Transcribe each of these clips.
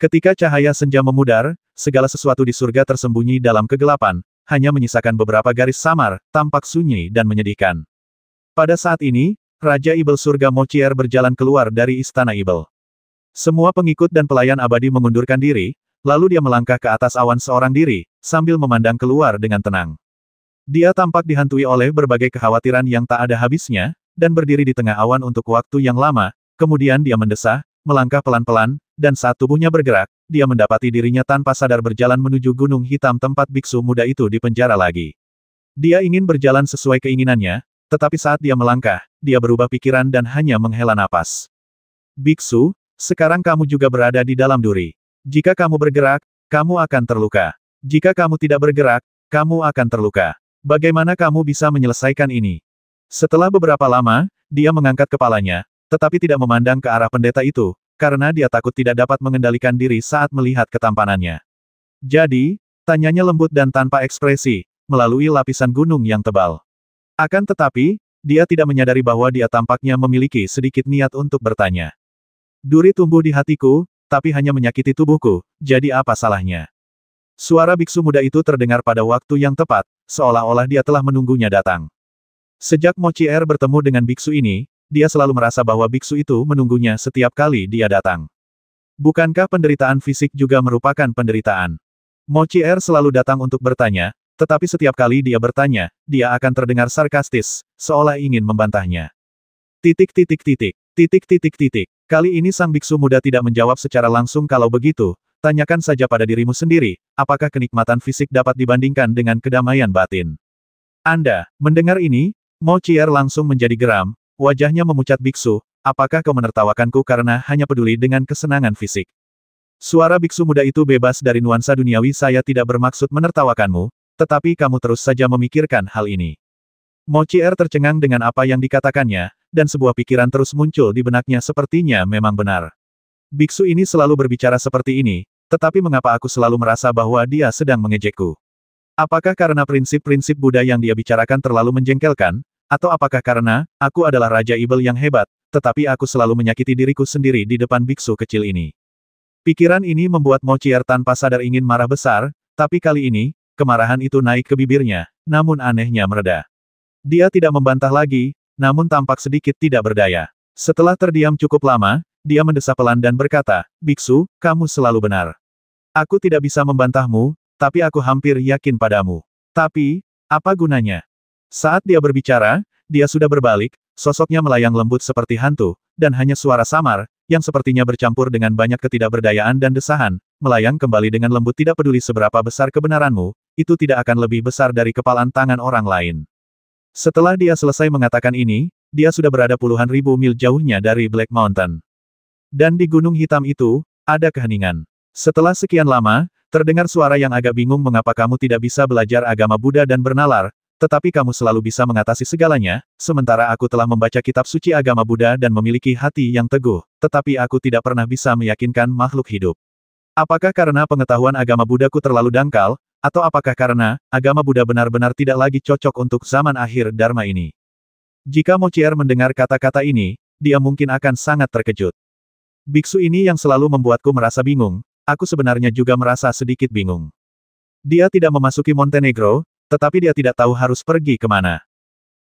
Ketika cahaya senja memudar, segala sesuatu di surga tersembunyi dalam kegelapan, hanya menyisakan beberapa garis samar, tampak sunyi dan menyedihkan. Pada saat ini, Raja Ibel Surga Mochier berjalan keluar dari Istana Ibel. Semua pengikut dan pelayan abadi mengundurkan diri, lalu dia melangkah ke atas awan seorang diri, sambil memandang keluar dengan tenang. Dia tampak dihantui oleh berbagai kekhawatiran yang tak ada habisnya, dan berdiri di tengah awan untuk waktu yang lama, kemudian dia mendesah, melangkah pelan-pelan, dan saat tubuhnya bergerak, dia mendapati dirinya tanpa sadar berjalan menuju gunung hitam tempat biksu muda itu dipenjara lagi. Dia ingin berjalan sesuai keinginannya, tetapi saat dia melangkah, dia berubah pikiran dan hanya menghela napas. Biksu, sekarang kamu juga berada di dalam duri. Jika kamu bergerak, kamu akan terluka. Jika kamu tidak bergerak, kamu akan terluka. Bagaimana kamu bisa menyelesaikan ini? Setelah beberapa lama, dia mengangkat kepalanya, tetapi tidak memandang ke arah pendeta itu, karena dia takut tidak dapat mengendalikan diri saat melihat ketampanannya. Jadi, tanyanya lembut dan tanpa ekspresi, melalui lapisan gunung yang tebal. Akan tetapi, dia tidak menyadari bahwa dia tampaknya memiliki sedikit niat untuk bertanya. Duri tumbuh di hatiku, tapi hanya menyakiti tubuhku, jadi apa salahnya? Suara biksu muda itu terdengar pada waktu yang tepat, seolah-olah dia telah menunggunya datang. Sejak Mochier bertemu dengan biksu ini, dia selalu merasa bahwa biksu itu menunggunya setiap kali dia datang. Bukankah penderitaan fisik juga merupakan penderitaan? Mochier selalu datang untuk bertanya, tetapi setiap kali dia bertanya, dia akan terdengar sarkastis, seolah ingin membantahnya. Titik. Kali ini sang biksu muda tidak menjawab secara langsung. Kalau begitu, tanyakan saja pada dirimu sendiri, apakah kenikmatan fisik dapat dibandingkan dengan kedamaian batin? Anda, mendengar ini, Mochier langsung menjadi geram, wajahnya memucat biksu, apakah kau menertawakanku karena hanya peduli dengan kesenangan fisik? Suara biksu muda itu bebas dari nuansa duniawi. Saya tidak bermaksud menertawakanmu, tetapi kamu terus saja memikirkan hal ini. Mochier tercengang dengan apa yang dikatakannya, dan sebuah pikiran terus muncul di benaknya. Sepertinya memang benar. Biksu ini selalu berbicara seperti ini, tetapi mengapa aku selalu merasa bahwa dia sedang mengejekku? Apakah karena prinsip-prinsip Buddha yang dia bicarakan terlalu menjengkelkan, atau apakah karena aku adalah Raja Ibel yang hebat, tetapi aku selalu menyakiti diriku sendiri di depan biksu kecil ini? Pikiran ini membuat Mochier tanpa sadar ingin marah besar, tapi kali ini, kemarahan itu naik ke bibirnya, namun anehnya mereda. Dia tidak membantah lagi, namun tampak sedikit tidak berdaya. Setelah terdiam cukup lama, dia mendesah pelan dan berkata, "Biksu, kamu selalu benar. Aku tidak bisa membantahmu, tapi aku hampir yakin padamu. Tapi, apa gunanya?" Saat dia berbicara, dia sudah berbalik, sosoknya melayang lembut seperti hantu, dan hanya suara samar, yang sepertinya bercampur dengan banyak ketidakberdayaan dan desahan, melayang kembali dengan lembut. Tidak peduli seberapa besar kebenaranmu, itu tidak akan lebih besar dari kepalan tangan orang lain. Setelah dia selesai mengatakan ini, dia sudah berada puluhan ribu mil jauhnya dari Black Mountain. Dan di gunung hitam itu, ada keheningan. Setelah sekian lama, terdengar suara yang agak bingung. "Mengapa kamu tidak bisa belajar agama Buddha dan bernalar, tetapi kamu selalu bisa mengatasi segalanya, sementara aku telah membaca kitab suci agama Buddha dan memiliki hati yang teguh, tetapi aku tidak pernah bisa meyakinkan makhluk hidup. Apakah karena pengetahuan agama Buddhaku terlalu dangkal, atau apakah karena agama Buddha benar-benar tidak lagi cocok untuk zaman akhir Dharma ini?" Jika Mochier mendengar kata-kata ini, dia mungkin akan sangat terkejut. Biksu ini yang selalu membuatku merasa bingung, aku sebenarnya juga merasa sedikit bingung. Dia tidak memasuki Montenegro, tetapi dia tidak tahu harus pergi kemana.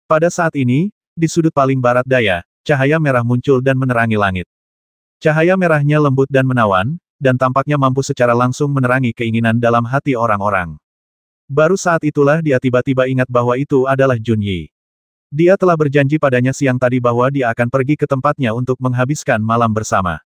Pada saat ini, di sudut paling barat daya, cahaya merah muncul dan menerangi langit. Cahaya merahnya lembut dan menawan, dan tampaknya mampu secara langsung menerangi keinginan dalam hati orang-orang. Baru saat itulah dia tiba-tiba ingat bahwa itu adalah Junyi. Dia telah berjanji padanya siang tadi bahwa dia akan pergi ke tempatnya untuk menghabiskan malam bersama.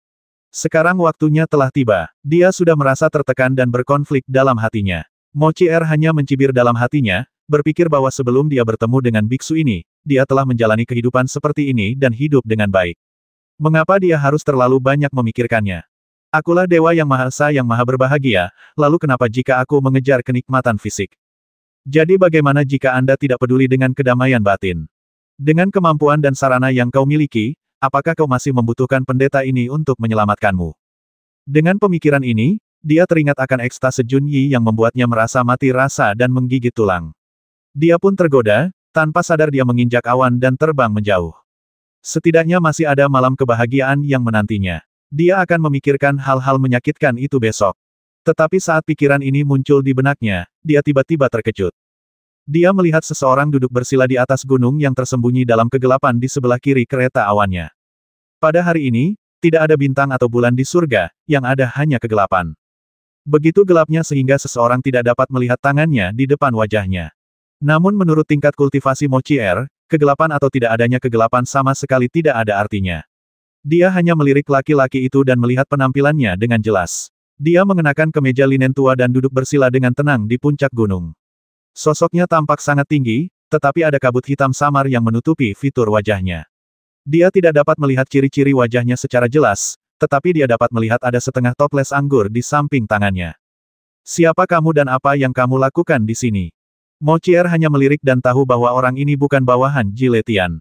Sekarang waktunya telah tiba. Dia sudah merasa tertekan dan berkonflik dalam hatinya. Mochier hanya mencibir dalam hatinya, berpikir bahwa sebelum dia bertemu dengan biksu ini, dia telah menjalani kehidupan seperti ini dan hidup dengan baik. Mengapa dia harus terlalu banyak memikirkannya? Akulah Dewa Yang Maha Esa yang Maha Berbahagia, lalu kenapa jika aku mengejar kenikmatan fisik? Jadi bagaimana jika Anda tidak peduli dengan kedamaian batin? Dengan kemampuan dan sarana yang kau miliki, apakah kau masih membutuhkan pendeta ini untuk menyelamatkanmu? Dengan pemikiran ini, dia teringat akan ekstase Junyi yang membuatnya merasa mati rasa dan menggigit tulang. Dia pun tergoda, tanpa sadar dia menginjak awan dan terbang menjauh. Setidaknya masih ada malam kebahagiaan yang menantinya. Dia akan memikirkan hal-hal menyakitkan itu besok. Tetapi saat pikiran ini muncul di benaknya, dia tiba-tiba terkejut. Dia melihat seseorang duduk bersila di atas gunung yang tersembunyi dalam kegelapan di sebelah kiri kereta awannya. Pada hari ini, tidak ada bintang atau bulan di surga, yang ada hanya kegelapan. Begitu gelapnya sehingga seseorang tidak dapat melihat tangannya di depan wajahnya. Namun menurut tingkat kultivasi Mochier, kegelapan atau tidak adanya kegelapan sama sekali tidak ada artinya. Dia hanya melirik laki-laki itu dan melihat penampilannya dengan jelas. Dia mengenakan kemeja linen tua dan duduk bersila dengan tenang di puncak gunung. Sosoknya tampak sangat tinggi, tetapi ada kabut hitam samar yang menutupi fitur wajahnya. Dia tidak dapat melihat ciri-ciri wajahnya secara jelas, tetapi dia dapat melihat ada setengah toples anggur di samping tangannya. Siapa kamu dan apa yang kamu lakukan di sini? Mochier hanya melirik dan tahu bahwa orang ini bukan bawahan Jiletian.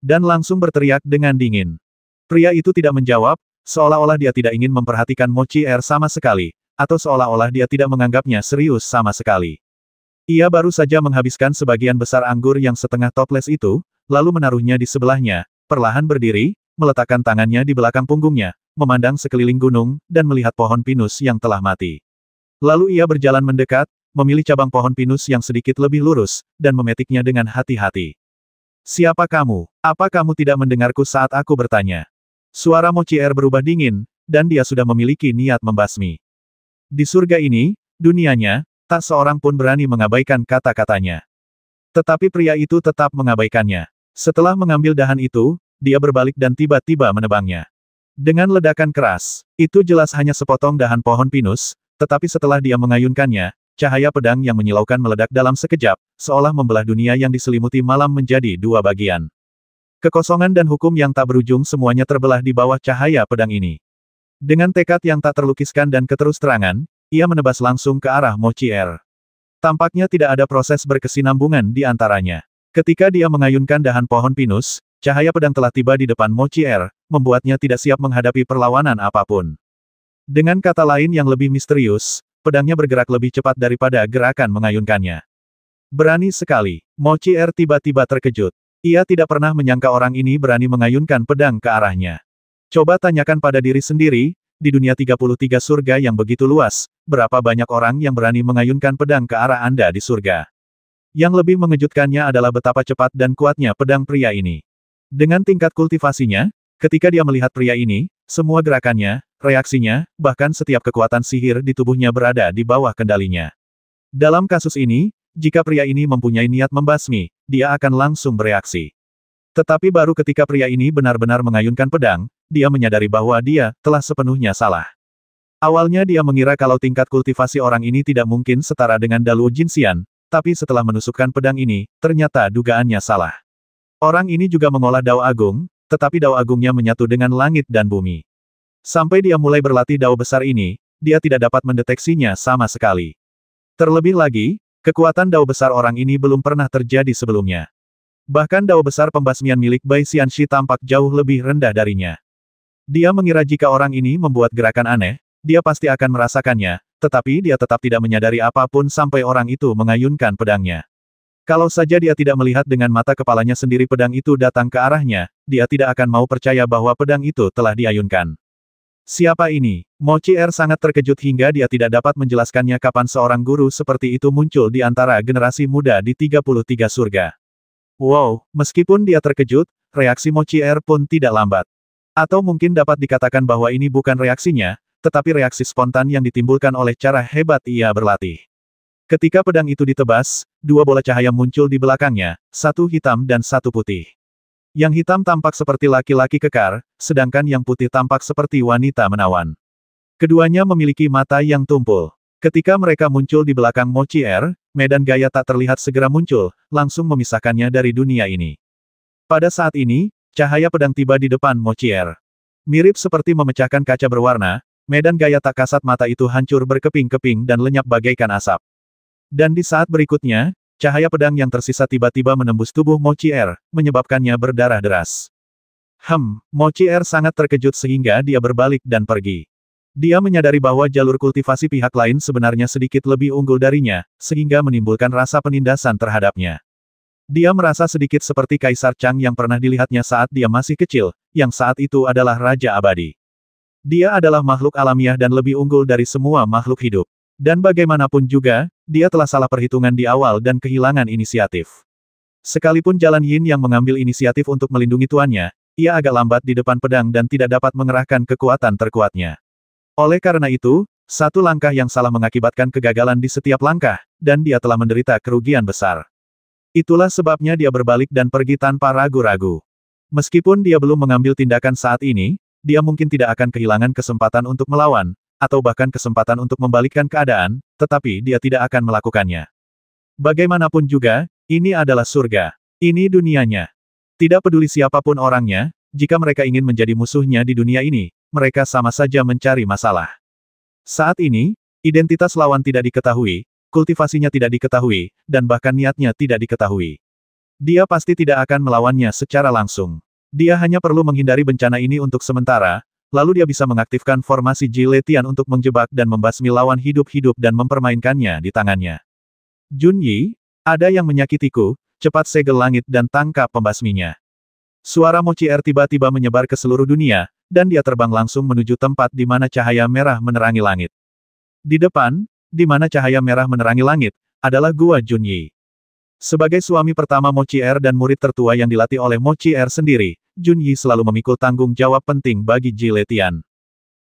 Dan langsung berteriak dengan dingin. Pria itu tidak menjawab, seolah-olah dia tidak ingin memperhatikan Mochier sama sekali, atau seolah-olah dia tidak menganggapnya serius sama sekali. Ia baru saja menghabiskan sebagian besar anggur yang setengah toples itu, lalu menaruhnya di sebelahnya, perlahan berdiri, meletakkan tangannya di belakang punggungnya, memandang sekeliling gunung, dan melihat pohon pinus yang telah mati. Lalu ia berjalan mendekat, memilih cabang pohon pinus yang sedikit lebih lurus, dan memetiknya dengan hati-hati. Siapa kamu? Apa kamu tidak mendengarku saat aku bertanya? Suara Mochier berubah dingin, dan dia sudah memiliki niat membasmi. Di surga ini, dunianya, tak seorang pun berani mengabaikan kata-katanya. Tetapi pria itu tetap mengabaikannya. Setelah mengambil dahan itu, dia berbalik dan tiba-tiba menebangnya. Dengan ledakan keras, itu jelas hanya sepotong dahan pohon pinus, tetapi setelah dia mengayunkannya, cahaya pedang yang menyilaukan meledak dalam sekejap, seolah membelah dunia yang diselimuti malam menjadi dua bagian. Kekosongan dan hukum yang tak berujung semuanya terbelah di bawah cahaya pedang ini. Dengan tekad yang tak terlukiskan dan keterus-terangan, ia menebas langsung ke arah Mochier. Tampaknya tidak ada proses berkesinambungan di antaranya. Ketika dia mengayunkan dahan pohon pinus, cahaya pedang telah tiba di depan Mochier, membuatnya tidak siap menghadapi perlawanan apapun. Dengan kata lain yang lebih misterius, pedangnya bergerak lebih cepat daripada gerakan mengayunkannya. Berani sekali, Mochier tiba-tiba terkejut. Ia tidak pernah menyangka orang ini berani mengayunkan pedang ke arahnya. Coba tanyakan pada diri sendiri, di dunia 33 surga yang begitu luas, berapa banyak orang yang berani mengayunkan pedang ke arah Anda di surga? Yang lebih mengejutkannya adalah betapa cepat dan kuatnya pedang pria ini. Dengan tingkat kultivasinya, ketika dia melihat pria ini, semua gerakannya, reaksinya, bahkan setiap kekuatan sihir di tubuhnya berada di bawah kendalinya. Dalam kasus ini, jika pria ini mempunyai niat membasmi, dia akan langsung bereaksi. Tetapi baru ketika pria ini benar-benar mengayunkan pedang, dia menyadari bahwa dia telah sepenuhnya salah. Awalnya dia mengira kalau tingkat kultivasi orang ini tidak mungkin setara dengan Daluo Jinxian, tapi setelah menusukkan pedang ini, ternyata dugaannya salah. Orang ini juga mengolah dao agung, tetapi dao agungnya menyatu dengan langit dan bumi. Sampai dia mulai berlatih dao besar ini, dia tidak dapat mendeteksinya sama sekali. Terlebih lagi, kekuatan dao besar orang ini belum pernah terjadi sebelumnya. Bahkan dao besar pembasmian milik Bai Xianxi tampak jauh lebih rendah darinya. Dia mengira jika orang ini membuat gerakan aneh, dia pasti akan merasakannya, tetapi dia tetap tidak menyadari apapun sampai orang itu mengayunkan pedangnya. Kalau saja dia tidak melihat dengan mata kepalanya sendiri pedang itu datang ke arahnya, dia tidak akan mau percaya bahwa pedang itu telah diayunkan. Siapa ini? Mochier sangat terkejut hingga dia tidak dapat menjelaskannya kapan seorang guru seperti itu muncul di antara generasi muda di 33 surga. Wow, meskipun dia terkejut, reaksi Mochier pun tidak lambat. Atau mungkin dapat dikatakan bahwa ini bukan reaksinya, tetapi reaksi spontan yang ditimbulkan oleh cara hebat ia berlatih. Ketika pedang itu ditebas, dua bola cahaya muncul di belakangnya, satu hitam dan satu putih. Yang hitam tampak seperti laki-laki kekar, sedangkan yang putih tampak seperti wanita menawan. Keduanya memiliki mata yang tumpul. Ketika mereka muncul di belakang Mochier, medan gaya tak terlihat segera muncul, langsung memisahkannya dari dunia ini. Pada saat ini, cahaya pedang tiba di depan Mochier. Mirip seperti memecahkan kaca berwarna, medan gaya tak kasat mata itu hancur berkeping-keping dan lenyap bagaikan asap. Dan di saat berikutnya, cahaya pedang yang tersisa tiba-tiba menembus tubuh Mochier, menyebabkannya berdarah deras. Mochier sangat terkejut sehingga dia berbalik dan pergi. Dia menyadari bahwa jalur kultivasi pihak lain sebenarnya sedikit lebih unggul darinya, sehingga menimbulkan rasa penindasan terhadapnya. Dia merasa sedikit seperti Kaisar Chang yang pernah dilihatnya saat dia masih kecil, yang saat itu adalah Raja Abadi. Dia adalah makhluk alamiah dan lebih unggul dari semua makhluk hidup. Dan bagaimanapun juga, dia telah salah perhitungan di awal dan kehilangan inisiatif. Sekalipun Jalan Yin yang mengambil inisiatif untuk melindungi tuannya, ia agak lambat di depan pedang dan tidak dapat mengerahkan kekuatan terkuatnya. Oleh karena itu, satu langkah yang salah mengakibatkan kegagalan di setiap langkah, dan dia telah menderita kerugian besar. Itulah sebabnya dia berbalik dan pergi tanpa ragu-ragu. Meskipun dia belum mengambil tindakan saat ini, dia mungkin tidak akan kehilangan kesempatan untuk melawan, atau bahkan kesempatan untuk membalikkan keadaan, tetapi dia tidak akan melakukannya. Bagaimanapun juga, ini adalah surga. Ini dunianya. Tidak peduli siapapun orangnya, jika mereka ingin menjadi musuhnya di dunia ini, mereka sama saja mencari masalah. Saat ini, identitas lawan tidak diketahui, kultivasinya tidak diketahui, dan bahkan niatnya tidak diketahui. Dia pasti tidak akan melawannya secara langsung. Dia hanya perlu menghindari bencana ini untuk sementara, lalu dia bisa mengaktifkan formasi Jiletian untuk menjebak dan membasmi lawan hidup-hidup dan mempermainkannya di tangannya. Jun Yi, ada yang menyakitiku, cepat segel langit dan tangkap pembasminya. Suara Mochier tiba-tiba menyebar ke seluruh dunia, dan dia terbang langsung menuju tempat di mana cahaya merah menerangi langit. Di depan, di mana cahaya merah menerangi langit, adalah Gua Jun Yi. Sebagai suami pertama Mochier dan murid tertua yang dilatih oleh Mochier sendiri, Jun Yi selalu memikul tanggung jawab penting bagi Jiletian.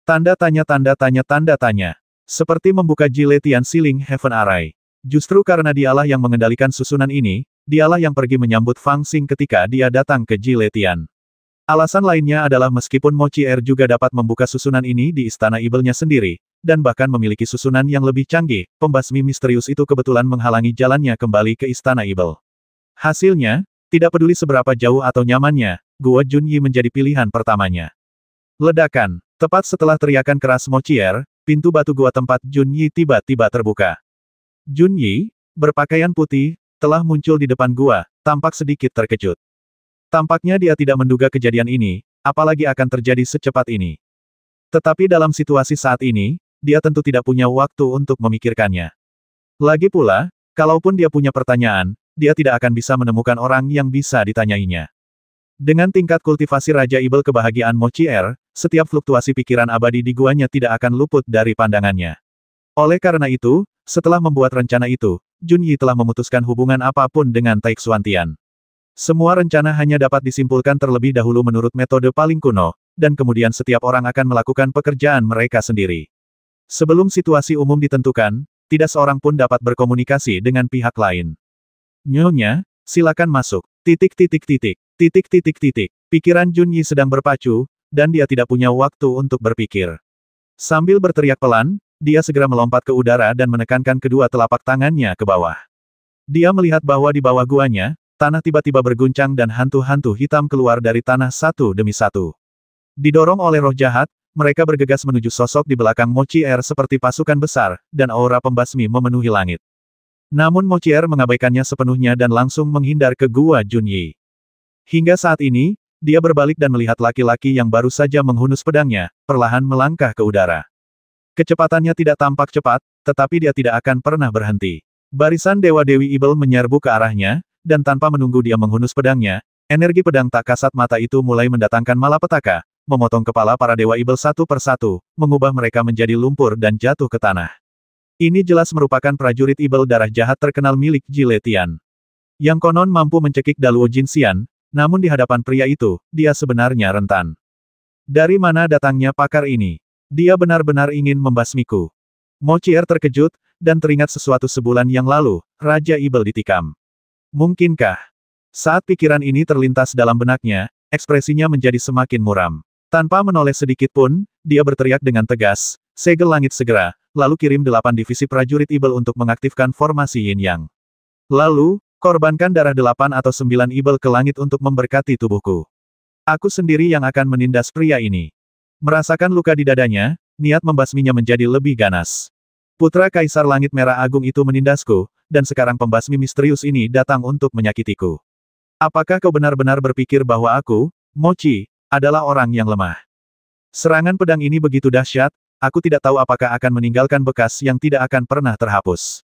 Tanda tanya tanda tanya tanda tanya. Seperti membuka Jiletian Ceiling Heaven Array. Justru karena dialah yang mengendalikan susunan ini, dialah yang pergi menyambut Fang Xing ketika dia datang ke Jiletian. Alasan lainnya adalah meskipun Mochier juga dapat membuka susunan ini di istana Ibelnya sendiri, dan bahkan memiliki susunan yang lebih canggih, pembasmi misterius itu kebetulan menghalangi jalannya kembali ke istana Ibel. Hasilnya, tidak peduli seberapa jauh atau nyamannya, Gua Jun Yi menjadi pilihan pertamanya. Ledakan. Tepat setelah teriakan keras Mochier, pintu batu gua tempat Jun Yi tiba-tiba terbuka. Jun Yi, berpakaian putih, telah muncul di depan gua, tampak sedikit terkejut. Tampaknya dia tidak menduga kejadian ini, apalagi akan terjadi secepat ini. Tetapi dalam situasi saat ini, dia tentu tidak punya waktu untuk memikirkannya. Lagi pula, kalaupun dia punya pertanyaan, dia tidak akan bisa menemukan orang yang bisa ditanyainya. Dengan tingkat kultivasi Raja Ibel kebahagiaan Mochier, setiap fluktuasi pikiran abadi di guanya tidak akan luput dari pandangannya. Oleh karena itu, setelah membuat rencana itu, Jun Yi telah memutuskan hubungan apapun dengan Tai Xuantian. Semua rencana hanya dapat disimpulkan terlebih dahulu menurut metode paling kuno, dan kemudian setiap orang akan melakukan pekerjaan mereka sendiri. Sebelum situasi umum ditentukan, tidak seorang pun dapat berkomunikasi dengan pihak lain. Nyonya, silakan masuk. Titik titik titik. Titik titik titik. Pikiran Jun Yi sedang berpacu, dan dia tidak punya waktu untuk berpikir. Sambil berteriak pelan, dia segera melompat ke udara dan menekankan kedua telapak tangannya ke bawah. Dia melihat bahwa di bawah guanya, tanah tiba-tiba berguncang dan hantu-hantu hitam keluar dari tanah satu demi satu. Didorong oleh roh jahat, mereka bergegas menuju sosok di belakang Mochier seperti pasukan besar, dan aura pembasmi memenuhi langit. Namun Mochier mengabaikannya sepenuhnya dan langsung menghindar ke gua Jun Yi. Hingga saat ini, dia berbalik dan melihat laki-laki yang baru saja menghunus pedangnya, perlahan melangkah ke udara. Kecepatannya tidak tampak cepat, tetapi dia tidak akan pernah berhenti. Barisan Dewa-Dewi Ibel menyerbu ke arahnya, dan tanpa menunggu dia menghunus pedangnya, energi pedang tak kasat mata itu mulai mendatangkan malapetaka, memotong kepala para Dewa Ibel satu persatu, mengubah mereka menjadi lumpur dan jatuh ke tanah. Ini jelas merupakan prajurit Ibel darah jahat terkenal milik Jiletian. Yang konon mampu mencekik Daluo Jinxian, namun di hadapan pria itu, dia sebenarnya rentan. Dari mana datangnya pakar ini? Dia benar-benar ingin membasmiku. Mochier terkejut, dan teringat sesuatu sebulan yang lalu, Raja Ibel ditikam. Mungkinkah? Saat pikiran ini terlintas dalam benaknya, ekspresinya menjadi semakin muram. Tanpa menoleh sedikit pun, dia berteriak dengan tegas, segel langit segera, lalu kirim 8 divisi prajurit Ibel untuk mengaktifkan formasi Yin Yang. Lalu, korbankan darah 8 atau 9 Ibel ke langit untuk memberkati tubuhku. Aku sendiri yang akan menindas pria ini. Merasakan luka di dadanya, niat membasminya menjadi lebih ganas. Putra Kaisar Langit Merah Agung itu menindasku, dan sekarang pembasmi misterius ini datang untuk menyakitiku. Apakah kau benar-benar berpikir bahwa aku, Mochi, adalah orang yang lemah? Serangan pedang ini begitu dahsyat, aku tidak tahu apakah akan meninggalkan bekas yang tidak akan pernah terhapus.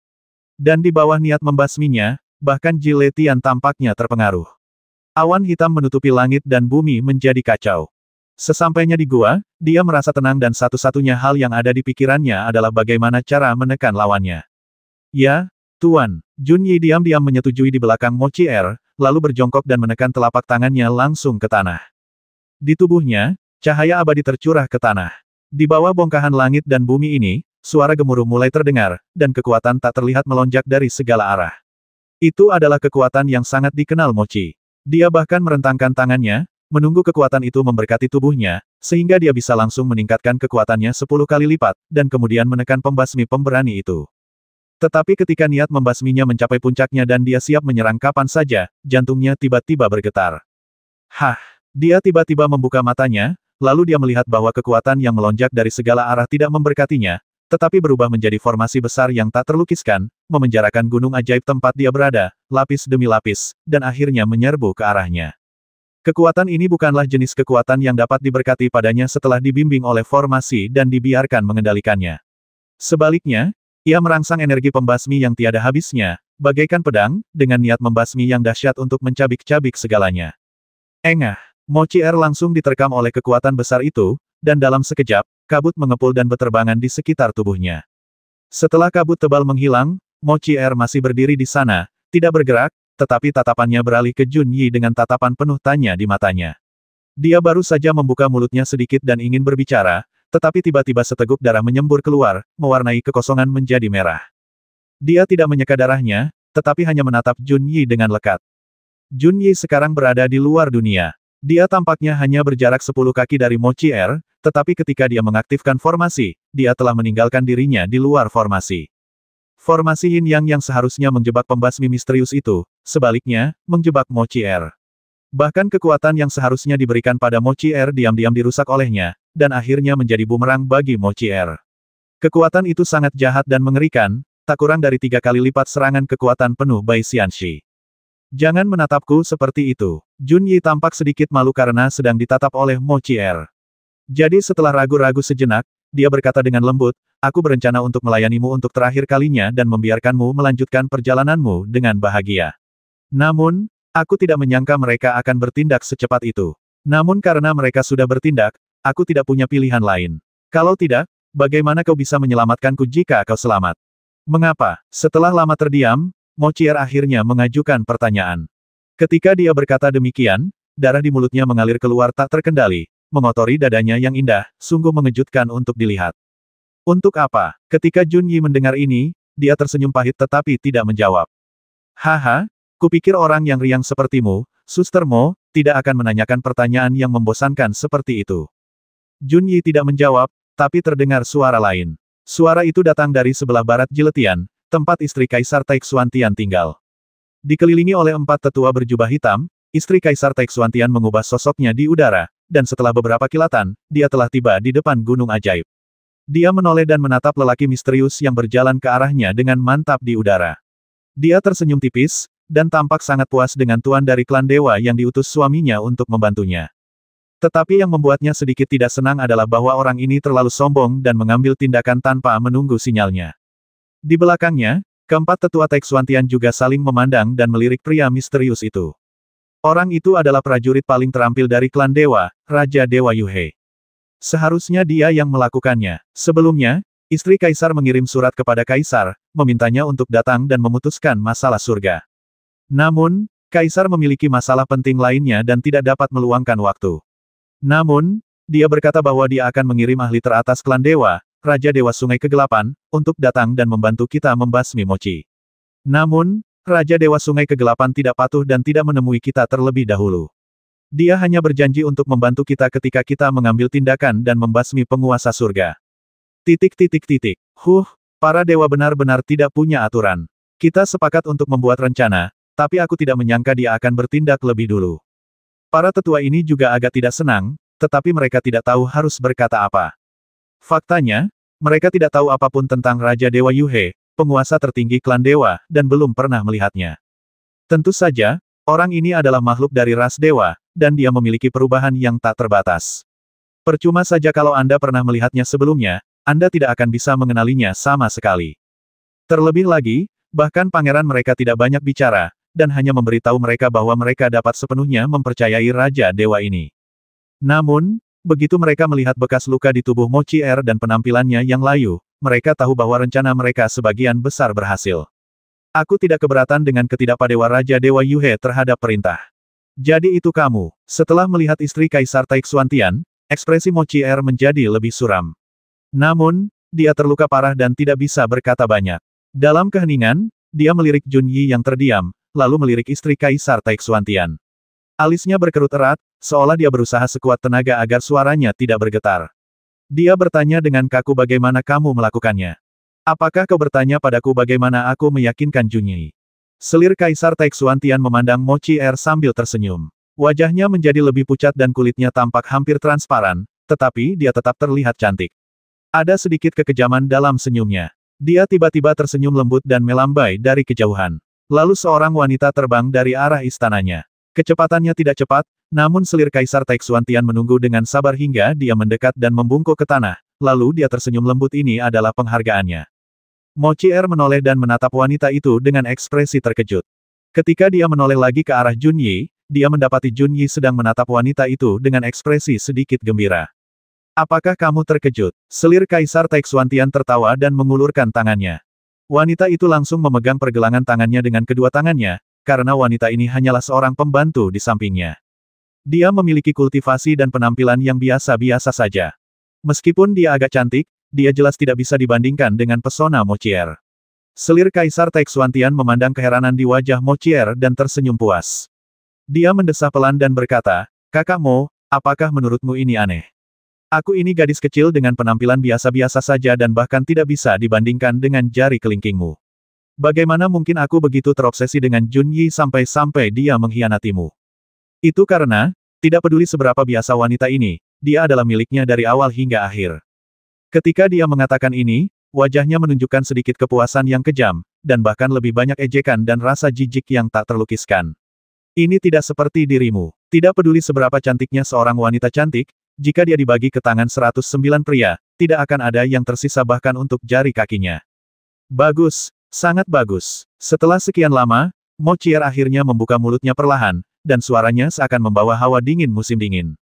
Dan di bawah niat membasminya, bahkan Jiletian tampaknya terpengaruh. Awan hitam menutupi langit dan bumi menjadi kacau. Sesampainya di gua, dia merasa tenang dan satu-satunya hal yang ada di pikirannya adalah bagaimana cara menekan lawannya. Ya, Tuan. Junyi diam-diam menyetujui di belakang Mochi Er, lalu berjongkok dan menekan telapak tangannya langsung ke tanah. Di tubuhnya, cahaya abadi tercurah ke tanah. Di bawah bongkahan langit dan bumi ini, suara gemuruh mulai terdengar, dan kekuatan tak terlihat melonjak dari segala arah. Itu adalah kekuatan yang sangat dikenal Mochi. Dia bahkan merentangkan tangannya, menunggu kekuatan itu memberkati tubuhnya, sehingga dia bisa langsung meningkatkan kekuatannya 10 kali lipat, dan kemudian menekan pembasmi pemberani itu. Tetapi ketika niat membasminya mencapai puncaknya dan dia siap menyerang kapan saja, jantungnya tiba-tiba bergetar. Hah! Dia tiba-tiba membuka matanya, lalu dia melihat bahwa kekuatan yang melonjak dari segala arah tidak memberkatinya, tetapi berubah menjadi formasi besar yang tak terlukiskan, memenjarakan gunung ajaib tempat dia berada, lapis demi lapis, dan akhirnya menyerbu ke arahnya. Kekuatan ini bukanlah jenis kekuatan yang dapat diberkati padanya setelah dibimbing oleh formasi dan dibiarkan mengendalikannya. Sebaliknya, ia merangsang energi pembasmi yang tiada habisnya, bagaikan pedang, dengan niat membasmi yang dahsyat untuk mencabik-cabik segalanya. Engah! Mochi Er langsung diterkam oleh kekuatan besar itu, dan dalam sekejap, kabut mengepul dan berterbangan di sekitar tubuhnya. Setelah kabut tebal menghilang, Mochi Er masih berdiri di sana, tidak bergerak, tetapi tatapannya beralih ke Jun Yi dengan tatapan penuh tanya di matanya. Dia baru saja membuka mulutnya sedikit dan ingin berbicara, tetapi tiba-tiba seteguk darah menyembur keluar, mewarnai kekosongan menjadi merah. Dia tidak menyeka darahnya, tetapi hanya menatap Jun Yi dengan lekat. Jun Yi sekarang berada di luar dunia. Dia tampaknya hanya berjarak 10 kaki dari Mochi Er, tetapi ketika dia mengaktifkan formasi, dia telah meninggalkan dirinya di luar formasi. Formasi Yin Yang yang seharusnya menjebak pembasmi misterius itu, sebaliknya, menjebak Mochi Er. Bahkan kekuatan yang seharusnya diberikan pada Mochi Er diam-diam dirusak olehnya, dan akhirnya menjadi bumerang bagi Mochi Er. Kekuatan itu sangat jahat dan mengerikan, tak kurang dari 3 kali lipat serangan kekuatan penuh Bai Xianxi. Jangan menatapku seperti itu. Jun Yi tampak sedikit malu karena sedang ditatap oleh Mochi Er. Jadi setelah ragu-ragu sejenak, dia berkata dengan lembut, aku berencana untuk melayanimu untuk terakhir kalinya dan membiarkanmu melanjutkan perjalananmu dengan bahagia. Namun, aku tidak menyangka mereka akan bertindak secepat itu. Namun karena mereka sudah bertindak, aku tidak punya pilihan lain. Kalau tidak, bagaimana kau bisa menyelamatkanku jika kau selamat? Mengapa? Setelah lama terdiam, Mochi Er akhirnya mengajukan pertanyaan. Ketika dia berkata demikian, darah di mulutnya mengalir keluar tak terkendali, mengotori dadanya yang indah, sungguh mengejutkan untuk dilihat. Untuk apa? Ketika Jun Yi mendengar ini, dia tersenyum pahit tetapi tidak menjawab. Haha, kupikir orang yang riang sepertimu, Suster Mo, tidak akan menanyakan pertanyaan yang membosankan seperti itu. Jun Yi tidak menjawab, tapi terdengar suara lain. Suara itu datang dari sebelah barat Jiletian, tempat istri Kaisar Taixuantian tinggal. Dikelilingi oleh 4 tetua berjubah hitam, istri Kaisar Taixuantian mengubah sosoknya di udara, dan setelah beberapa kilatan, dia telah tiba di depan gunung ajaib. Dia menoleh dan menatap lelaki misterius yang berjalan ke arahnya dengan mantap di udara. Dia tersenyum tipis, dan tampak sangat puas dengan tuan dari klan dewa yang diutus suaminya untuk membantunya. Tetapi yang membuatnya sedikit tidak senang adalah bahwa orang ini terlalu sombong dan mengambil tindakan tanpa menunggu sinyalnya. Di belakangnya, keempat tetua Taixuantian juga saling memandang dan melirik pria misterius itu. Orang itu adalah prajurit paling terampil dari klan dewa, Raja Dewa Yuhe. Seharusnya dia yang melakukannya. Sebelumnya, istri Kaisar mengirim surat kepada Kaisar, memintanya untuk datang dan memutuskan masalah surga. Namun, Kaisar memiliki masalah penting lainnya dan tidak dapat meluangkan waktu. Namun, dia berkata bahwa dia akan mengirim ahli teratas klan dewa, Raja Dewa Sungai Kegelapan, untuk datang dan membantu kita membasmi Mochi. Namun, Raja Dewa Sungai Kegelapan tidak patuh dan tidak menemui kita terlebih dahulu. Dia hanya berjanji untuk membantu kita ketika kita mengambil tindakan dan membasmi penguasa surga. Para dewa benar-benar tidak punya aturan. Kita sepakat untuk membuat rencana, tapi aku tidak menyangka dia akan bertindak lebih dulu. Para tetua ini juga agak tidak senang, tetapi mereka tidak tahu harus berkata apa. Faktanya, mereka tidak tahu apapun tentang Raja Dewa Yuhe, penguasa tertinggi klan dewa, dan belum pernah melihatnya. Tentu saja, orang ini adalah makhluk dari ras dewa, dan dia memiliki perubahan yang tak terbatas. Percuma saja kalau Anda pernah melihatnya sebelumnya, Anda tidak akan bisa mengenalinya sama sekali. Terlebih lagi, bahkan pangeran mereka tidak banyak bicara, dan hanya memberitahu mereka bahwa mereka dapat sepenuhnya mempercayai Raja Dewa ini. Namun, Begitu mereka melihat bekas luka di tubuh Mo Chier dan penampilannya yang layu, mereka tahu bahwa rencana mereka sebagian besar berhasil. Aku tidak keberatan dengan ketidakpadewa Raja Dewa Yuhe terhadap perintah. Jadi itu kamu. Setelah melihat istri Kaisar Taixuantian, ekspresi Mo Chier menjadi lebih suram. Namun, dia terluka parah dan tidak bisa berkata banyak. Dalam keheningan, dia melirik Jun Yi yang terdiam, lalu melirik istri Kaisar Taixuantian. Alisnya berkerut erat, seolah dia berusaha sekuat tenaga agar suaranya tidak bergetar. Dia bertanya dengan kaku bagaimana kamu melakukannya. Apakah kau bertanya padaku bagaimana aku meyakinkan Jun Yi? Selir Kaisar Taixuantian memandang Mo Chier sambil tersenyum. Wajahnya menjadi lebih pucat dan kulitnya tampak hampir transparan, tetapi dia tetap terlihat cantik. Ada sedikit kekejaman dalam senyumnya. Dia tiba-tiba tersenyum lembut dan melambai dari kejauhan. Lalu seorang wanita terbang dari arah istananya. Kecepatannya tidak cepat, namun selir Kaisar Taixuantian menunggu dengan sabar hingga dia mendekat dan membungkuk ke tanah, lalu dia tersenyum lembut. Ini adalah penghargaannya. Mo Chier menoleh dan menatap wanita itu dengan ekspresi terkejut. Ketika dia menoleh lagi ke arah Jun Yi, dia mendapati Jun Yi sedang menatap wanita itu dengan ekspresi sedikit gembira. Apakah kamu terkejut? Selir Kaisar Taixuantian tertawa dan mengulurkan tangannya. Wanita itu langsung memegang pergelangan tangannya dengan kedua tangannya, karena wanita ini hanyalah seorang pembantu di sampingnya. Dia memiliki kultivasi dan penampilan yang biasa-biasa saja. Meskipun dia agak cantik, dia jelas tidak bisa dibandingkan dengan pesona Mo Chier. Selir Kaisar Taixuantian memandang keheranan di wajah Mo Chier dan tersenyum puas. Dia mendesah pelan dan berkata, "Kakak Mo, apakah menurutmu ini aneh? Aku ini gadis kecil dengan penampilan biasa-biasa saja dan bahkan tidak bisa dibandingkan dengan jari kelingkingmu. Bagaimana mungkin aku begitu terobsesi dengan Jun Yi sampai-sampai dia mengkhianatimu? Itu karena, tidak peduli seberapa biasa wanita ini, dia adalah miliknya dari awal hingga akhir." Ketika dia mengatakan ini, wajahnya menunjukkan sedikit kepuasan yang kejam, dan bahkan lebih banyak ejekan dan rasa jijik yang tak terlukiskan. Ini tidak seperti dirimu. Tidak peduli seberapa cantiknya seorang wanita cantik, jika dia dibagi ke tangan 109 pria, tidak akan ada yang tersisa bahkan untuk jari kakinya. Bagus, sangat bagus. Setelah sekian lama, Mo Chier akhirnya membuka mulutnya perlahan, dan suaranya seakan membawa hawa dingin musim dingin.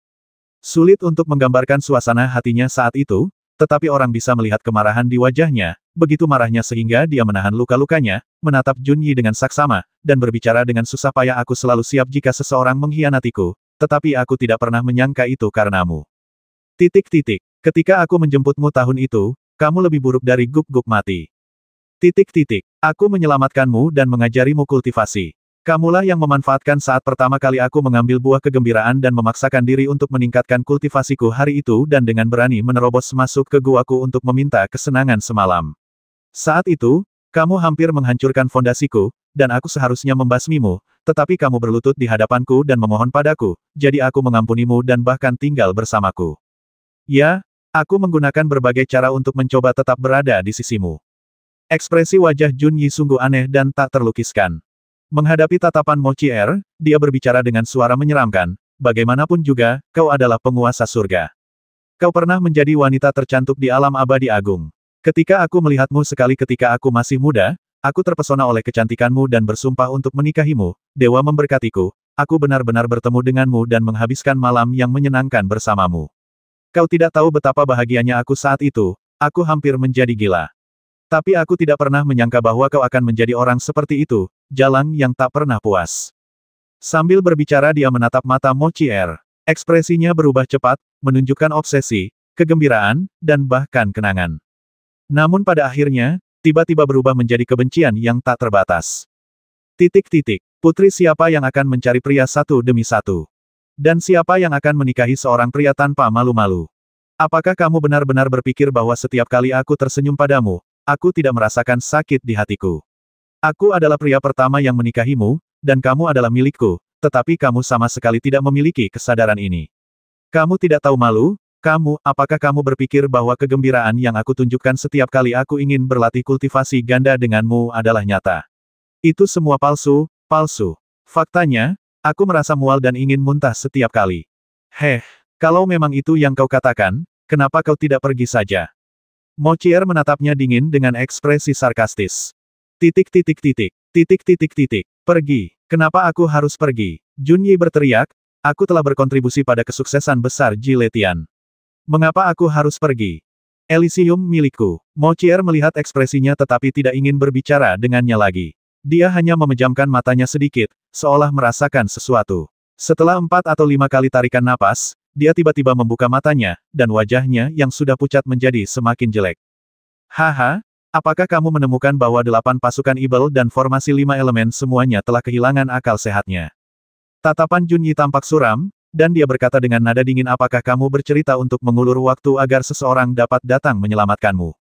Sulit untuk menggambarkan suasana hatinya saat itu, tetapi orang bisa melihat kemarahan di wajahnya, begitu marahnya sehingga dia menahan luka-lukanya, menatap Jun Yi dengan saksama, dan berbicara dengan susah payah. Aku selalu siap jika seseorang mengkhianatiku, tetapi aku tidak pernah menyangka itu karenamu. Ketika aku menjemputmu tahun itu, kamu lebih buruk dari guk-guk mati. Aku menyelamatkanmu dan mengajarimu kultivasi. Kamulah yang memanfaatkan saat pertama kali aku mengambil buah kegembiraan dan memaksakan diri untuk meningkatkan kultivasiku hari itu dan dengan berani menerobos masuk ke guaku untuk meminta kesenangan semalam. Saat itu, kamu hampir menghancurkan fondasiku, dan aku seharusnya membasmimu, tetapi kamu berlutut di hadapanku dan memohon padaku, jadi aku mengampunimu dan bahkan tinggal bersamaku. Ya, aku menggunakan berbagai cara untuk mencoba tetap berada di sisimu. Ekspresi wajah Jun Yi sungguh aneh dan tak terlukiskan. Menghadapi tatapan Mo Chier, dia berbicara dengan suara menyeramkan, bagaimanapun juga, kau adalah penguasa surga. Kau pernah menjadi wanita tercantik di alam abadi agung. Ketika aku melihatmu sekali ketika aku masih muda, aku terpesona oleh kecantikanmu dan bersumpah untuk menikahimu, dewa memberkatiku, aku benar-benar bertemu denganmu dan menghabiskan malam yang menyenangkan bersamamu. Kau tidak tahu betapa bahagianya aku saat itu, aku hampir menjadi gila. Tapi aku tidak pernah menyangka bahwa kau akan menjadi orang seperti itu, jalang yang tak pernah puas. Sambil berbicara dia menatap mata Mo Chier. Ekspresinya berubah cepat, menunjukkan obsesi, kegembiraan, dan bahkan kenangan. Namun pada akhirnya, tiba-tiba berubah menjadi kebencian yang tak terbatas. Putri siapa yang akan mencari pria satu demi satu? Dan siapa yang akan menikahi seorang pria tanpa malu-malu? Apakah kamu benar-benar berpikir bahwa setiap kali aku tersenyum padamu, aku tidak merasakan sakit di hatiku? Aku adalah pria pertama yang menikahimu, dan kamu adalah milikku, tetapi kamu sama sekali tidak memiliki kesadaran ini. Kamu tidak tahu malu, apakah kamu berpikir bahwa kegembiraan yang aku tunjukkan setiap kali aku ingin berlatih kultivasi ganda denganmu adalah nyata? Itu semua palsu. Faktanya, aku merasa mual dan ingin muntah setiap kali. Kalau memang itu yang kau katakan, kenapa kau tidak pergi saja? Mo Chier menatapnya dingin dengan ekspresi sarkastis. Pergi. Kenapa aku harus pergi? Jun Yi berteriak, Aku telah berkontribusi pada kesuksesan besar Ji Letian. Mengapa aku harus pergi? Elysium milikku. Mo Qier melihat ekspresinya tetapi tidak ingin berbicara dengannya lagi. Dia hanya memejamkan matanya sedikit, seolah merasakan sesuatu. Setelah 4 atau 5 kali tarikan napas, dia tiba-tiba membuka matanya, dan wajahnya yang sudah pucat menjadi semakin jelek. Haha, apakah kamu menemukan bahwa 8 pasukan Ibel dan formasi 5 elemen semuanya telah kehilangan akal sehatnya? Tatapan Junyi tampak suram, dan dia berkata dengan nada dingin, apakah kamu bercerita untuk mengulur waktu agar seseorang dapat datang menyelamatkanmu?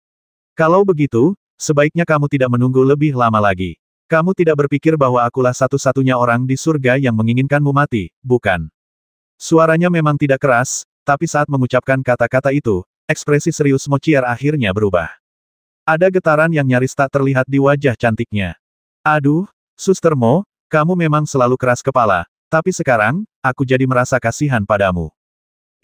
Kalau begitu, sebaiknya kamu tidak menunggu lebih lama lagi. Kamu tidak berpikir bahwa akulah satu-satunya orang di surga yang menginginkanmu mati, bukan? Suaranya memang tidak keras, tapi saat mengucapkan kata-kata itu, ekspresi serius Mo Qier akhirnya berubah. Ada getaran yang nyaris tak terlihat di wajah cantiknya. Aduh, Suster Mo, kamu memang selalu keras kepala. Tapi sekarang, aku jadi merasa kasihan padamu.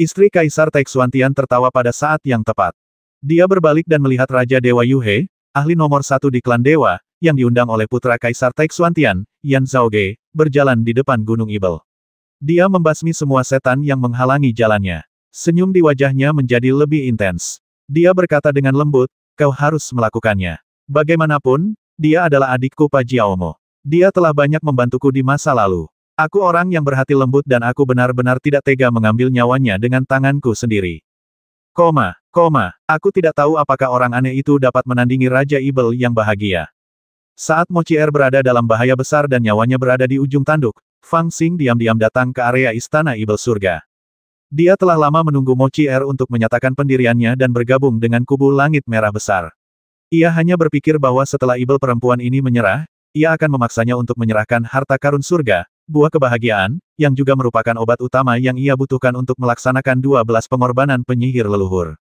Istri Kaisar Taixuantian tertawa pada saat yang tepat. Dia berbalik dan melihat Raja Dewa Yuhe, ahli nomor 1 di klan Dewa, yang diundang oleh putra Kaisar Taixuantian, Yan Zhaoge, berjalan di depan Gunung Ibel. Dia membasmi semua setan yang menghalangi jalannya. Senyum di wajahnya menjadi lebih intens. Dia berkata dengan lembut, kau harus melakukannya. Bagaimanapun, dia adalah adikku Pak Jiaomo. Dia telah banyak membantuku di masa lalu. Aku orang yang berhati lembut dan aku benar-benar tidak tega mengambil nyawanya dengan tanganku sendiri. Aku tidak tahu apakah orang aneh itu dapat menandingi Raja Ibel yang bahagia. Saat Mo Qier berada dalam bahaya besar dan nyawanya berada di ujung tanduk, Fang Xing diam-diam datang ke area Istana Ibel Surga. Dia telah lama menunggu Mo Qier untuk menyatakan pendiriannya dan bergabung dengan kubu Langit Merah Besar. Ia hanya berpikir bahwa setelah Ibel perempuan ini menyerah, ia akan memaksanya untuk menyerahkan harta karun surga, buah kebahagiaan, yang juga merupakan obat utama yang ia butuhkan untuk melaksanakan 12 pengorbanan penyihir leluhur.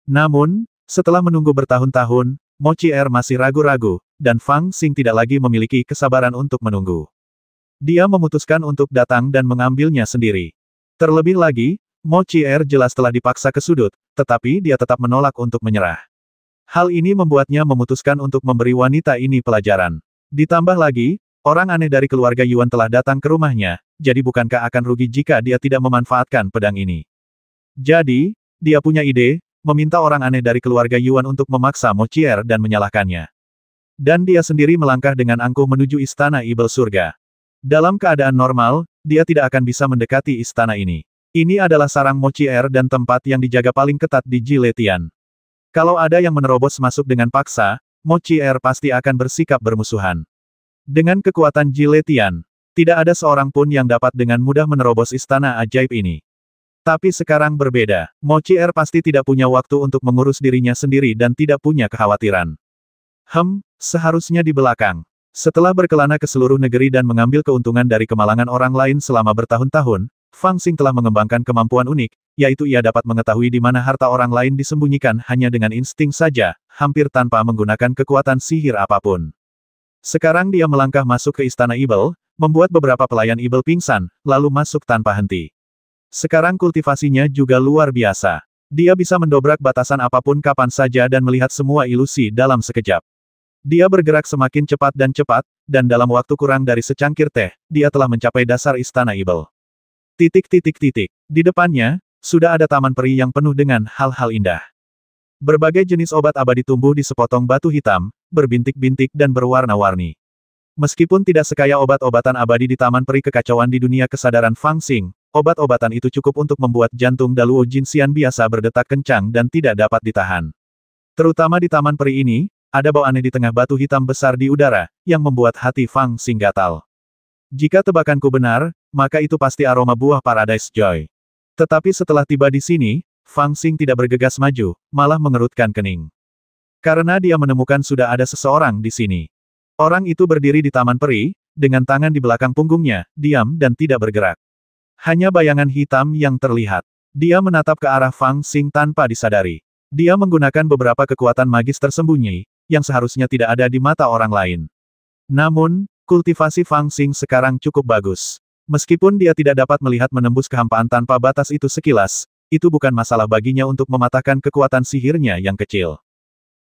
Namun, setelah menunggu bertahun-tahun, Mo Qier masih ragu-ragu, dan Fang Xing tidak lagi memiliki kesabaran untuk menunggu. Dia memutuskan untuk datang dan mengambilnya sendiri. Terlebih lagi, Mo Qier jelas telah dipaksa ke sudut, tetapi dia tetap menolak untuk menyerah. Hal ini membuatnya memutuskan untuk memberi wanita ini pelajaran. Ditambah lagi, orang aneh dari keluarga Yuan telah datang ke rumahnya, jadi bukankah akan rugi jika dia tidak memanfaatkan pedang ini? Jadi, dia punya ide, meminta orang aneh dari keluarga Yuan untuk memaksa Mo Qier dan menyalahkannya. Dan dia sendiri melangkah dengan angkuh menuju Istana Ibel Surga. Dalam keadaan normal, dia tidak akan bisa mendekati istana ini. Ini adalah sarang Mo Qier dan tempat yang dijaga paling ketat di Ji Letian. Kalau ada yang menerobos masuk dengan paksa, Mo Qier pasti akan bersikap bermusuhan. Dengan kekuatan Ji Letian, tidak ada seorang pun yang dapat dengan mudah menerobos istana ajaib ini. Tapi sekarang berbeda, Mo Qier pasti tidak punya waktu untuk mengurus dirinya sendiri dan tidak punya kekhawatiran. Seharusnya di belakang. Setelah berkelana ke seluruh negeri dan mengambil keuntungan dari kemalangan orang lain selama bertahun-tahun, Fang Xing telah mengembangkan kemampuan unik, yaitu ia dapat mengetahui di mana harta orang lain disembunyikan hanya dengan insting saja, hampir tanpa menggunakan kekuatan sihir apapun. Sekarang dia melangkah masuk ke Istana Ibel, membuat beberapa pelayan Ibel pingsan, lalu masuk tanpa henti. Sekarang kultivasinya juga luar biasa. Dia bisa mendobrak batasan apapun kapan saja dan melihat semua ilusi dalam sekejap. Dia bergerak semakin cepat, dan dalam waktu kurang dari secangkir teh, dia telah mencapai dasar Istana Ibel. Di depannya, sudah ada taman peri yang penuh dengan hal-hal indah. Berbagai jenis obat abadi tumbuh di sepotong batu hitam, berbintik-bintik dan berwarna-warni. Meskipun tidak sekaya obat-obatan abadi di Taman Peri Kekacauan di dunia kesadaran Fang Xing, obat-obatan itu cukup untuk membuat jantung Daluo Jinxian biasa berdetak kencang dan tidak dapat ditahan. Terutama di Taman Peri ini, ada bau aneh di tengah batu hitam besar di udara, yang membuat hati Fang Xing gatal. Jika tebakanku benar, maka itu pasti aroma buah Paradise Joy. Tetapi setelah tiba di sini, Fang Xing tidak bergegas maju, malah mengerutkan kening. Karena dia menemukan sudah ada seseorang di sini. Orang itu berdiri di Taman Peri, dengan tangan di belakang punggungnya, diam dan tidak bergerak. Hanya bayangan hitam yang terlihat. Dia menatap ke arah Fang Xing tanpa disadari. Dia menggunakan beberapa kekuatan magis tersembunyi, yang seharusnya tidak ada di mata orang lain. Namun, kultivasi Fang Xing sekarang cukup bagus. Meskipun dia tidak dapat melihat menembus kehampaan tanpa batas itu sekilas, itu bukan masalah baginya untuk mematahkan kekuatan sihirnya yang kecil.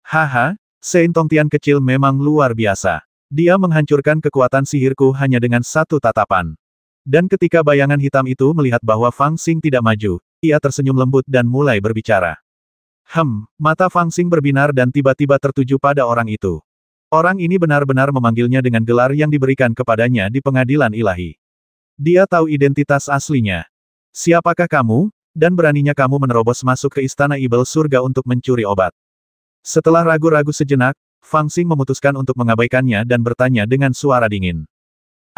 Haha, Sein Tongtian kecil memang luar biasa. Dia menghancurkan kekuatan sihirku hanya dengan satu tatapan. Dan ketika bayangan hitam itu melihat bahwa Fang Xing tidak maju, ia tersenyum lembut dan mulai berbicara. Mata Fang Xing berbinar dan tiba-tiba tertuju pada orang itu. Orang ini benar-benar memanggilnya dengan gelar yang diberikan kepadanya di pengadilan ilahi. Dia tahu identitas aslinya. Siapakah kamu, dan beraninya kamu menerobos masuk ke istana ibel surga untuk mencuri obat? Setelah ragu-ragu sejenak, Fang Xing memutuskan untuk mengabaikannya dan bertanya dengan suara dingin.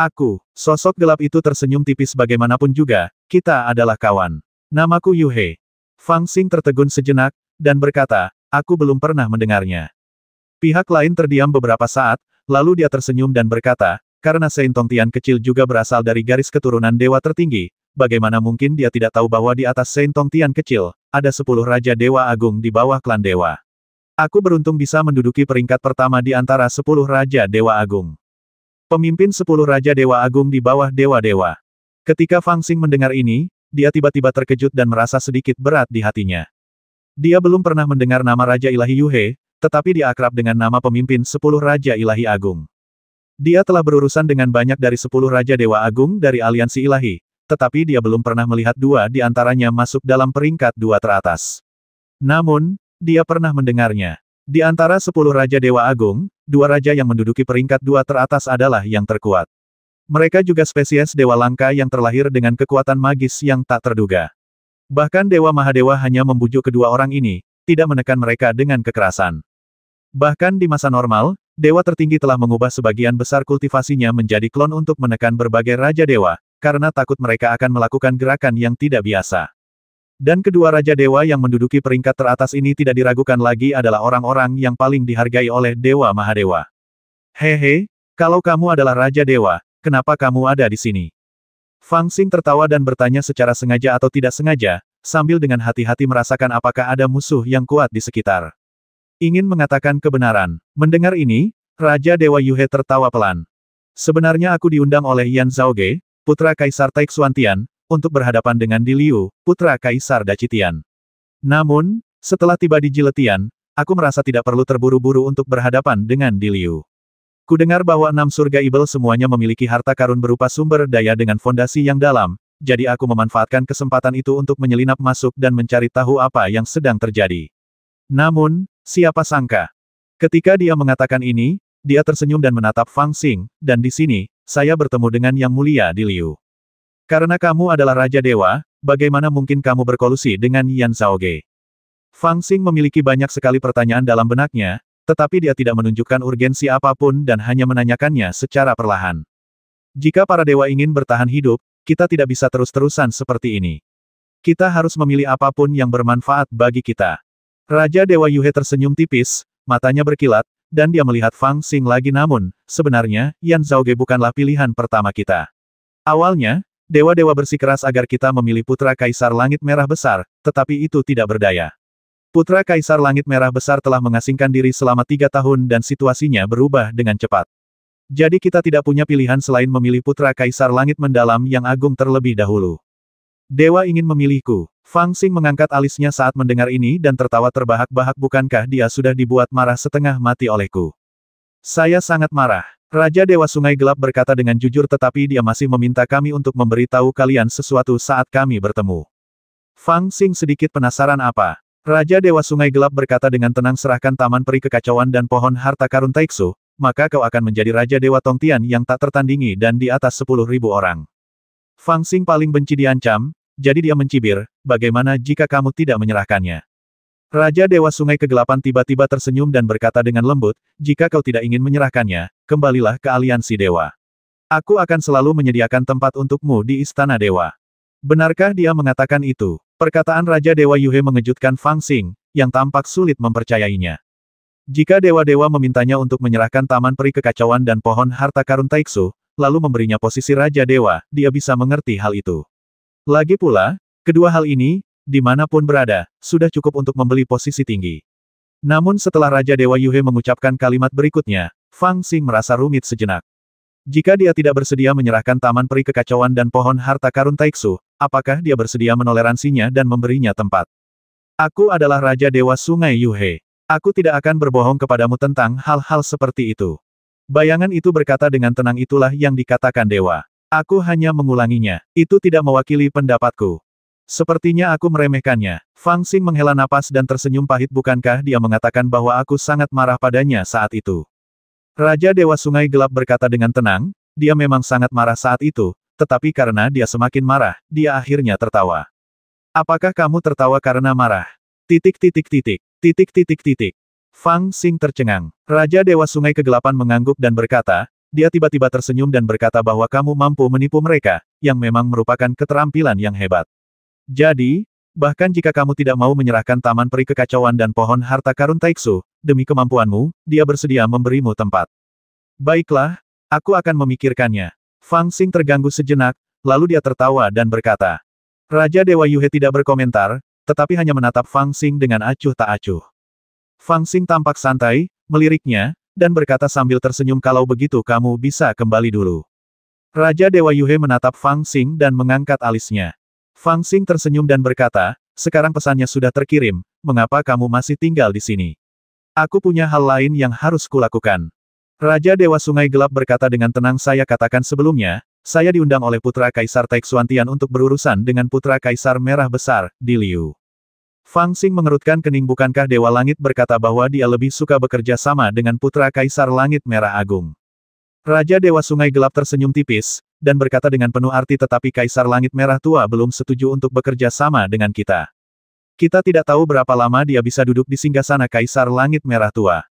Aku, sosok gelap itu tersenyum tipis bagaimanapun juga, kita adalah kawan. Namaku Yu He. Fang Xing tertegun sejenak, dan berkata, aku belum pernah mendengarnya. Pihak lain terdiam beberapa saat, lalu dia tersenyum dan berkata, karena Saint Tongtian kecil juga berasal dari garis keturunan dewa tertinggi, bagaimana mungkin dia tidak tahu bahwa di atas Saint Tongtian kecil, ada 10 Raja Dewa Agung di bawah klan dewa. Aku beruntung bisa menduduki peringkat pertama di antara 10 Raja Dewa Agung. Pemimpin 10 Raja Dewa Agung di bawah dewa-dewa. Ketika Fang Xing mendengar ini, dia tiba-tiba terkejut dan merasa sedikit berat di hatinya. Dia belum pernah mendengar nama Raja Ilahi Yu He, tetapi dia akrab dengan nama pemimpin 10 Raja Ilahi Agung. Dia telah berurusan dengan banyak dari 10 Raja Dewa Agung dari aliansi ilahi, tetapi dia belum pernah melihat 2 di antaranya masuk dalam peringkat 2 teratas. Namun, dia pernah mendengarnya. Di antara 10 Raja Dewa Agung, 2 raja yang menduduki peringkat 2 teratas adalah yang terkuat. Mereka juga spesies dewa langka yang terlahir dengan kekuatan magis yang tak terduga. Bahkan Dewa Mahadewa hanya membujuk kedua orang ini, tidak menekan mereka dengan kekerasan. Bahkan di masa normal, dewa tertinggi telah mengubah sebagian besar kultivasinya menjadi klon untuk menekan berbagai raja dewa, karena takut mereka akan melakukan gerakan yang tidak biasa. Dan kedua raja dewa yang menduduki peringkat teratas ini tidak diragukan lagi adalah orang-orang yang paling dihargai oleh Dewa Mahadewa. Hehe, kalau kamu adalah raja dewa, kenapa kamu ada di sini? Fang Xing tertawa dan bertanya secara sengaja atau tidak sengaja, sambil dengan hati-hati merasakan apakah ada musuh yang kuat di sekitar. Ingin mengatakan kebenaran. Mendengar ini, Raja Dewa Yu He tertawa pelan. Sebenarnya aku diundang oleh Yan Zhaoge, putra Kaisar Taixuantian, untuk berhadapan dengan Di Liu, putra Kaisar Daqitian. Namun, setelah tiba di Jiletian, aku merasa tidak perlu terburu-buru untuk berhadapan dengan Di Liu. Kudengar bahwa 6 surga ibel semuanya memiliki harta karun berupa sumber daya dengan fondasi yang dalam, jadi aku memanfaatkan kesempatan itu untuk menyelinap masuk dan mencari tahu apa yang sedang terjadi. Namun, siapa sangka? Ketika dia mengatakan ini, dia tersenyum dan menatap Fang Xing, dan di sini, saya bertemu dengan Yang Mulia Di Liu. Karena kamu adalah Raja Dewa, bagaimana mungkin kamu berkolusi dengan Yan Zhaoge? Fang Xing memiliki banyak sekali pertanyaan dalam benaknya, tetapi dia tidak menunjukkan urgensi apapun dan hanya menanyakannya secara perlahan. Jika para dewa ingin bertahan hidup, kita tidak bisa terus-terusan seperti ini. Kita harus memilih apapun yang bermanfaat bagi kita. Raja Dewa Yu He tersenyum tipis, matanya berkilat, dan dia melihat Fang Xing lagi namun, sebenarnya, Yan Zhaoge bukanlah pilihan pertama kita. Awalnya, dewa-dewa bersikeras agar kita memilih Putra Kaisar Langit Merah Besar, tetapi itu tidak berdaya. Putra Kaisar Langit Merah Besar telah mengasingkan diri selama 3 tahun dan situasinya berubah dengan cepat. Jadi kita tidak punya pilihan selain memilih Putra Kaisar Langit Mendalam yang agung terlebih dahulu. Dewa ingin memilihku. Fang Xing mengangkat alisnya saat mendengar ini dan tertawa terbahak-bahak. Bukankah dia sudah dibuat marah setengah mati olehku? Saya sangat marah. Raja Dewa Sungai Gelap berkata dengan jujur tetapi dia masih meminta kami untuk memberitahu kalian sesuatu saat kami bertemu. Fang Xing sedikit penasaran apa? Raja Dewa Sungai Gelap berkata dengan tenang serahkan Taman Peri Kekacauan dan Pohon Harta Karun Taixu, maka kau akan menjadi Raja Dewa Tongtian yang tak tertandingi dan di atas 10.000 orang. Fang Xing paling benci diancam, jadi dia mencibir, bagaimana jika kamu tidak menyerahkannya? Raja Dewa Sungai Kegelapan tiba-tiba tersenyum dan berkata dengan lembut, jika kau tidak ingin menyerahkannya, kembalilah ke aliansi dewa. Aku akan selalu menyediakan tempat untukmu di Istana Dewa. Benarkah dia mengatakan itu? Perkataan Raja Dewa Yu He mengejutkan Fang Xing, yang tampak sulit mempercayainya. Jika dewa-dewa memintanya untuk menyerahkan Taman Peri Kekacauan dan Pohon Harta Karun Taixu, lalu memberinya posisi Raja Dewa, dia bisa mengerti hal itu. Lagi pula, kedua hal ini, dimanapun berada, sudah cukup untuk membeli posisi tinggi. Namun setelah Raja Dewa Yu He mengucapkan kalimat berikutnya, Fang Xing merasa rumit sejenak. Jika dia tidak bersedia menyerahkan Taman Peri Kekacauan dan Pohon Harta Karun Taixu, apakah dia bersedia menoleransinya dan memberinya tempat? Aku adalah Raja Dewa Sungai Yu He. Aku tidak akan berbohong kepadamu tentang hal-hal seperti itu. Bayangan itu berkata dengan tenang itulah yang dikatakan dewa. Aku hanya mengulanginya. Itu tidak mewakili pendapatku. Sepertinya aku meremehkannya. Fang Xing menghela napas dan tersenyum pahit. Bukankah dia mengatakan bahwa aku sangat marah padanya saat itu? Raja Dewa Sungai Gelap berkata dengan tenang, dia memang sangat marah saat itu, tetapi karena dia semakin marah, dia akhirnya tertawa. Apakah kamu tertawa karena marah? Titik titik titik. Titik titik titik. Fang Xing tercengang. Raja Dewa Sungai Kegelapan mengangguk dan berkata, dia tiba-tiba tersenyum dan berkata bahwa kamu mampu menipu mereka, yang memang merupakan keterampilan yang hebat. Jadi, bahkan jika kamu tidak mau menyerahkan Taman Peri Kekacauan dan Pohon Harta Karun Taiksu, demi kemampuanmu, dia bersedia memberimu tempat. Baiklah, aku akan memikirkannya. Fang Xing terganggu sejenak, lalu dia tertawa dan berkata. Raja Dewa Yuhe tidak berkomentar, tetapi hanya menatap Fang Xing dengan acuh tak acuh. Fang Xing tampak santai, meliriknya, dan berkata sambil tersenyum kalau begitu kamu bisa kembali dulu. Raja Dewa Yuhe menatap Fang Xing dan mengangkat alisnya. Fang Xing tersenyum dan berkata, sekarang pesannya sudah terkirim, mengapa kamu masih tinggal di sini? Aku punya hal lain yang harus kulakukan. Raja Dewa Sungai Gelap berkata dengan tenang saya katakan sebelumnya, saya diundang oleh Putra Kaisar Taixuantian untuk berurusan dengan Putra Kaisar Merah Besar, Di Liu. Fang Xing mengerutkan kening bukankah Dewa Langit berkata bahwa dia lebih suka bekerja sama dengan Putra Kaisar Langit Merah Agung. Raja Dewa Sungai Gelap tersenyum tipis, dan berkata dengan penuh arti tetapi Kaisar Langit Merah Tua belum setuju untuk bekerja sama dengan kita. Kita tidak tahu berapa lama dia bisa duduk di singgasana Kaisar Langit Merah Tua.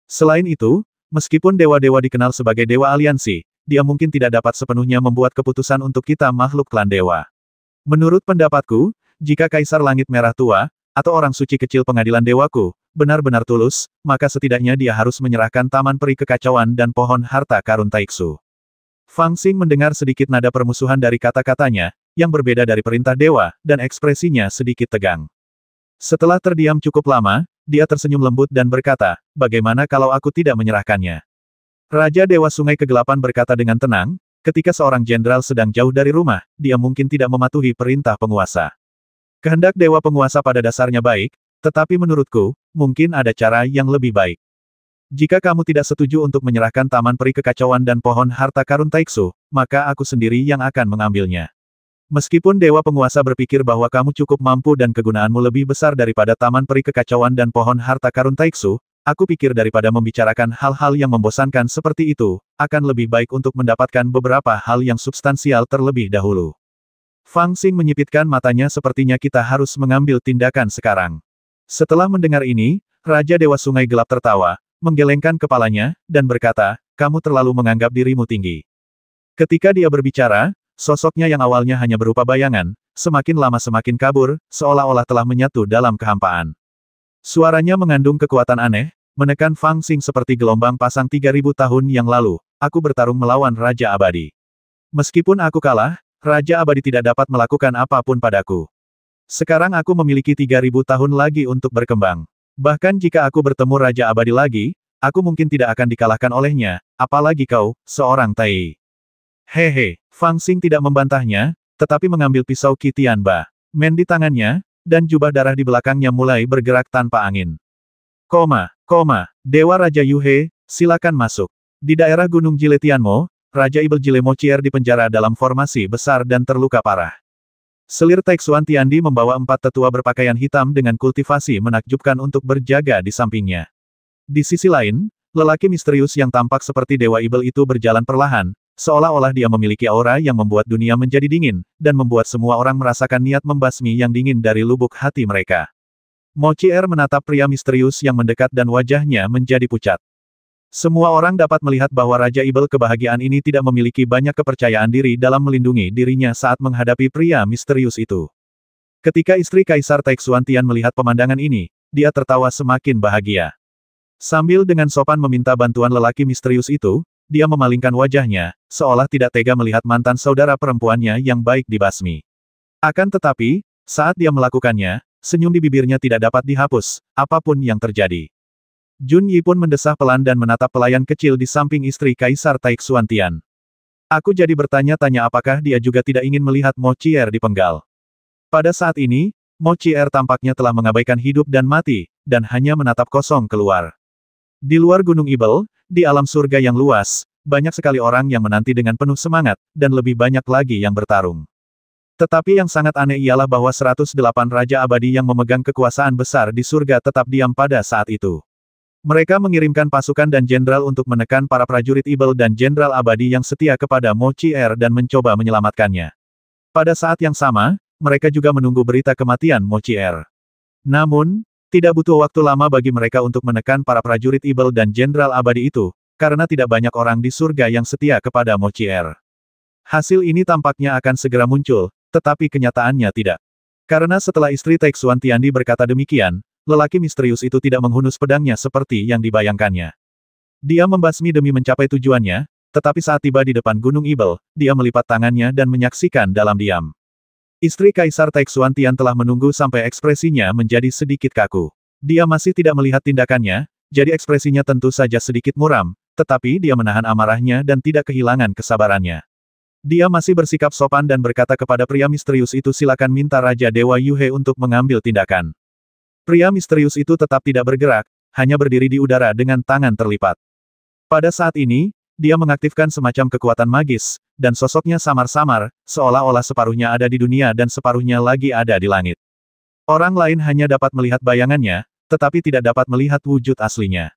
Selain itu, meskipun dewa-dewa dikenal sebagai dewa aliansi, dia mungkin tidak dapat sepenuhnya membuat keputusan untuk kita makhluk klan dewa. Menurut pendapatku, jika Kaisar Langit Merah Tua, atau orang suci kecil pengadilan dewaku, benar-benar tulus, maka setidaknya dia harus menyerahkan Taman Peri Kekacauan dan Pohon Harta Karun Taiksu. Fang Xing mendengar sedikit nada permusuhan dari kata-katanya, yang berbeda dari perintah dewa, dan ekspresinya sedikit tegang. Setelah terdiam cukup lama, dia tersenyum lembut dan berkata, bagaimana kalau aku tidak menyerahkannya? Raja Dewa Sungai Kegelapan berkata dengan tenang, ketika seorang jenderal sedang jauh dari rumah, dia mungkin tidak mematuhi perintah penguasa. Kehendak dewa penguasa pada dasarnya baik, tetapi menurutku, mungkin ada cara yang lebih baik. Jika kamu tidak setuju untuk menyerahkan Taman Peri Kekacauan dan Pohon Harta Karun Taiksu, maka aku sendiri yang akan mengambilnya. Meskipun dewa penguasa berpikir bahwa kamu cukup mampu dan kegunaanmu lebih besar daripada Taman Peri Kekacauan dan Pohon Harta Karun Taiksu, aku pikir daripada membicarakan hal-hal yang membosankan seperti itu, akan lebih baik untuk mendapatkan beberapa hal yang substansial terlebih dahulu. Fang Xing menyipitkan matanya sepertinya kita harus mengambil tindakan sekarang. Setelah mendengar ini, Raja Dewa Sungai Gelap tertawa, menggelengkan kepalanya, dan berkata, kamu terlalu menganggap dirimu tinggi. Ketika dia berbicara, sosoknya yang awalnya hanya berupa bayangan, semakin lama semakin kabur, seolah-olah telah menyatu dalam kehampaan. Suaranya mengandung kekuatan aneh, menekan Fang Xing seperti gelombang pasang 3000 tahun yang lalu, aku bertarung melawan Raja Abadi. Meskipun aku kalah, Raja Abadi tidak dapat melakukan apapun padaku. Sekarang aku memiliki 3000 tahun lagi untuk berkembang. Bahkan jika aku bertemu Raja Abadi lagi, aku mungkin tidak akan dikalahkan olehnya, apalagi kau, seorang Tai. Hehe, Fang Xing tidak membantahnya, tetapi mengambil pisau Qi Tianba, men di tangannya, dan jubah darah di belakangnya mulai bergerak tanpa angin. Dewa Raja Yuhe, silakan masuk. Di daerah Gunung Jile Tianmo, Raja Ibel Jile Mochier dipenjara dalam formasi besar dan terluka parah. Selir Taixuan Tiandi membawa 4 tetua berpakaian hitam dengan kultivasi menakjubkan untuk berjaga di sampingnya. Di sisi lain, lelaki misterius yang tampak seperti Dewa Ibel itu berjalan perlahan, seolah-olah dia memiliki aura yang membuat dunia menjadi dingin, dan membuat semua orang merasakan niat membasmi yang dingin dari lubuk hati mereka. Mochier menatap pria misterius yang mendekat dan wajahnya menjadi pucat. Semua orang dapat melihat bahwa Raja Ibel kebahagiaan ini tidak memiliki banyak kepercayaan diri dalam melindungi dirinya saat menghadapi pria misterius itu. Ketika istri Kaisar Taixuantian melihat pemandangan ini, dia tertawa semakin bahagia. Sambil dengan sopan meminta bantuan lelaki misterius itu, dia memalingkan wajahnya, seolah tidak tega melihat mantan saudara perempuannya yang baik dibasmi. Akan tetapi, saat dia melakukannya, senyum di bibirnya tidak dapat dihapus, apapun yang terjadi. Jun Yi pun mendesah pelan dan menatap pelayan kecil di samping istri Kaisar Taixuantian. Aku jadi bertanya-tanya apakah dia juga tidak ingin melihat Mochier dipenggal. Pada saat ini, Mochier tampaknya telah mengabaikan hidup dan mati, dan hanya menatap kosong keluar. Di luar Gunung Ibel, di alam surga yang luas, banyak sekali orang yang menanti dengan penuh semangat, dan lebih banyak lagi yang bertarung. Tetapi yang sangat aneh ialah bahwa 108 Raja Abadi yang memegang kekuasaan besar di surga tetap diam pada saat itu. Mereka mengirimkan pasukan dan jenderal untuk menekan para prajurit Ibel dan jenderal abadi yang setia kepada Mo Chier dan mencoba menyelamatkannya. Pada saat yang sama, mereka juga menunggu berita kematian Mo Chier. Namun, tidak butuh waktu lama bagi mereka untuk menekan para prajurit Ibel dan jenderal abadi itu, karena tidak banyak orang di surga yang setia kepada Mo Chier. Hasil ini tampaknya akan segera muncul, tetapi kenyataannya tidak. Karena setelah istri Taixuan Tiandi berkata demikian, lelaki misterius itu tidak menghunus pedangnya seperti yang dibayangkannya. Dia membasmi demi mencapai tujuannya, tetapi saat tiba di depan Gunung Ibel, dia melipat tangannya dan menyaksikan dalam diam. Istri Kaisar Taixuan Tian telah menunggu sampai ekspresinya menjadi sedikit kaku. Dia masih tidak melihat tindakannya, jadi ekspresinya tentu saja sedikit muram, tetapi dia menahan amarahnya dan tidak kehilangan kesabarannya. Dia masih bersikap sopan dan berkata kepada pria misterius itu, silakan minta Raja Dewa Yuhe untuk mengambil tindakan. Pria misterius itu tetap tidak bergerak, hanya berdiri di udara dengan tangan terlipat. Pada saat ini, dia mengaktifkan semacam kekuatan magis, dan sosoknya samar-samar, seolah-olah separuhnya ada di dunia dan separuhnya lagi ada di langit. Orang lain hanya dapat melihat bayangannya, tetapi tidak dapat melihat wujud aslinya.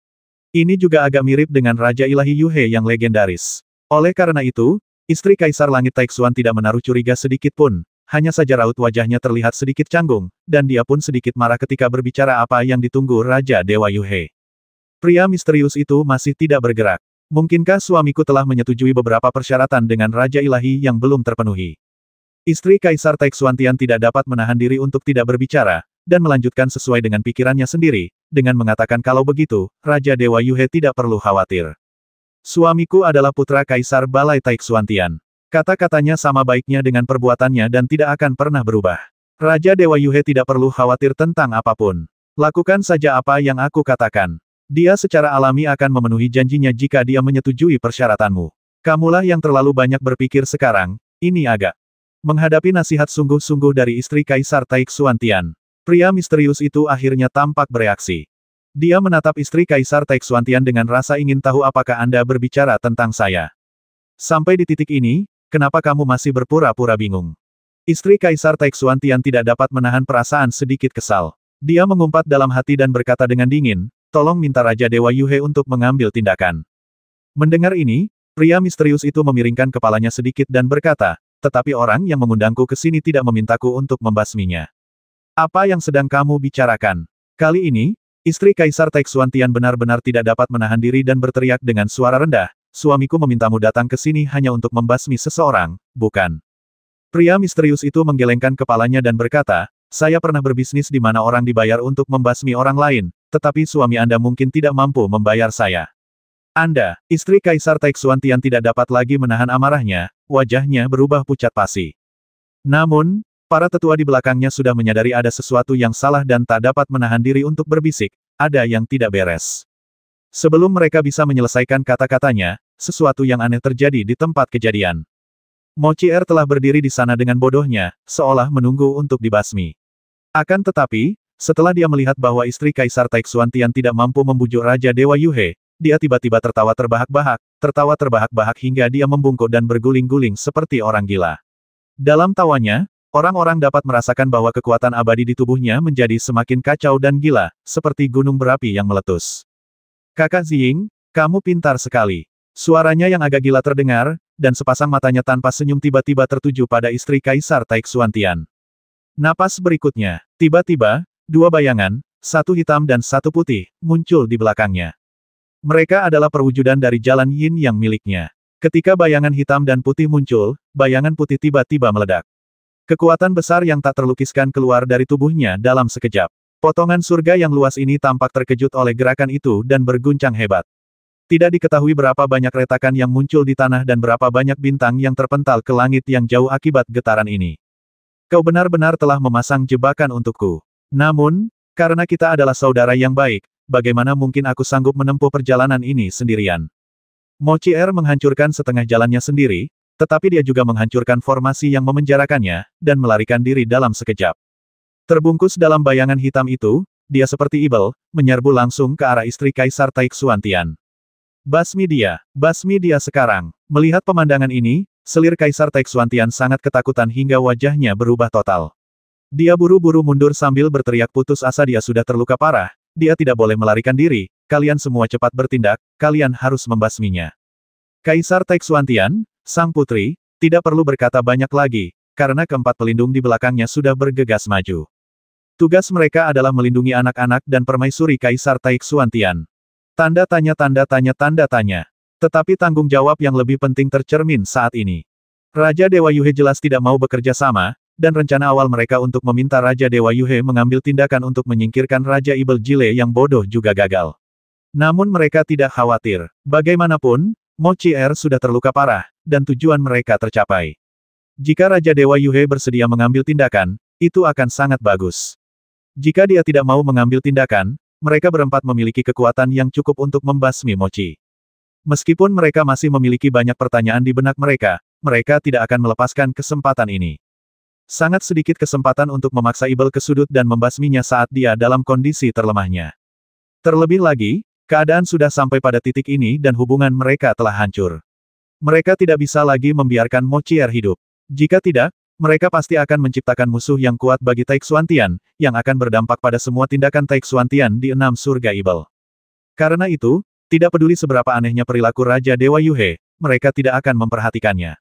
Ini juga agak mirip dengan Raja Ilahi Yuhe yang legendaris. Oleh karena itu, istri Kaisar Langit Taixuan tidak menaruh curiga sedikit pun, hanya saja raut wajahnya terlihat sedikit canggung, dan dia pun sedikit marah ketika berbicara apa yang ditunggu Raja Dewa Yuhe. Pria misterius itu masih tidak bergerak. Mungkinkah suamiku telah menyetujui beberapa persyaratan dengan Raja Ilahi yang belum terpenuhi? Istri Kaisar Taixuan Tian tidak dapat menahan diri untuk tidak berbicara, dan melanjutkan sesuai dengan pikirannya sendiri, dengan mengatakan kalau begitu, Raja Dewa Yuhe tidak perlu khawatir. Suamiku adalah putra Kaisar Balai Taixuan Tian. Kata-katanya sama baiknya dengan perbuatannya dan tidak akan pernah berubah. Raja Dewa Yuhe tidak perlu khawatir tentang apapun. Lakukan saja apa yang aku katakan. Dia secara alami akan memenuhi janjinya jika dia menyetujui persyaratanmu. Kamulah yang terlalu banyak berpikir sekarang, ini agak. Menghadapi nasihat sungguh-sungguh dari istri Kaisar Taixuan Tian, pria misterius itu akhirnya tampak bereaksi. Dia menatap istri Kaisar Taixuan Tian dengan rasa ingin tahu apakah Anda berbicara tentang saya. Sampai di titik ini, kenapa kamu masih berpura-pura bingung? Istri Kaisar Taixuan Tian tidak dapat menahan perasaan sedikit kesal. Dia mengumpat dalam hati dan berkata dengan dingin, tolong minta Raja Dewa Yuhe untuk mengambil tindakan. Mendengar ini, pria misterius itu memiringkan kepalanya sedikit dan berkata, tetapi orang yang mengundangku ke sini tidak memintaku untuk membasminya. Apa yang sedang kamu bicarakan? Kali ini, istri Kaisar Taixuan Tian benar-benar tidak dapat menahan diri dan berteriak dengan suara rendah, suamiku memintamu datang ke sini hanya untuk membasmi seseorang, bukan? Pria misterius itu menggelengkan kepalanya dan berkata, saya pernah berbisnis di mana orang dibayar untuk membasmi orang lain, tetapi suami Anda mungkin tidak mampu membayar saya. Anda, istri Kaisar Taixuan Tian tidak dapat lagi menahan amarahnya, wajahnya berubah pucat pasi. Namun, para tetua di belakangnya sudah menyadari ada sesuatu yang salah dan tak dapat menahan diri untuk berbisik, ada yang tidak beres. Sebelum mereka bisa menyelesaikan kata-katanya, sesuatu yang aneh terjadi di tempat kejadian. Mo Chier telah berdiri di sana dengan bodohnya, seolah menunggu untuk dibasmi. Akan tetapi, setelah dia melihat bahwa istri Kaisar Taixuan Tian tidak mampu membujuk Raja Dewa Yuhe, dia tiba-tiba tertawa terbahak-bahak hingga dia membungkuk dan berguling-guling seperti orang gila. Dalam tawanya, orang-orang dapat merasakan bahwa kekuatan abadi di tubuhnya menjadi semakin kacau dan gila, seperti gunung berapi yang meletus. Kakak Ziying, kamu pintar sekali. Suaranya yang agak gila terdengar, dan sepasang matanya tanpa senyum tiba-tiba tertuju pada istri Kaisar Taixuan Tian. Napas berikutnya, tiba-tiba, dua bayangan, satu hitam dan satu putih, muncul di belakangnya. Mereka adalah perwujudan dari jalan yin yang miliknya. Ketika bayangan hitam dan putih muncul, bayangan putih tiba-tiba meledak. Kekuatan besar yang tak terlukiskan keluar dari tubuhnya dalam sekejap. Potongan surga yang luas ini tampak terkejut oleh gerakan itu dan berguncang hebat. Tidak diketahui berapa banyak retakan yang muncul di tanah dan berapa banyak bintang yang terpental ke langit yang jauh akibat getaran ini. Kau benar-benar telah memasang jebakan untukku. Namun, karena kita adalah saudara yang baik, bagaimana mungkin aku sanggup menempuh perjalanan ini sendirian? Mo Chier menghancurkan setengah jalannya sendiri, tetapi dia juga menghancurkan formasi yang memenjarakannya, dan melarikan diri dalam sekejap. Terbungkus dalam bayangan hitam itu, dia seperti ibel, menyerbu langsung ke arah istri Kaisar Taixuan Tian. Basmi dia sekarang. Melihat pemandangan ini, selir Kaisar Taixuantian sangat ketakutan hingga wajahnya berubah total. Dia buru-buru mundur sambil berteriak putus asa, dia sudah terluka parah, dia tidak boleh melarikan diri, kalian semua cepat bertindak, kalian harus membasminya. Kaisar Taixuantian, sang putri, tidak perlu berkata banyak lagi, karena keempat pelindung di belakangnya sudah bergegas maju. Tugas mereka adalah melindungi anak-anak dan permaisuri Kaisar Taixuantian. Tanda tanya. Tetapi tanggung jawab yang lebih penting tercermin saat ini. Raja Dewa Yuhe jelas tidak mau bekerja sama, dan rencana awal mereka untuk meminta Raja Dewa Yuhe mengambil tindakan untuk menyingkirkan Raja Ibel Jile yang bodoh juga gagal. Namun mereka tidak khawatir. Bagaimanapun, Mochier sudah terluka parah, dan tujuan mereka tercapai. Jika Raja Dewa Yuhe bersedia mengambil tindakan, itu akan sangat bagus. Jika dia tidak mau mengambil tindakan, mereka berempat memiliki kekuatan yang cukup untuk membasmi Mochi. Meskipun mereka masih memiliki banyak pertanyaan di benak mereka, mereka tidak akan melepaskan kesempatan ini. Sangat sedikit kesempatan untuk memaksa Ibel ke sudut dan membasminya saat dia dalam kondisi terlemahnya. Terlebih lagi, keadaan sudah sampai pada titik ini dan hubungan mereka telah hancur. Mereka tidak bisa lagi membiarkan Mochier hidup. Jika tidak, mereka pasti akan menciptakan musuh yang kuat bagi Taixuantian, yang akan berdampak pada semua tindakan Taixuantian di 6 surga Ibel. Karena itu, tidak peduli seberapa anehnya perilaku Raja Dewa Yuhe, mereka tidak akan memperhatikannya.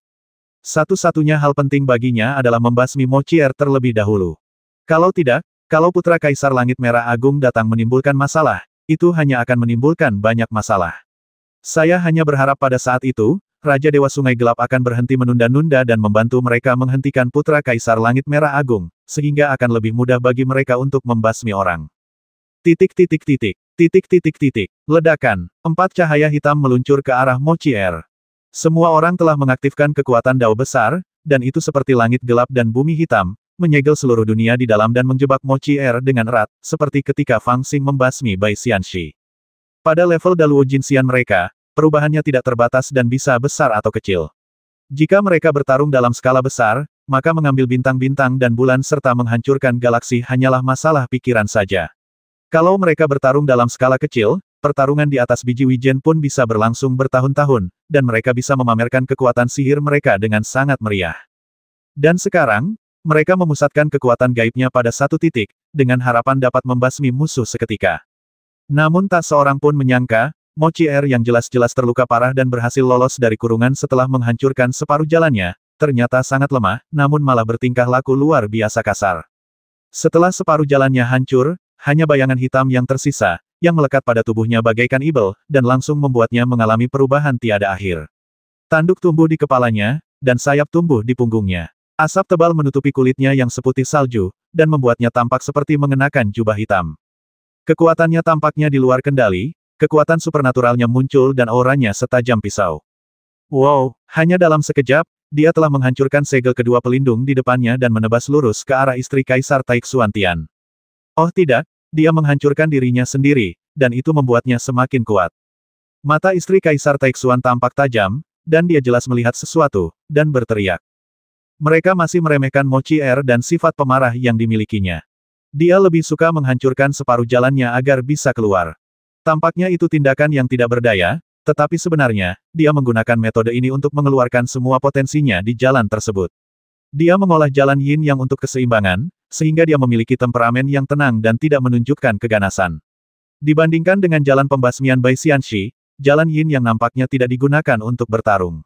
Satu-satunya hal penting baginya adalah membasmi Mochier terlebih dahulu. Kalau tidak, kalau putra Kaisar Langit Merah Agung datang menimbulkan masalah, itu hanya akan menimbulkan banyak masalah. Saya hanya berharap pada saat itu, Raja Dewa Sungai Gelap akan berhenti menunda-nunda dan membantu mereka menghentikan putra Kaisar Langit Merah Agung, sehingga akan lebih mudah bagi mereka untuk membasmi orang. Ledakan. 4 cahaya hitam meluncur ke arah Mochier. Semua orang telah mengaktifkan kekuatan Dao besar, dan itu seperti langit gelap dan bumi hitam, menyegel seluruh dunia di dalam dan menjebak Mochier dengan erat, seperti ketika Fang Xing membasmi Bai Xianxi. Pada level Daluo Jinxian mereka, perubahannya tidak terbatas dan bisa besar atau kecil. Jika mereka bertarung dalam skala besar, maka mengambil bintang-bintang dan bulan serta menghancurkan galaksi hanyalah masalah pikiran saja. Kalau mereka bertarung dalam skala kecil, pertarungan di atas biji wijen pun bisa berlangsung bertahun-tahun, dan mereka bisa memamerkan kekuatan sihir mereka dengan sangat meriah. Dan sekarang, mereka memusatkan kekuatan gaibnya pada satu titik, dengan harapan dapat membasmi musuh seketika. Namun tak seorang pun menyangka, Mochier yang jelas-jelas terluka parah dan berhasil lolos dari kurungan setelah menghancurkan separuh jalannya, ternyata sangat lemah, namun malah bertingkah laku luar biasa kasar. Setelah separuh jalannya hancur, hanya bayangan hitam yang tersisa, yang melekat pada tubuhnya bagaikan Ibel, dan langsung membuatnya mengalami perubahan tiada akhir. Tanduk tumbuh di kepalanya, dan sayap tumbuh di punggungnya. Asap tebal menutupi kulitnya yang seputih salju, dan membuatnya tampak seperti mengenakan jubah hitam. Kekuatannya tampaknya di luar kendali, kekuatan supernaturalnya muncul dan auranya setajam pisau. Wow, hanya dalam sekejap, dia telah menghancurkan segel kedua pelindung di depannya dan menebas lurus ke arah istri Kaisar Taixuantian. Oh tidak, dia menghancurkan dirinya sendiri, dan itu membuatnya semakin kuat. Mata istri Kaisar Taixuan tampak tajam, dan dia jelas melihat sesuatu, dan berteriak. Mereka masih meremehkan Mochier dan sifat pemarah yang dimilikinya. Dia lebih suka menghancurkan separuh jalannya agar bisa keluar. Tampaknya itu tindakan yang tidak berdaya, tetapi sebenarnya, dia menggunakan metode ini untuk mengeluarkan semua potensinya di jalan tersebut. Dia mengolah jalan yin yang untuk keseimbangan, sehingga dia memiliki temperamen yang tenang dan tidak menunjukkan keganasan. Dibandingkan dengan jalan pembasmian Bai Xianxi, jalan yin yang nampaknya tidak digunakan untuk bertarung.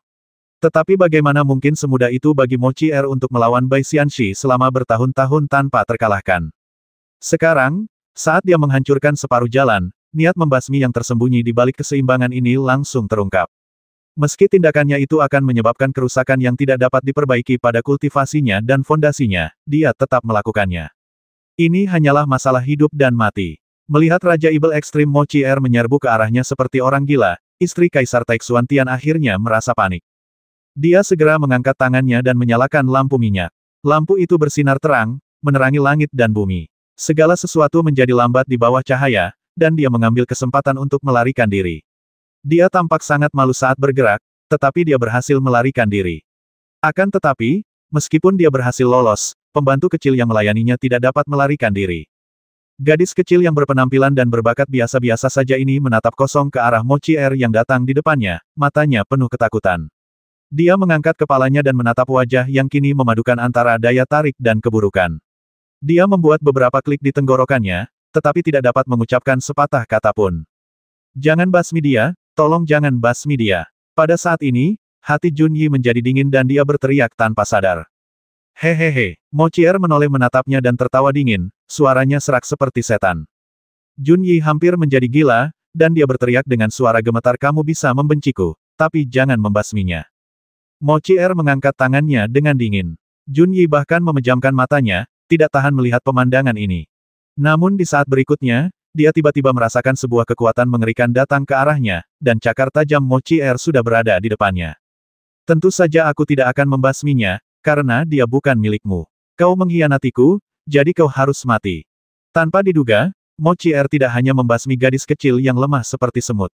Tetapi bagaimana mungkin semudah itu bagi Mochier untuk melawan Bai Xianxi selama bertahun-tahun tanpa terkalahkan. Sekarang, saat dia menghancurkan separuh jalan, niat membasmi yang tersembunyi di balik keseimbangan ini langsung terungkap. Meski tindakannya itu akan menyebabkan kerusakan yang tidak dapat diperbaiki pada kultivasinya dan fondasinya, dia tetap melakukannya. Ini hanyalah masalah hidup dan mati. Melihat Raja Ibel Ekstrim Mochier menyerbu ke arahnya seperti orang gila, istri Kaisar Taixuantian akhirnya merasa panik. Dia segera mengangkat tangannya dan menyalakan lampu minyak. Lampu itu bersinar terang, menerangi langit dan bumi. Segala sesuatu menjadi lambat di bawah cahaya, dan dia mengambil kesempatan untuk melarikan diri. Dia tampak sangat malu saat bergerak, tetapi dia berhasil melarikan diri. Akan tetapi, meskipun dia berhasil lolos, pembantu kecil yang melayaninya tidak dapat melarikan diri. Gadis kecil yang berpenampilan dan berbakat biasa-biasa saja ini menatap kosong ke arah Mo Chier yang datang di depannya, matanya penuh ketakutan. Dia mengangkat kepalanya dan menatap wajah yang kini memadukan antara daya tarik dan keburukan. Dia membuat beberapa klik di tenggorokannya, tetapi tidak dapat mengucapkan sepatah kata pun. Jangan basmi dia, tolong jangan basmi dia. Pada saat ini, hati Junyi menjadi dingin dan dia berteriak tanpa sadar. Hehehe, Mo Chier menoleh menatapnya dan tertawa dingin, suaranya serak seperti setan. Junyi hampir menjadi gila, dan dia berteriak dengan suara gemetar, kamu bisa membenciku, tapi jangan membasminya. Mo Chier mengangkat tangannya dengan dingin. Junyi bahkan memejamkan matanya, tidak tahan melihat pemandangan ini. Namun di saat berikutnya, dia tiba-tiba merasakan sebuah kekuatan mengerikan datang ke arahnya, dan cakar tajam Mo Chier sudah berada di depannya. Tentu saja aku tidak akan membasminya, karena dia bukan milikmu. Kau mengkhianatiku, jadi kau harus mati. Tanpa diduga, Mo Chier tidak hanya membasmi gadis kecil yang lemah seperti semut.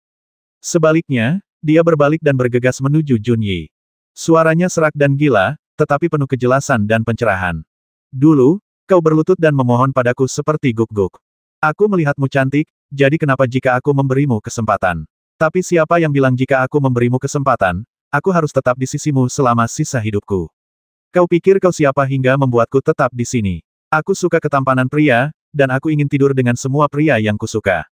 Sebaliknya, dia berbalik dan bergegas menuju Junyi. Suaranya serak dan gila, tetapi penuh kejelasan dan pencerahan. Dulu, kau berlutut dan memohon padaku seperti guk-guk. Aku melihatmu cantik, jadi kenapa jika aku memberimu kesempatan? Tapi siapa yang bilang jika aku memberimu kesempatan, aku harus tetap di sisimu selama sisa hidupku? Kau pikir kau siapa hingga membuatku tetap di sini? Aku suka ketampanan pria, dan aku ingin tidur dengan semua pria yang kusuka.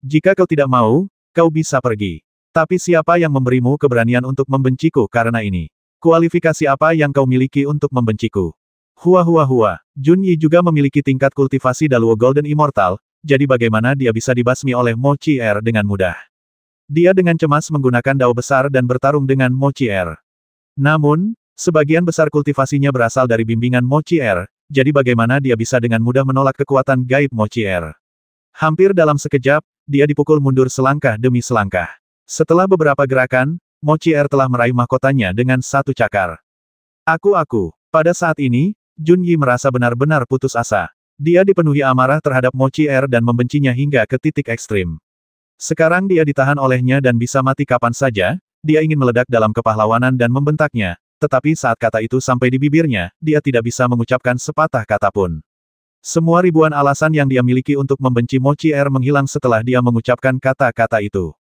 Jika kau tidak mau, kau bisa pergi. Tapi siapa yang memberimu keberanian untuk membenciku karena ini? Kualifikasi apa yang kau miliki untuk membenciku? Hua. Junyi juga memiliki tingkat kultivasi Daluo Golden Immortal, jadi bagaimana dia bisa dibasmi oleh Mo Chier dengan mudah? Dia dengan cemas menggunakan dao besar dan bertarung dengan Mo Chier. Namun, sebagian besar kultivasinya berasal dari bimbingan Mo Chier, jadi bagaimana dia bisa dengan mudah menolak kekuatan gaib Mo Chier? Hampir dalam sekejap, dia dipukul mundur selangkah demi selangkah. Setelah beberapa gerakan, Mo Chier telah meraih mahkotanya dengan satu cakar. Pada saat ini, Junyi merasa benar-benar putus asa. Dia dipenuhi amarah terhadap Mo Chier dan membencinya hingga ke titik ekstrim. Sekarang dia ditahan olehnya dan bisa mati kapan saja, dia ingin meledak dalam kepahlawanan dan membentaknya. Tetapi saat kata itu sampai di bibirnya, dia tidak bisa mengucapkan sepatah kata pun. Semua ribuan alasan yang dia miliki untuk membenci Mo Chier menghilang setelah dia mengucapkan kata-kata itu.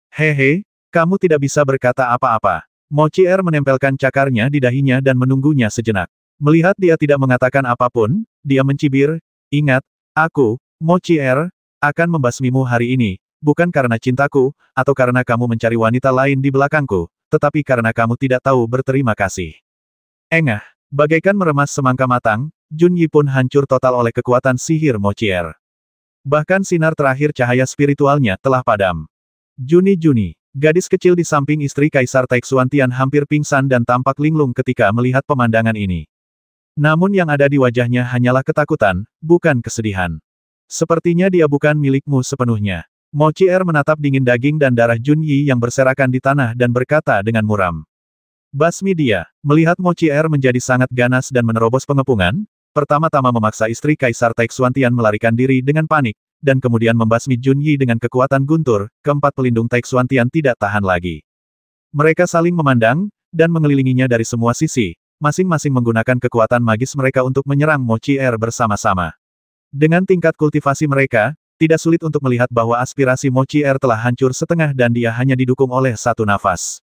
Hehe, kamu tidak bisa berkata apa-apa. Mo Chier menempelkan cakarnya di dahinya dan menunggunya sejenak. Melihat dia tidak mengatakan apapun, dia mencibir, ingat, aku, Mo Chier, akan membasmimu hari ini, bukan karena cintaku, atau karena kamu mencari wanita lain di belakangku, tetapi karena kamu tidak tahu berterima kasih. Engah, bagaikan meremas semangka matang, Junyi pun hancur total oleh kekuatan sihir Mo Chier. Bahkan sinar terakhir cahaya spiritualnya telah padam. Juni, gadis kecil di samping istri Kaisar Taixuantian hampir pingsan dan tampak linglung ketika melihat pemandangan ini. Namun yang ada di wajahnya hanyalah ketakutan, bukan kesedihan. Sepertinya dia bukan milikmu sepenuhnya. Mo Chier menatap dingin daging dan darah Junyi yang berserakan di tanah dan berkata dengan muram. Basmi dia. Melihat Mo Chier menjadi sangat ganas dan menerobos pengepungan, pertama-tama memaksa istri Kaisar Taixuantian melarikan diri dengan panik, dan kemudian membasmi Junyi dengan kekuatan guntur, keempat pelindung Taixuantian tidak tahan lagi. Mereka saling memandang, dan mengelilinginya dari semua sisi, masing-masing menggunakan kekuatan magis mereka untuk menyerang Mo Chier bersama-sama. Dengan tingkat kultivasi mereka, tidak sulit untuk melihat bahwa aspirasi Mo Chier telah hancur setengah dan dia hanya didukung oleh satu nafas.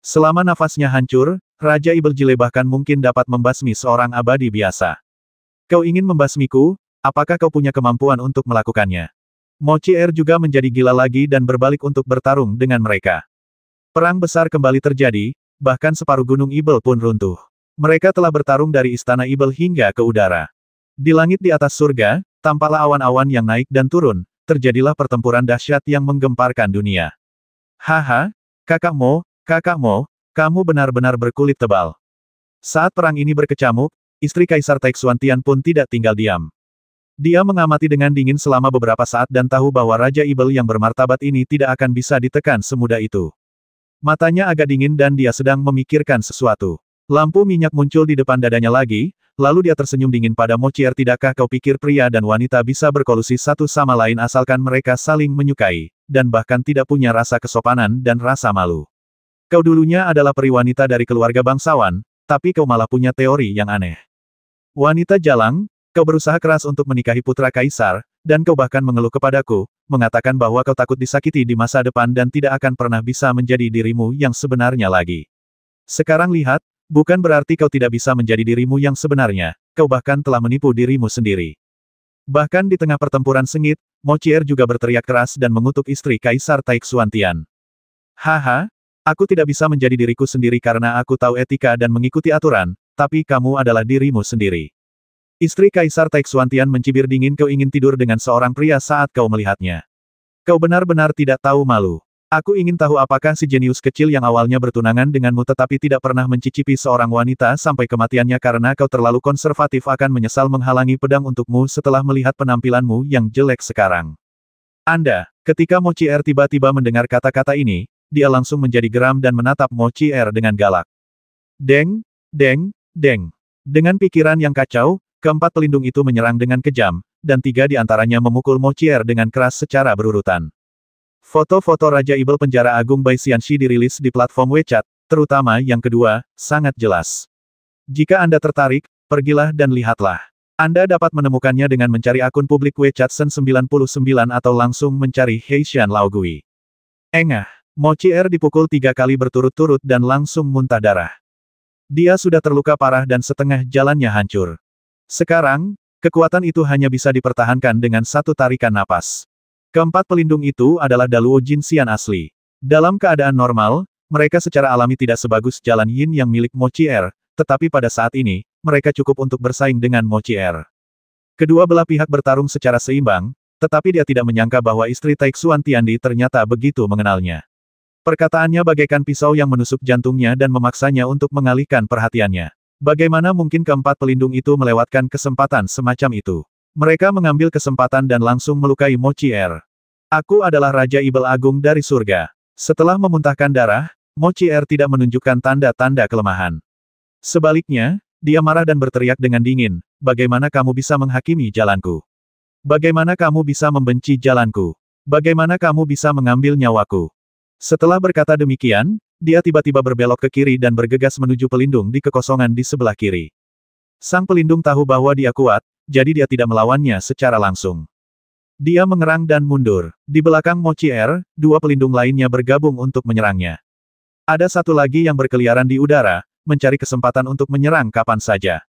Selama nafasnya hancur, Raja Ibel Jile bahkan mungkin dapat membasmi seorang abadi biasa. Kau ingin membasmiku? Apakah kau punya kemampuan untuk melakukannya? Mo Chier juga menjadi gila lagi dan berbalik untuk bertarung dengan mereka. Perang besar kembali terjadi, bahkan separuh gunung Ibel pun runtuh. Mereka telah bertarung dari istana Ibel hingga ke udara. Di langit di atas surga, tampaklah awan-awan yang naik dan turun, terjadilah pertempuran dahsyat yang menggemparkan dunia. Haha, kakak Mo, kamu benar-benar berkulit tebal. Saat perang ini berkecamuk, istri Kaisar Taixuantian pun tidak tinggal diam. Dia mengamati dengan dingin selama beberapa saat dan tahu bahwa Raja Ibel yang bermartabat ini tidak akan bisa ditekan semudah itu. Matanya agak dingin dan dia sedang memikirkan sesuatu. Lampu minyak muncul di depan dadanya lagi, lalu dia tersenyum dingin pada Mo Chier. Tidakkah kau pikir pria dan wanita bisa berkolusi satu sama lain asalkan mereka saling menyukai, dan bahkan tidak punya rasa kesopanan dan rasa malu? Kau dulunya adalah peri wanita dari keluarga bangsawan, tapi kau malah punya teori yang aneh. Wanita jalang, kau berusaha keras untuk menikahi putra kaisar, dan kau bahkan mengeluh kepadaku, mengatakan bahwa kau takut disakiti di masa depan dan tidak akan pernah bisa menjadi dirimu yang sebenarnya lagi. Sekarang lihat, bukan berarti kau tidak bisa menjadi dirimu yang sebenarnya, kau bahkan telah menipu dirimu sendiri. Bahkan di tengah pertempuran sengit, Mo Chier juga berteriak keras dan mengutuk istri Kaisar Taixuantian. Haha, aku tidak bisa menjadi diriku sendiri karena aku tahu etika dan mengikuti aturan, tapi kamu adalah dirimu sendiri. Istri Kaisar Taixuantian mencibir dingin, kau ingin tidur dengan seorang pria saat kau melihatnya. Kau benar-benar tidak tahu malu. Aku ingin tahu apakah si jenius kecil yang awalnya bertunangan denganmu tetapi tidak pernah mencicipi seorang wanita sampai kematiannya karena kau terlalu konservatif akan menyesal menghalangi pedang untukmu setelah melihat penampilanmu yang jelek sekarang. Anda, ketika Mo Chier tiba-tiba mendengar kata-kata ini, dia langsung menjadi geram dan menatap Mo Chier dengan galak. Deng, deng, deng. Dengan pikiran yang kacau, keempat pelindung itu menyerang dengan kejam, dan 3 di antaranya memukul Mo Chier dengan keras secara berurutan. Foto-foto Raja Ibel Penjara Agung Bai Xianxi dirilis di platform WeChat, terutama yang kedua, sangat jelas. Jika Anda tertarik, pergilah dan lihatlah. Anda dapat menemukannya dengan mencari akun publik WeChat Sen99 atau langsung mencari Heishan Laogui. Engah, Mo Chier dipukul 3 kali berturut-turut dan langsung muntah darah. Dia sudah terluka parah dan setengah jalannya hancur. Sekarang, kekuatan itu hanya bisa dipertahankan dengan satu tarikan napas. Keempat pelindung itu adalah Daluo Jinxian asli. Dalam keadaan normal, mereka secara alami tidak sebagus jalan yin yang milik Mo Chier, tetapi pada saat ini, mereka cukup untuk bersaing dengan Mo Chier. Kedua belah pihak bertarung secara seimbang, tetapi dia tidak menyangka bahwa istri Taixuantian ternyata begitu mengenalnya. Perkataannya bagaikan pisau yang menusuk jantungnya dan memaksanya untuk mengalihkan perhatiannya. Bagaimana mungkin keempat pelindung itu melewatkan kesempatan semacam itu? Mereka mengambil kesempatan dan langsung melukai Mo Chier. Aku adalah Raja Ibel Agung dari surga. Setelah memuntahkan darah, Mo Chier tidak menunjukkan tanda-tanda kelemahan. Sebaliknya, dia marah dan berteriak dengan dingin, bagaimana kamu bisa menghakimi jalanku? Bagaimana kamu bisa membenci jalanku? Bagaimana kamu bisa mengambil nyawaku? Setelah berkata demikian, dia tiba-tiba berbelok ke kiri dan bergegas menuju pelindung di kekosongan di sebelah kiri. Sang pelindung tahu bahwa dia kuat, jadi dia tidak melawannya secara langsung. Dia mengerang dan mundur. Di belakang Mo Chier, 2 pelindung lainnya bergabung untuk menyerangnya. Ada satu lagi yang berkeliaran di udara, mencari kesempatan untuk menyerang kapan saja.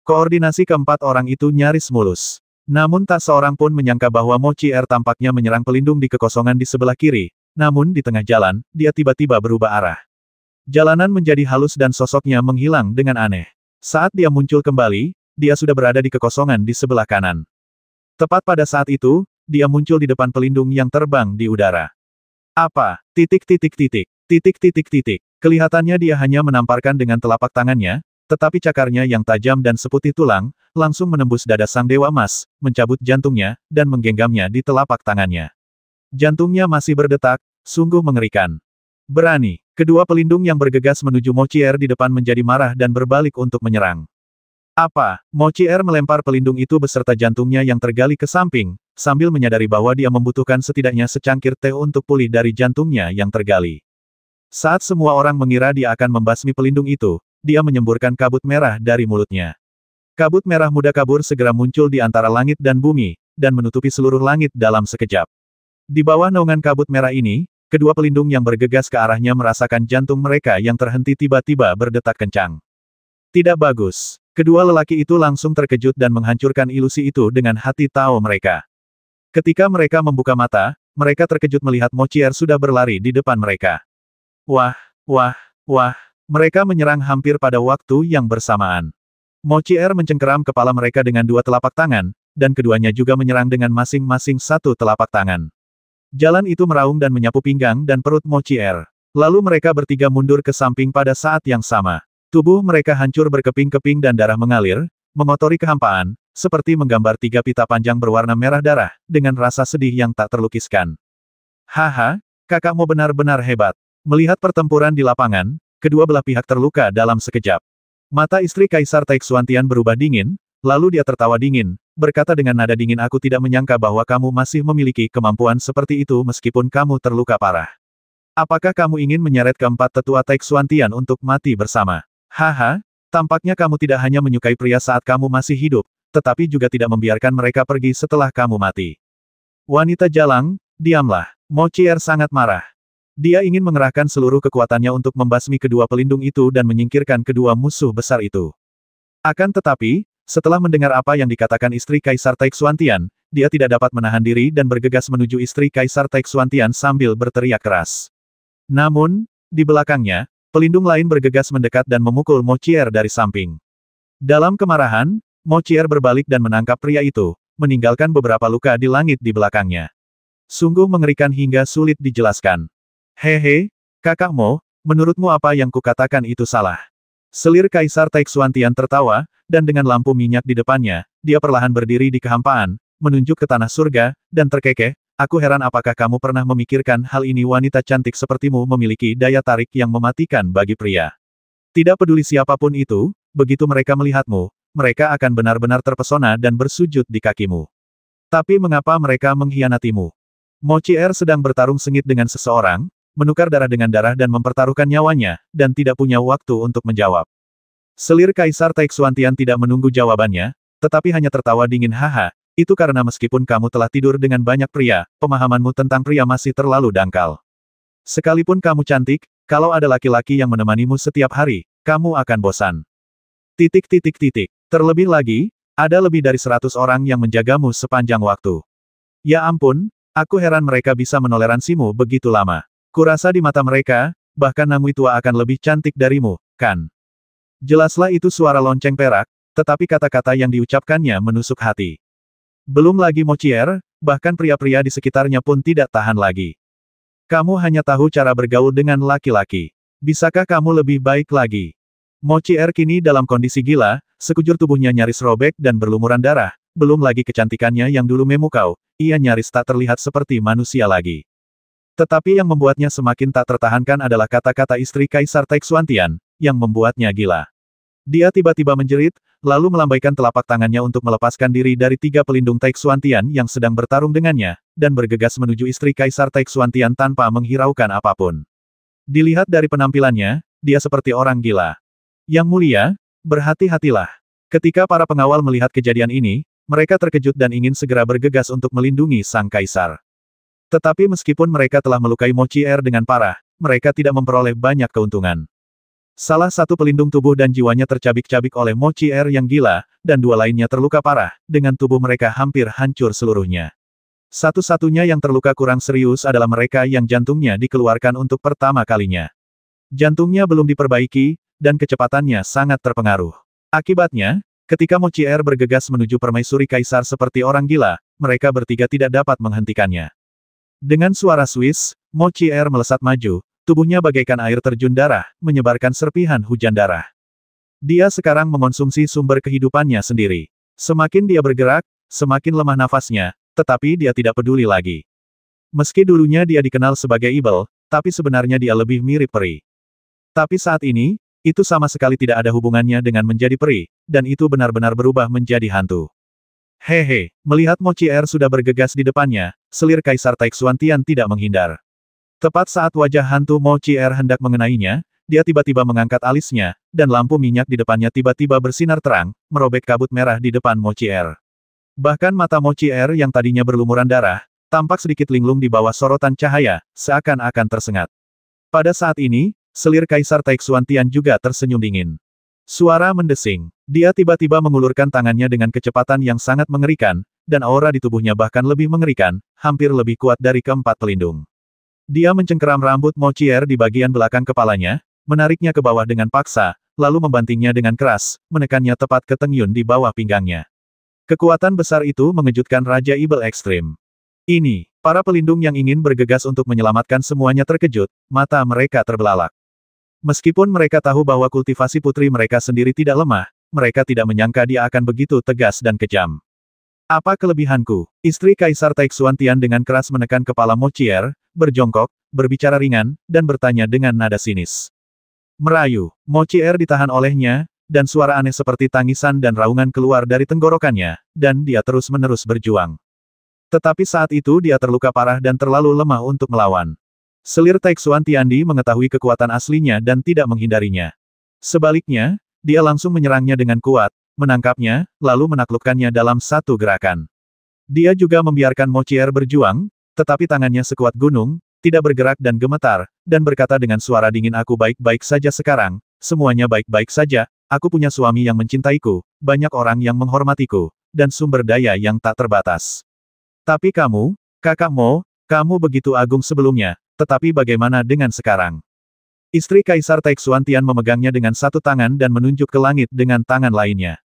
Koordinasi keempat orang itu nyaris mulus. Namun tak seorang pun menyangka bahwa Mo Chier tampaknya menyerang pelindung di kekosongan di sebelah kiri, namun di tengah jalan, dia tiba-tiba berubah arah. Jalanan menjadi halus dan sosoknya menghilang dengan aneh. Saat dia muncul kembali, dia sudah berada di kekosongan di sebelah kanan. Tepat pada saat itu, dia muncul di depan pelindung yang terbang di udara. Apa? Titik. Kelihatannya dia hanya menamparkan dengan telapak tangannya, tetapi cakarnya yang tajam dan seputih tulang, langsung menembus dada sang Dewa Emas, mencabut jantungnya, dan menggenggamnya di telapak tangannya. Jantungnya masih berdetak, sungguh mengerikan. Berani. Kedua pelindung yang bergegas menuju Mo Chier di depan menjadi marah dan berbalik untuk menyerang. Apa? Mo Chier melempar pelindung itu beserta jantungnya yang tergali ke samping, sambil menyadari bahwa dia membutuhkan setidaknya secangkir teh untuk pulih dari jantungnya yang tergali. Saat semua orang mengira dia akan membasmi pelindung itu, dia menyemburkan kabut merah dari mulutnya. Kabut merah muda kabur segera muncul di antara langit dan bumi, dan menutupi seluruh langit dalam sekejap. Di bawah naungan kabut merah ini, kedua pelindung yang bergegas ke arahnya merasakan jantung mereka yang terhenti tiba-tiba berdetak kencang. Tidak bagus. Kedua lelaki itu langsung terkejut dan menghancurkan ilusi itu dengan hati tahu mereka. Ketika mereka membuka mata, mereka terkejut melihat Mo Chier sudah berlari di depan mereka. Wah, mereka menyerang hampir pada waktu yang bersamaan. Mo Chier mencengkeram kepala mereka dengan 2 telapak tangan, dan keduanya juga menyerang dengan masing-masing 1 telapak tangan. Jalan itu meraung dan menyapu pinggang dan perut Mo Chier. Lalu mereka bertiga mundur ke samping pada saat yang sama. Tubuh mereka hancur berkeping-keping dan darah mengalir, mengotori kehampaan, seperti menggambar 3 pita panjang berwarna merah darah, dengan rasa sedih yang tak terlukiskan. Haha, kakakmu benar-benar hebat. Melihat pertempuran di lapangan, kedua belah pihak terluka dalam sekejap. Mata istri Kaisar Taixuantian berubah dingin, lalu dia tertawa dingin, berkata dengan nada dingin, aku tidak menyangka bahwa kamu masih memiliki kemampuan seperti itu meskipun kamu terluka parah. Apakah kamu ingin menyeret keempat tetua Taixuantian untuk mati bersama? Haha, tampaknya kamu tidak hanya menyukai pria saat kamu masih hidup, tetapi juga tidak membiarkan mereka pergi setelah kamu mati. Wanita jalang, diamlah. Mo Qier sangat marah. Dia ingin mengerahkan seluruh kekuatannya untuk membasmi kedua pelindung itu dan menyingkirkan kedua musuh besar itu. Akan tetapi, setelah mendengar apa yang dikatakan istri Kaisar Taixuantian, dia tidak dapat menahan diri dan bergegas menuju istri Kaisar Taixuantian sambil berteriak keras. Namun, di belakangnya, pelindung lain bergegas mendekat dan memukul Mo Qier dari samping. Dalam kemarahan, Mo Qier berbalik dan menangkap pria itu, meninggalkan beberapa luka di langit di belakangnya. Sungguh mengerikan hingga sulit dijelaskan. Hehe, kakak Mo, menurutmu apa yang kukatakan itu salah? Selir Kaisar Taixuantian tertawa, dan dengan lampu minyak di depannya, dia perlahan berdiri di kehampaan, menunjuk ke tanah surga, dan terkekeh, aku heran apakah kamu pernah memikirkan hal ini wanita cantik sepertimu memiliki daya tarik yang mematikan bagi pria. Tidak peduli siapapun itu, begitu mereka melihatmu, mereka akan benar-benar terpesona dan bersujud di kakimu. Tapi mengapa mereka mengkhianatimu? Mo Qier sedang bertarung sengit dengan seseorang, menukar darah dengan darah dan mempertaruhkan nyawanya, dan tidak punya waktu untuk menjawab. Selir Kaisar Taixuantian tidak menunggu jawabannya, tetapi hanya tertawa dingin haha, itu karena meskipun kamu telah tidur dengan banyak pria, pemahamanmu tentang pria masih terlalu dangkal. Sekalipun kamu cantik, kalau ada laki-laki yang menemanimu setiap hari, kamu akan bosan. Terlebih lagi, ada lebih dari 100 orang yang menjagamu sepanjang waktu. Ya ampun, aku heran mereka bisa menoleransimu begitu lama. Kurasa di mata mereka, bahkan Nangui tua akan lebih cantik darimu, kan? Jelaslah itu suara lonceng perak, tetapi kata-kata yang diucapkannya menusuk hati. Belum lagi Mo Qier, bahkan pria-pria di sekitarnya pun tidak tahan lagi. Kamu hanya tahu cara bergaul dengan laki-laki. Bisakah kamu lebih baik lagi? Mo Qier kini dalam kondisi gila, sekujur tubuhnya nyaris robek dan berlumuran darah, belum lagi kecantikannya yang dulu memukau, ia nyaris tak terlihat seperti manusia lagi. Tetapi yang membuatnya semakin tak tertahankan adalah kata-kata istri Kaisar Taixuantian, yang membuatnya gila. Dia tiba-tiba menjerit, lalu melambaikan telapak tangannya untuk melepaskan diri dari 3 pelindung Taixuantian yang sedang bertarung dengannya, dan bergegas menuju istri Kaisar Taixuantian tanpa menghiraukan apapun. Dilihat dari penampilannya, dia seperti orang gila. Yang mulia, berhati-hatilah. Ketika para pengawal melihat kejadian ini, mereka terkejut dan ingin segera bergegas untuk melindungi sang kaisar. Tetapi meskipun mereka telah melukai Mo Qier dengan parah, mereka tidak memperoleh banyak keuntungan. Salah satu pelindung tubuh dan jiwanya tercabik-cabik oleh Mo Qier yang gila, dan 2 lainnya terluka parah, dengan tubuh mereka hampir hancur seluruhnya. Satu-satunya yang terluka kurang serius adalah mereka yang jantungnya dikeluarkan untuk pertama kalinya. Jantungnya belum diperbaiki, dan kecepatannya sangat terpengaruh. Akibatnya, ketika Mo Qier bergegas menuju permaisuri kaisar seperti orang gila, mereka bertiga tidak dapat menghentikannya. Dengan suara Swiss, Mo Qier melesat maju, tubuhnya bagaikan air terjun darah, menyebarkan serpihan hujan darah. Dia sekarang mengonsumsi sumber kehidupannya sendiri. Semakin dia bergerak, semakin lemah nafasnya, tetapi dia tidak peduli lagi. Meski dulunya dia dikenal sebagai Ibel, tapi sebenarnya dia lebih mirip peri. Tapi saat ini, itu sama sekali tidak ada hubungannya dengan menjadi peri, dan itu benar-benar berubah menjadi hantu. Hehe, melihat Mo Qier sudah bergegas di depannya, selir Kaisar Taixuantian tidak menghindar. Tepat saat wajah hantu Mo Qier hendak mengenainya, dia tiba-tiba mengangkat alisnya, dan lampu minyak di depannya tiba-tiba bersinar terang, merobek kabut merah di depan Mo Qier. Bahkan mata Mo Qier yang tadinya berlumuran darah, tampak sedikit linglung di bawah sorotan cahaya, seakan-akan tersengat. Pada saat ini, selir Kaisar Taixuantian juga tersenyum dingin. Suara mendesing. Dia tiba-tiba mengulurkan tangannya dengan kecepatan yang sangat mengerikan, dan aura di tubuhnya bahkan lebih mengerikan, hampir lebih kuat dari keempat pelindung. Dia mencengkeram rambut Mo Qier di bagian belakang kepalanya, menariknya ke bawah dengan paksa, lalu membantingnya dengan keras, menekannya tepat ke tengyun di bawah pinggangnya. Kekuatan besar itu mengejutkan Raja Ibel Ekstrim. Ini, para pelindung yang ingin bergegas untuk menyelamatkan semuanya terkejut, mata mereka terbelalak. Meskipun mereka tahu bahwa kultivasi putri mereka sendiri tidak lemah, mereka tidak menyangka dia akan begitu tegas dan kejam. Apa kelebihanku? Istri Kaisar Taixuantian dengan keras menekan kepala Mo Qier, berjongkok, berbicara ringan, dan bertanya dengan nada sinis. Merayu, Mo Qier ditahan olehnya, dan suara aneh seperti tangisan dan raungan keluar dari tenggorokannya, dan dia terus-menerus berjuang. Tetapi saat itu dia terluka parah dan terlalu lemah untuk melawan. Selir Taixuantian mengetahui kekuatan aslinya dan tidak menghindarinya. Sebaliknya, dia langsung menyerangnya dengan kuat, menangkapnya, lalu menaklukkannya dalam satu gerakan. Dia juga membiarkan Mochier berjuang, tetapi tangannya sekuat gunung, tidak bergerak dan gemetar, dan berkata dengan suara dingin, aku baik-baik saja sekarang, semuanya baik-baik saja, aku punya suami yang mencintaiku, banyak orang yang menghormatiku, dan sumber daya yang tak terbatas. Tapi kamu, Kakak Mo, kamu begitu agung sebelumnya, tetapi bagaimana dengan sekarang? Istri Kaisar Taixuantian memegangnya dengan satu tangan dan menunjuk ke langit dengan tangan lainnya.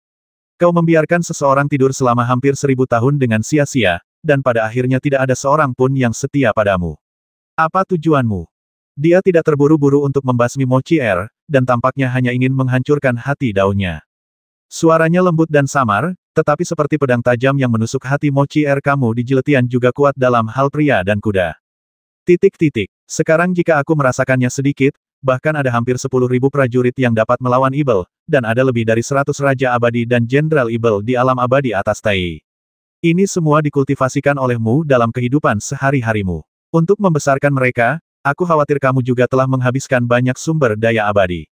Kau membiarkan seseorang tidur selama hampir 1000 tahun dengan sia-sia, dan pada akhirnya tidak ada seorang pun yang setia padamu. Apa tujuanmu? Dia tidak terburu-buru untuk membasmi Mochier, dan tampaknya hanya ingin menghancurkan hati daunnya. Suaranya lembut dan samar, tetapi seperti pedang tajam yang menusuk hati Mochier, kamu di Jiletian juga kuat dalam hal pria dan kuda. Sekarang jika aku merasakannya sedikit, bahkan ada hampir 10.000 prajurit yang dapat melawan Ibel, dan ada lebih dari 100 Raja Abadi dan Jenderal Ibel di alam abadi atas Tai. Ini semua dikultivasikan olehmu dalam kehidupan sehari-harimu. Untuk membesarkan mereka, aku khawatir kamu juga telah menghabiskan banyak sumber daya abadi.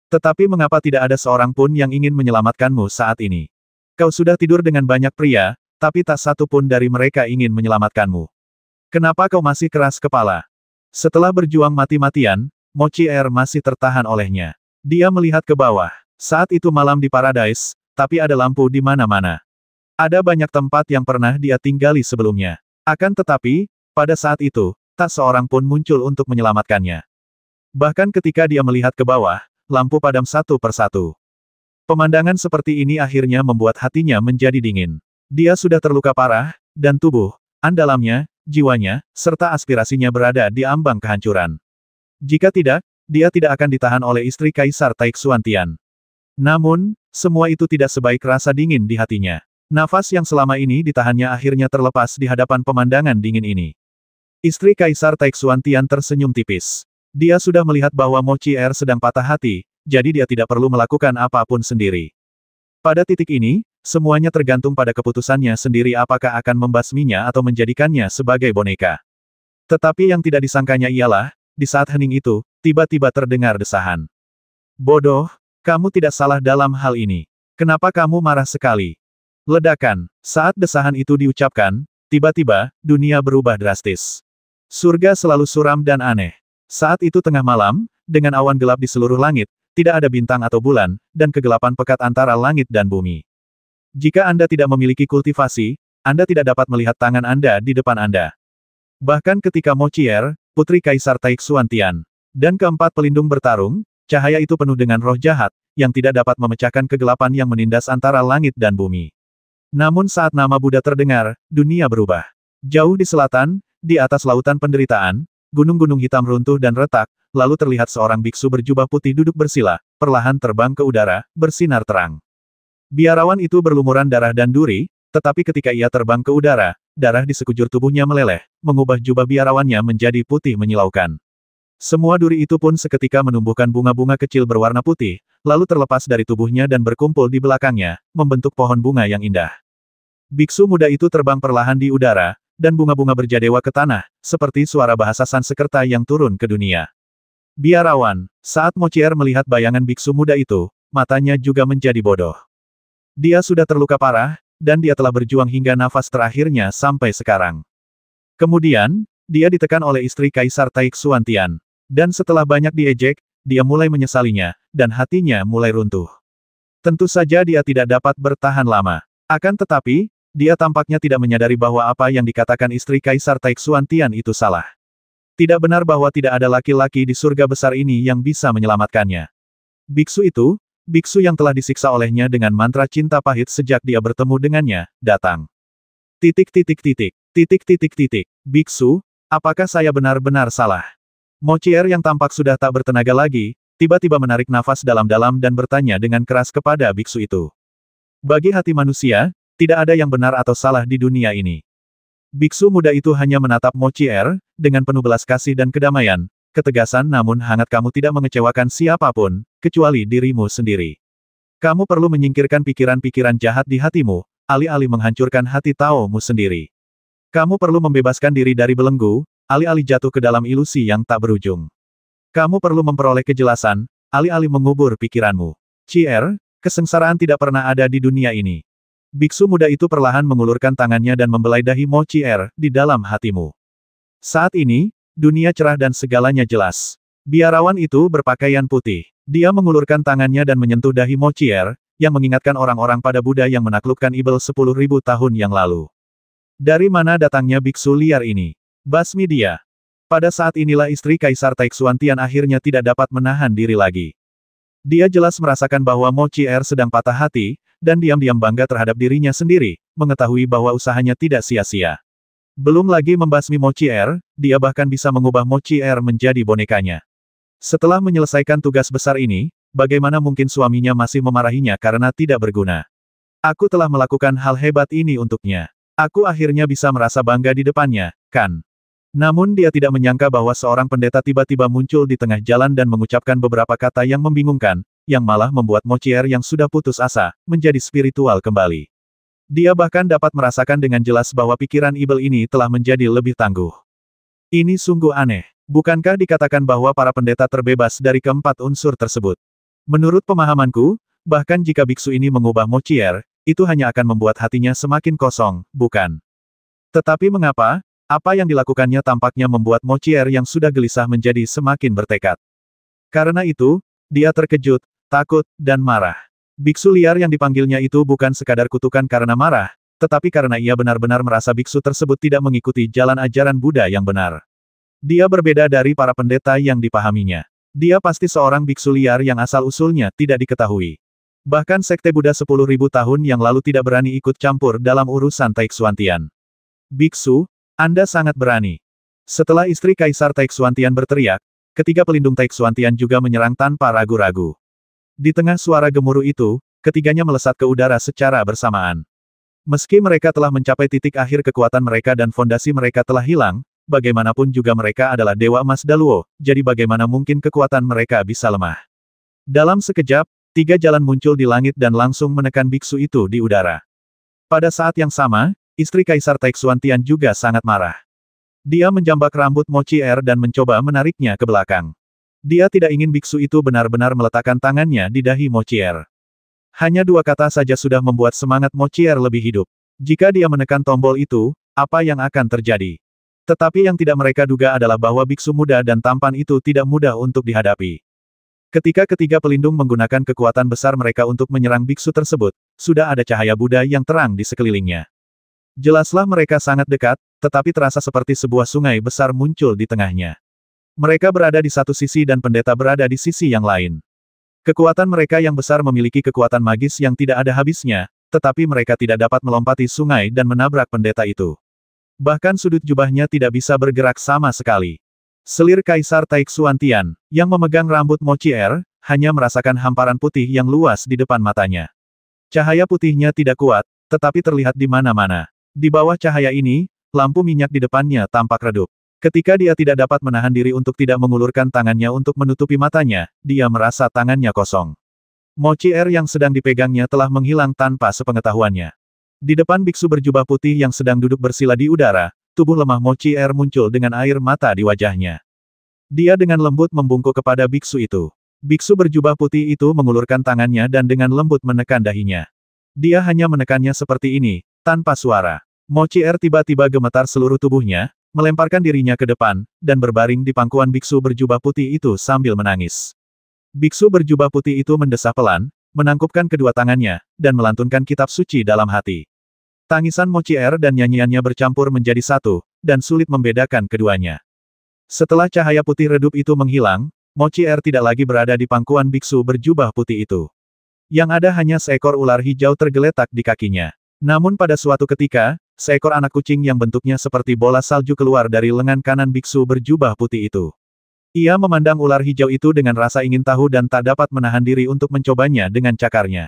Tetapi mengapa tidak ada seorang pun yang ingin menyelamatkanmu saat ini? Kau sudah tidur dengan banyak pria, tapi tak satu pun dari mereka ingin menyelamatkanmu. Kenapa kau masih keras kepala? Setelah berjuang mati-matian, Mochier masih tertahan olehnya. Dia melihat ke bawah. Saat itu malam di Paradise, tapi ada lampu di mana-mana. Ada banyak tempat yang pernah dia tinggali sebelumnya. Akan tetapi, pada saat itu, tak seorang pun muncul untuk menyelamatkannya. Bahkan ketika dia melihat ke bawah, lampu padam satu persatu. Pemandangan seperti ini akhirnya membuat hatinya menjadi dingin. Dia sudah terluka parah, dan tubuh, andalamnya, jiwanya, serta aspirasinya berada di ambang kehancuran. Jika tidak, dia tidak akan ditahan oleh istri Kaisar Taixuantian. Namun, semua itu tidak sebaik rasa dingin di hatinya. Nafas yang selama ini ditahannya akhirnya terlepas di hadapan pemandangan dingin ini. Istri Kaisar Taixuantian tersenyum tipis. Dia sudah melihat bahwa Mochier sedang patah hati, jadi dia tidak perlu melakukan apapun sendiri. Pada titik ini, semuanya tergantung pada keputusannya sendiri apakah akan membasminya atau menjadikannya sebagai boneka. Tetapi yang tidak disangkanya ialah, di saat hening itu, tiba-tiba terdengar desahan. Bodoh, kamu tidak salah dalam hal ini. Kenapa kamu marah sekali? Ledakan. Saat desahan itu diucapkan, tiba-tiba, dunia berubah drastis. Surga selalu suram dan aneh. Saat itu tengah malam, dengan awan gelap di seluruh langit, tidak ada bintang atau bulan, dan kegelapan pekat antara langit dan bumi. Jika Anda tidak memiliki kultivasi, Anda tidak dapat melihat tangan Anda di depan Anda. Bahkan ketika Mochier, Putri Kaisar Taixuantian, dan keempat pelindung bertarung, cahaya itu penuh dengan roh jahat, yang tidak dapat memecahkan kegelapan yang menindas antara langit dan bumi. Namun saat nama Buddha terdengar, dunia berubah. Jauh di selatan, di atas lautan penderitaan, gunung-gunung hitam runtuh dan retak, lalu terlihat seorang biksu berjubah putih duduk bersila, perlahan terbang ke udara, bersinar terang. Biarawan itu berlumuran darah dan duri, tetapi ketika ia terbang ke udara, darah di sekujur tubuhnya meleleh, mengubah jubah biarawannya menjadi putih menyilaukan. Semua duri itu pun seketika menumbuhkan bunga-bunga kecil berwarna putih, lalu terlepas dari tubuhnya dan berkumpul di belakangnya, membentuk pohon bunga yang indah. Biksu muda itu terbang perlahan di udara, dan bunga-bunga berjadewa ke tanah, seperti suara bahasa Sanskerta yang turun ke dunia. Biarawan, saat Mochier melihat bayangan biksu muda itu, matanya juga menjadi bodoh. Dia sudah terluka parah, dan dia telah berjuang hingga nafas terakhirnya sampai sekarang. Kemudian, dia ditekan oleh istri Kaisar Taixuantian. Dan setelah banyak diejek, dia mulai menyesalinya, dan hatinya mulai runtuh. Tentu saja dia tidak dapat bertahan lama. Akan tetapi, dia tampaknya tidak menyadari bahwa apa yang dikatakan istri Kaisar Taixuantian itu salah. Tidak benar bahwa tidak ada laki-laki di surga besar ini yang bisa menyelamatkannya. Biksu itu, biksu yang telah disiksa olehnya dengan mantra cinta pahit sejak dia bertemu dengannya, datang. Biksu, apakah saya benar-benar salah? Mochier yang tampak sudah tak bertenaga lagi, tiba-tiba menarik nafas dalam-dalam dan bertanya dengan keras kepada biksu itu. Bagi hati manusia, tidak ada yang benar atau salah di dunia ini. Biksu muda itu hanya menatap Mochier, dengan penuh belas kasih dan kedamaian, ketegasan namun hangat, kamu tidak mengecewakan siapapun, kecuali dirimu sendiri. Kamu perlu menyingkirkan pikiran-pikiran jahat di hatimu, alih-alih menghancurkan hati Taomu sendiri. Kamu perlu membebaskan diri dari belenggu, alih-alih jatuh ke dalam ilusi yang tak berujung. Kamu perlu memperoleh kejelasan, alih-alih mengubur pikiranmu. Chier, Kesengsaraan tidak pernah ada di dunia ini. Biksu muda itu perlahan mengulurkan tangannya dan membelai dahi Mo Chier di dalam hatimu. Saat ini, dunia cerah dan segalanya jelas. Biarawan itu berpakaian putih. Dia mengulurkan tangannya dan menyentuh dahi Mo Chier, yang mengingatkan orang-orang pada Buddha yang menaklukkan Ibel 10.000 tahun yang lalu. Dari mana datangnya biksu liar ini? Basmi dia. Pada saat inilah istri Kaisar Taixuantian akhirnya tidak dapat menahan diri lagi. Dia jelas merasakan bahwa Mo Chier sedang patah hati, dan diam-diam bangga terhadap dirinya sendiri, mengetahui bahwa usahanya tidak sia-sia. Belum lagi membasmi Mo Chier, dia bahkan bisa mengubah Mo Chier menjadi bonekanya. Setelah menyelesaikan tugas besar ini, bagaimana mungkin suaminya masih memarahinya karena tidak berguna? Aku telah melakukan hal hebat ini untuknya. Aku akhirnya bisa merasa bangga di depannya, kan? Namun dia tidak menyangka bahwa seorang pendeta tiba-tiba muncul di tengah jalan dan mengucapkan beberapa kata yang membingungkan, yang malah membuat Mo Chier yang sudah putus asa, menjadi spiritual kembali. Dia bahkan dapat merasakan dengan jelas bahwa pikiran Ibel ini telah menjadi lebih tangguh. Ini sungguh aneh. Bukankah dikatakan bahwa para pendeta terbebas dari keempat unsur tersebut? Menurut pemahamanku, bahkan jika biksu ini mengubah Mo Chier, itu hanya akan membuat hatinya semakin kosong, bukan? Tetapi mengapa? Apa yang dilakukannya tampaknya membuat Mo Chier yang sudah gelisah menjadi semakin bertekad. Karena itu, dia terkejut, takut, dan marah. Biksu liar yang dipanggilnya itu bukan sekadar kutukan karena marah, tetapi karena ia benar-benar merasa biksu tersebut tidak mengikuti jalan ajaran Buddha yang benar. Dia berbeda dari para pendeta yang dipahaminya. Dia pasti seorang biksu liar yang asal-usulnya tidak diketahui. Bahkan sekte Buddha 10.000 tahun yang lalu tidak berani ikut campur dalam urusan Taixuantian. Biksu, Anda sangat berani. Setelah istri Kaisar Taixuantian berteriak, ketiga pelindung Taixuantian juga menyerang tanpa ragu-ragu. Di tengah suara gemuruh itu, ketiganya melesat ke udara secara bersamaan. Meski mereka telah mencapai titik akhir kekuatan mereka dan fondasi mereka telah hilang, bagaimanapun juga mereka adalah Dewa Emas Daluo, jadi bagaimana mungkin kekuatan mereka bisa lemah. Dalam sekejap, tiga jalan muncul di langit dan langsung menekan biksu itu di udara. Pada saat yang sama, istri Kaisar Taixuantian juga sangat marah. Dia menjambak rambut Mo Chier dan mencoba menariknya ke belakang. Dia tidak ingin biksu itu benar-benar meletakkan tangannya di dahi Mo Chier. Hanya dua kata saja sudah membuat semangat Mo Chier lebih hidup. Jika dia menekan tombol itu, apa yang akan terjadi? Tetapi yang tidak mereka duga adalah bahwa biksu muda dan tampan itu tidak mudah untuk dihadapi. Ketika ketiga pelindung menggunakan kekuatan besar mereka untuk menyerang biksu tersebut, sudah ada cahaya Buddha yang terang di sekelilingnya. Jelaslah mereka sangat dekat, tetapi terasa seperti sebuah sungai besar muncul di tengahnya. Mereka berada di satu sisi dan pendeta berada di sisi yang lain. Kekuatan mereka yang besar memiliki kekuatan magis yang tidak ada habisnya, tetapi mereka tidak dapat melompati sungai dan menabrak pendeta itu. Bahkan sudut jubahnya tidak bisa bergerak sama sekali. Selir Kaisar Taixuantian, yang memegang rambut Mo Chier, hanya merasakan hamparan putih yang luas di depan matanya. Cahaya putihnya tidak kuat, tetapi terlihat di mana-mana. Di bawah cahaya ini, lampu minyak di depannya tampak redup. Ketika dia tidak dapat menahan diri untuk tidak mengulurkan tangannya untuk menutupi matanya, dia merasa tangannya kosong. Mo Chier yang sedang dipegangnya telah menghilang tanpa sepengetahuannya. Di depan biksu berjubah putih yang sedang duduk bersila di udara, tubuh lemah Mo Chier muncul dengan air mata di wajahnya. Dia dengan lembut membungkuk kepada biksu itu. Biksu berjubah putih itu mengulurkan tangannya dan dengan lembut menekan dahinya. Dia hanya menekannya seperti ini, tanpa suara. Mo Chier tiba-tiba gemetar seluruh tubuhnya, melemparkan dirinya ke depan, dan berbaring di pangkuan biksu berjubah putih itu sambil menangis. Biksu berjubah putih itu mendesah pelan, menangkupkan kedua tangannya, dan melantunkan kitab suci dalam hati. Tangisan Mo Chier dan nyanyiannya bercampur menjadi satu, dan sulit membedakan keduanya. Setelah cahaya putih redup itu menghilang, Mo Chier tidak lagi berada di pangkuan biksu berjubah putih itu. Yang ada hanya seekor ular hijau tergeletak di kakinya. Namun pada suatu ketika, seekor anak kucing yang bentuknya seperti bola salju keluar dari lengan kanan biksu berjubah putih itu. Ia memandang ular hijau itu dengan rasa ingin tahu dan tak dapat menahan diri untuk mencobanya dengan cakarnya.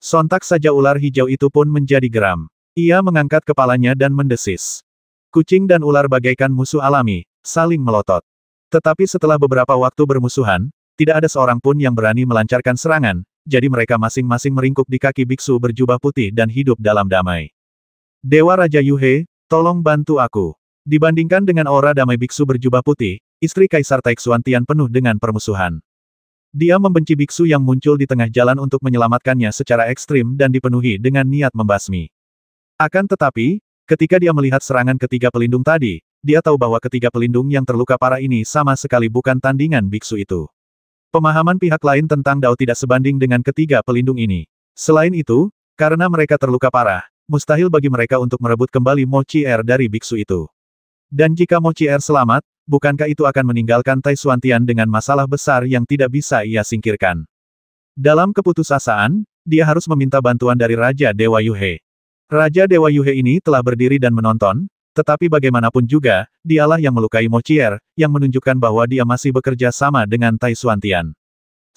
Sontak saja ular hijau itu pun menjadi geram. Ia mengangkat kepalanya dan mendesis. Kucing dan ular bagaikan musuh alami, saling melotot. Tetapi setelah beberapa waktu bermusuhan, tidak ada seorang pun yang berani melancarkan serangan, jadi mereka masing-masing meringkuk di kaki biksu berjubah putih dan hidup dalam damai. Dewa Raja Yuhe, tolong bantu aku. Dibandingkan dengan aura damai biksu berjubah putih, istri Kaisar Taixuantian penuh dengan permusuhan. Dia membenci biksu yang muncul di tengah jalan untuk menyelamatkannya secara ekstrim dan dipenuhi dengan niat membasmi. Akan tetapi, ketika dia melihat serangan ketiga pelindung tadi, dia tahu bahwa ketiga pelindung yang terluka parah ini sama sekali bukan tandingan biksu itu. Pemahaman pihak lain tentang Dao tidak sebanding dengan ketiga pelindung ini. Selain itu, karena mereka terluka parah, mustahil bagi mereka untuk merebut kembali Mochi Er dari biksu itu. Dan jika Mochi Er selamat, bukankah itu akan meninggalkan Tai Xuantian dengan masalah besar yang tidak bisa ia singkirkan? Dalam keputusasaan, dia harus meminta bantuan dari Raja Dewa Yuhe. Raja Dewa Yuhe ini telah berdiri dan menonton, tetapi bagaimanapun juga, dialah yang melukai Mochi Er, yang menunjukkan bahwa dia masih bekerja sama dengan Tai Xuantian.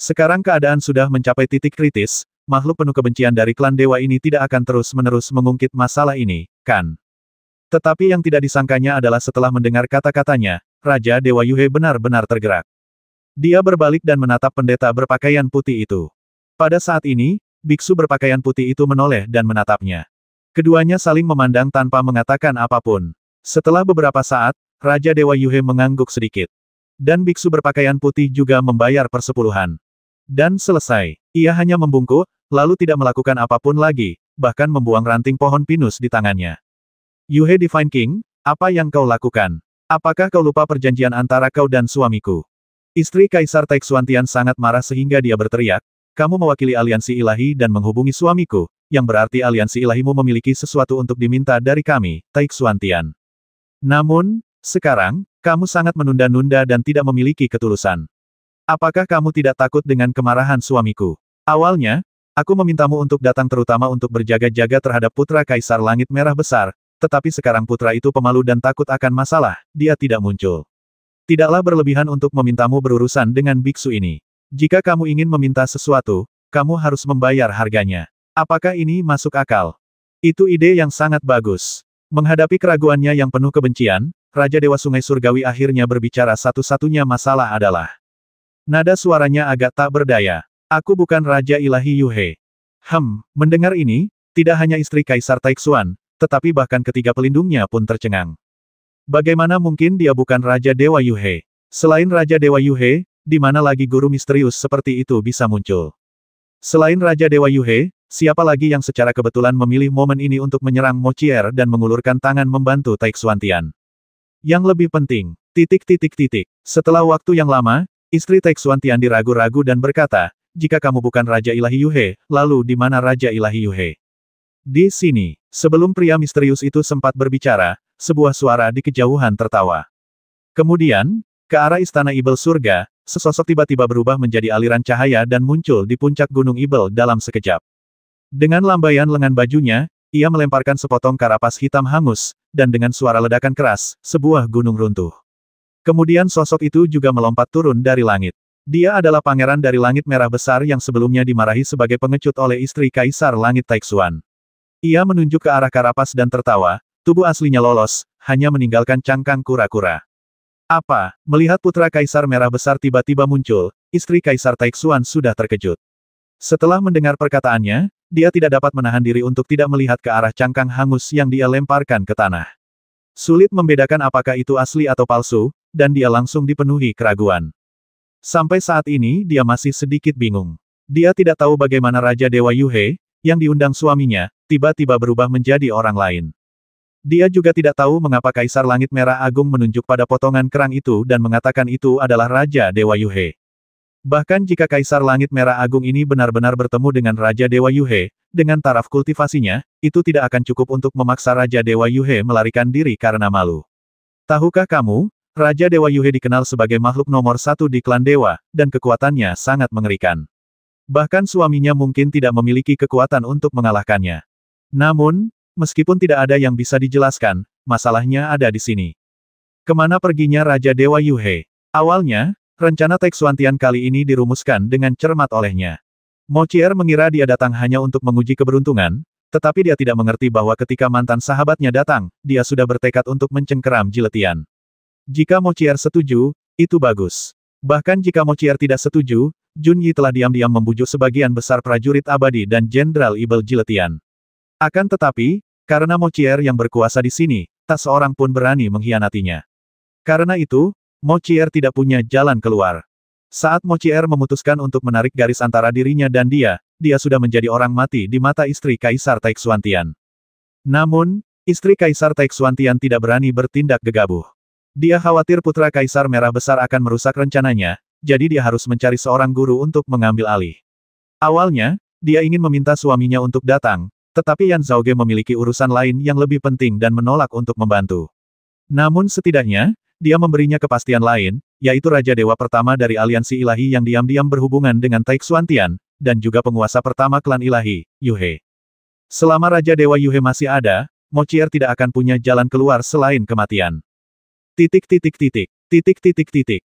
Sekarang keadaan sudah mencapai titik kritis, makhluk penuh kebencian dari klan dewa ini tidak akan terus-menerus mengungkit masalah ini, kan? Tetapi yang tidak disangkanya adalah setelah mendengar kata-katanya, Raja Dewa Yuhe benar-benar tergerak. Dia berbalik dan menatap pendeta berpakaian putih itu. Pada saat ini, biksu berpakaian putih itu menoleh dan menatapnya. Keduanya saling memandang tanpa mengatakan apapun. Setelah beberapa saat, Raja Dewa Yuhe mengangguk sedikit. Dan biksu berpakaian putih juga membayar persepuluhan. Dan selesai. Ia hanya membungkuk, lalu tidak melakukan apapun lagi, bahkan membuang ranting pohon pinus di tangannya. Yuhe Divine King, apa yang kau lakukan? Apakah kau lupa perjanjian antara kau dan suamiku? Istri Kaisar Tai Xuantian sangat marah sehingga dia berteriak, kamu mewakili aliansi ilahi dan menghubungi suamiku, yang berarti aliansi ilahimu memiliki sesuatu untuk diminta dari kami, Tai Xuantian. Namun, sekarang, kamu sangat menunda-nunda dan tidak memiliki ketulusan. Apakah kamu tidak takut dengan kemarahan suamiku? Awalnya, aku memintamu untuk datang terutama untuk berjaga-jaga terhadap putra Kaisar Langit Merah Besar, tetapi sekarang putra itu pemalu dan takut akan masalah, dia tidak muncul. Tidaklah berlebihan untuk memintamu berurusan dengan biksu ini. Jika kamu ingin meminta sesuatu, kamu harus membayar harganya. Apakah ini masuk akal? Itu ide yang sangat bagus. Menghadapi keraguannya yang penuh kebencian, Raja Dewa Sungai Surgawi akhirnya berbicara satu-satunya masalah adalah. Nada suaranya agak tak berdaya. Aku bukan Raja Ilahi Yuhe. Mendengar ini, tidak hanya istri Kaisar Taixuan, tetapi bahkan ketiga pelindungnya pun tercengang. Bagaimana mungkin dia bukan Raja Dewa Yuhe? Selain Raja Dewa Yuhe, di mana lagi guru misterius seperti itu bisa muncul? Selain Raja Dewa Yuhe, siapa lagi yang secara kebetulan memilih momen ini untuk menyerang Mochi Er dan mengulurkan tangan membantu Tai Xuantian? Yang lebih penting, setelah waktu yang lama, istri Tai Xuantian diragu-ragu dan berkata, jika kamu bukan Raja Ilahi Yuhe, lalu di mana Raja Ilahi Yuhe? Di sini, sebelum pria misterius itu sempat berbicara, sebuah suara di kejauhan tertawa. Kemudian, ke arah Istana Ibel Surga, sesosok tiba-tiba berubah menjadi aliran cahaya dan muncul di puncak Gunung Ibel dalam sekejap. Dengan lambaian lengan bajunya, ia melemparkan sepotong karapas hitam hangus, dan dengan suara ledakan keras, sebuah gunung runtuh. Kemudian sosok itu juga melompat turun dari langit. Dia adalah pangeran dari Langit Merah Besar yang sebelumnya dimarahi sebagai pengecut oleh istri Kaisar Langit Taixuan. Ia menunjuk ke arah karapas dan tertawa, tubuh aslinya lolos, hanya meninggalkan cangkang kura-kura. Apa? Melihat putra Kaisar Merah Besar tiba-tiba muncul, istri Kaisar Taixuan sudah terkejut. Setelah mendengar perkataannya, dia tidak dapat menahan diri untuk tidak melihat ke arah cangkang hangus yang dia lemparkan ke tanah. Sulit membedakan apakah itu asli atau palsu, dan dia langsung dipenuhi keraguan. Sampai saat ini dia masih sedikit bingung. Dia tidak tahu bagaimana Raja Dewa Yuhe, yang diundang suaminya, tiba-tiba berubah menjadi orang lain. Dia juga tidak tahu mengapa Kaisar Langit Merah Agung menunjuk pada potongan kerang itu dan mengatakan itu adalah Raja Dewa Yuhe. Bahkan jika Kaisar Langit Merah Agung ini benar-benar bertemu dengan Raja Dewa Yuhe, dengan taraf kultivasinya, itu tidak akan cukup untuk memaksa Raja Dewa Yuhe melarikan diri karena malu. Tahukah kamu, Raja Dewa Yuhe dikenal sebagai makhluk nomor satu di klan dewa, dan kekuatannya sangat mengerikan. Bahkan suaminya mungkin tidak memiliki kekuatan untuk mengalahkannya. Namun, meskipun tidak ada yang bisa dijelaskan, masalahnya ada di sini. Kemana perginya Raja Dewa Yuhe? Awalnya, rencana Tai Xuantian kali ini dirumuskan dengan cermat olehnya. Mochi Er mengira dia datang hanya untuk menguji keberuntungan, tetapi dia tidak mengerti bahwa ketika mantan sahabatnya datang, dia sudah bertekad untuk mencengkeram Jiletian. Jika Mochi Er setuju, itu bagus. Bahkan jika Mochi Er tidak setuju, Jun Yi telah diam-diam membujuk sebagian besar prajurit abadi dan Jenderal Ibel Jiletian. Akan tetapi, karena Mochi Er yang berkuasa di sini, tak seorang pun berani mengkhianatinya. Karena itu, Mochi Er tidak punya jalan keluar. Saat Mochier memutuskan untuk menarik garis antara dirinya dan dia sudah menjadi orang mati di mata istri Kaisar Taixuantian. Namun, istri Kaisar Taixuantian tidak berani bertindak gegabah. Dia khawatir putra Kaisar Merah Besar akan merusak rencananya, jadi dia harus mencari seorang guru untuk mengambil alih. Awalnya, dia ingin meminta suaminya untuk datang, tetapi Yan Zhaoge memiliki urusan lain yang lebih penting dan menolak untuk membantu. Namun setidaknya, dia memberinya kepastian lain, yaitu Raja Dewa pertama dari aliansi ilahi yang diam-diam berhubungan dengan Taixuantian, dan juga penguasa pertama klan ilahi, Yuhe. Selama Raja Dewa Yuhe masih ada, Mochier tidak akan punya jalan keluar selain kematian.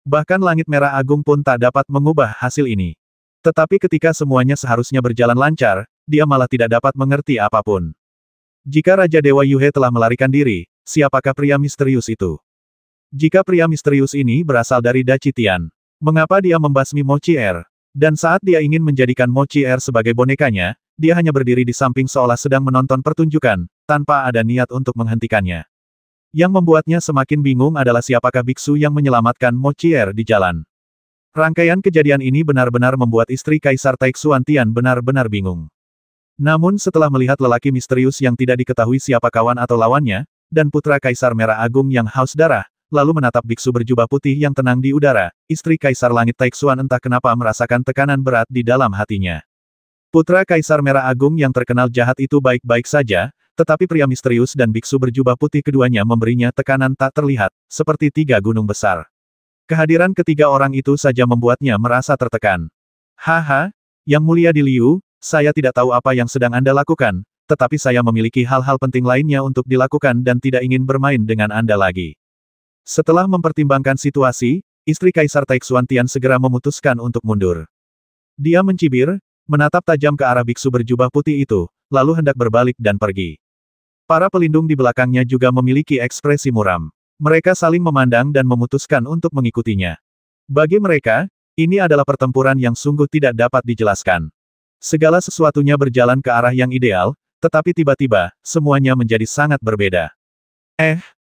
Bahkan langit merah agung pun tak dapat mengubah hasil ini. Tetapi ketika semuanya seharusnya berjalan lancar, dia malah tidak dapat mengerti apapun. Jika Raja Dewa Yuhe telah melarikan diri, siapakah pria misterius itu? Jika pria misterius ini berasal dari Daci Tian, mengapa dia membasmi Mochier? Dan saat dia ingin menjadikan Mochier sebagai bonekanya, dia hanya berdiri di samping seolah sedang menonton pertunjukan, tanpa ada niat untuk menghentikannya. Yang membuatnya semakin bingung adalah siapakah biksu yang menyelamatkan Mochier di jalan. Rangkaian kejadian ini benar-benar membuat istri Kaisar Taixuantian benar-benar bingung. Namun setelah melihat lelaki misterius yang tidak diketahui siapa kawan atau lawannya, dan putra Kaisar Merah Agung yang haus darah, lalu menatap biksu berjubah putih yang tenang di udara, istri Kaisar Langit Taixuan entah kenapa merasakan tekanan berat di dalam hatinya. Putra Kaisar Merah Agung yang terkenal jahat itu baik-baik saja, tetapi pria misterius dan biksu berjubah putih keduanya memberinya tekanan tak terlihat, seperti 3 gunung besar. Kehadiran ketiga orang itu saja membuatnya merasa tertekan. Haha, Yang Mulia di Liu, saya tidak tahu apa yang sedang Anda lakukan, tetapi saya memiliki hal-hal penting lainnya untuk dilakukan dan tidak ingin bermain dengan Anda lagi. Setelah mempertimbangkan situasi, istri Kaisar Taixuantian segera memutuskan untuk mundur. Dia mencibir, menatap tajam ke arah biksu berjubah putih itu, lalu hendak berbalik dan pergi. Para pelindung di belakangnya juga memiliki ekspresi muram. Mereka saling memandang dan memutuskan untuk mengikutinya. Bagi mereka, ini adalah pertempuran yang sungguh tidak dapat dijelaskan. Segala sesuatunya berjalan ke arah yang ideal, tetapi tiba-tiba, semuanya menjadi sangat berbeda.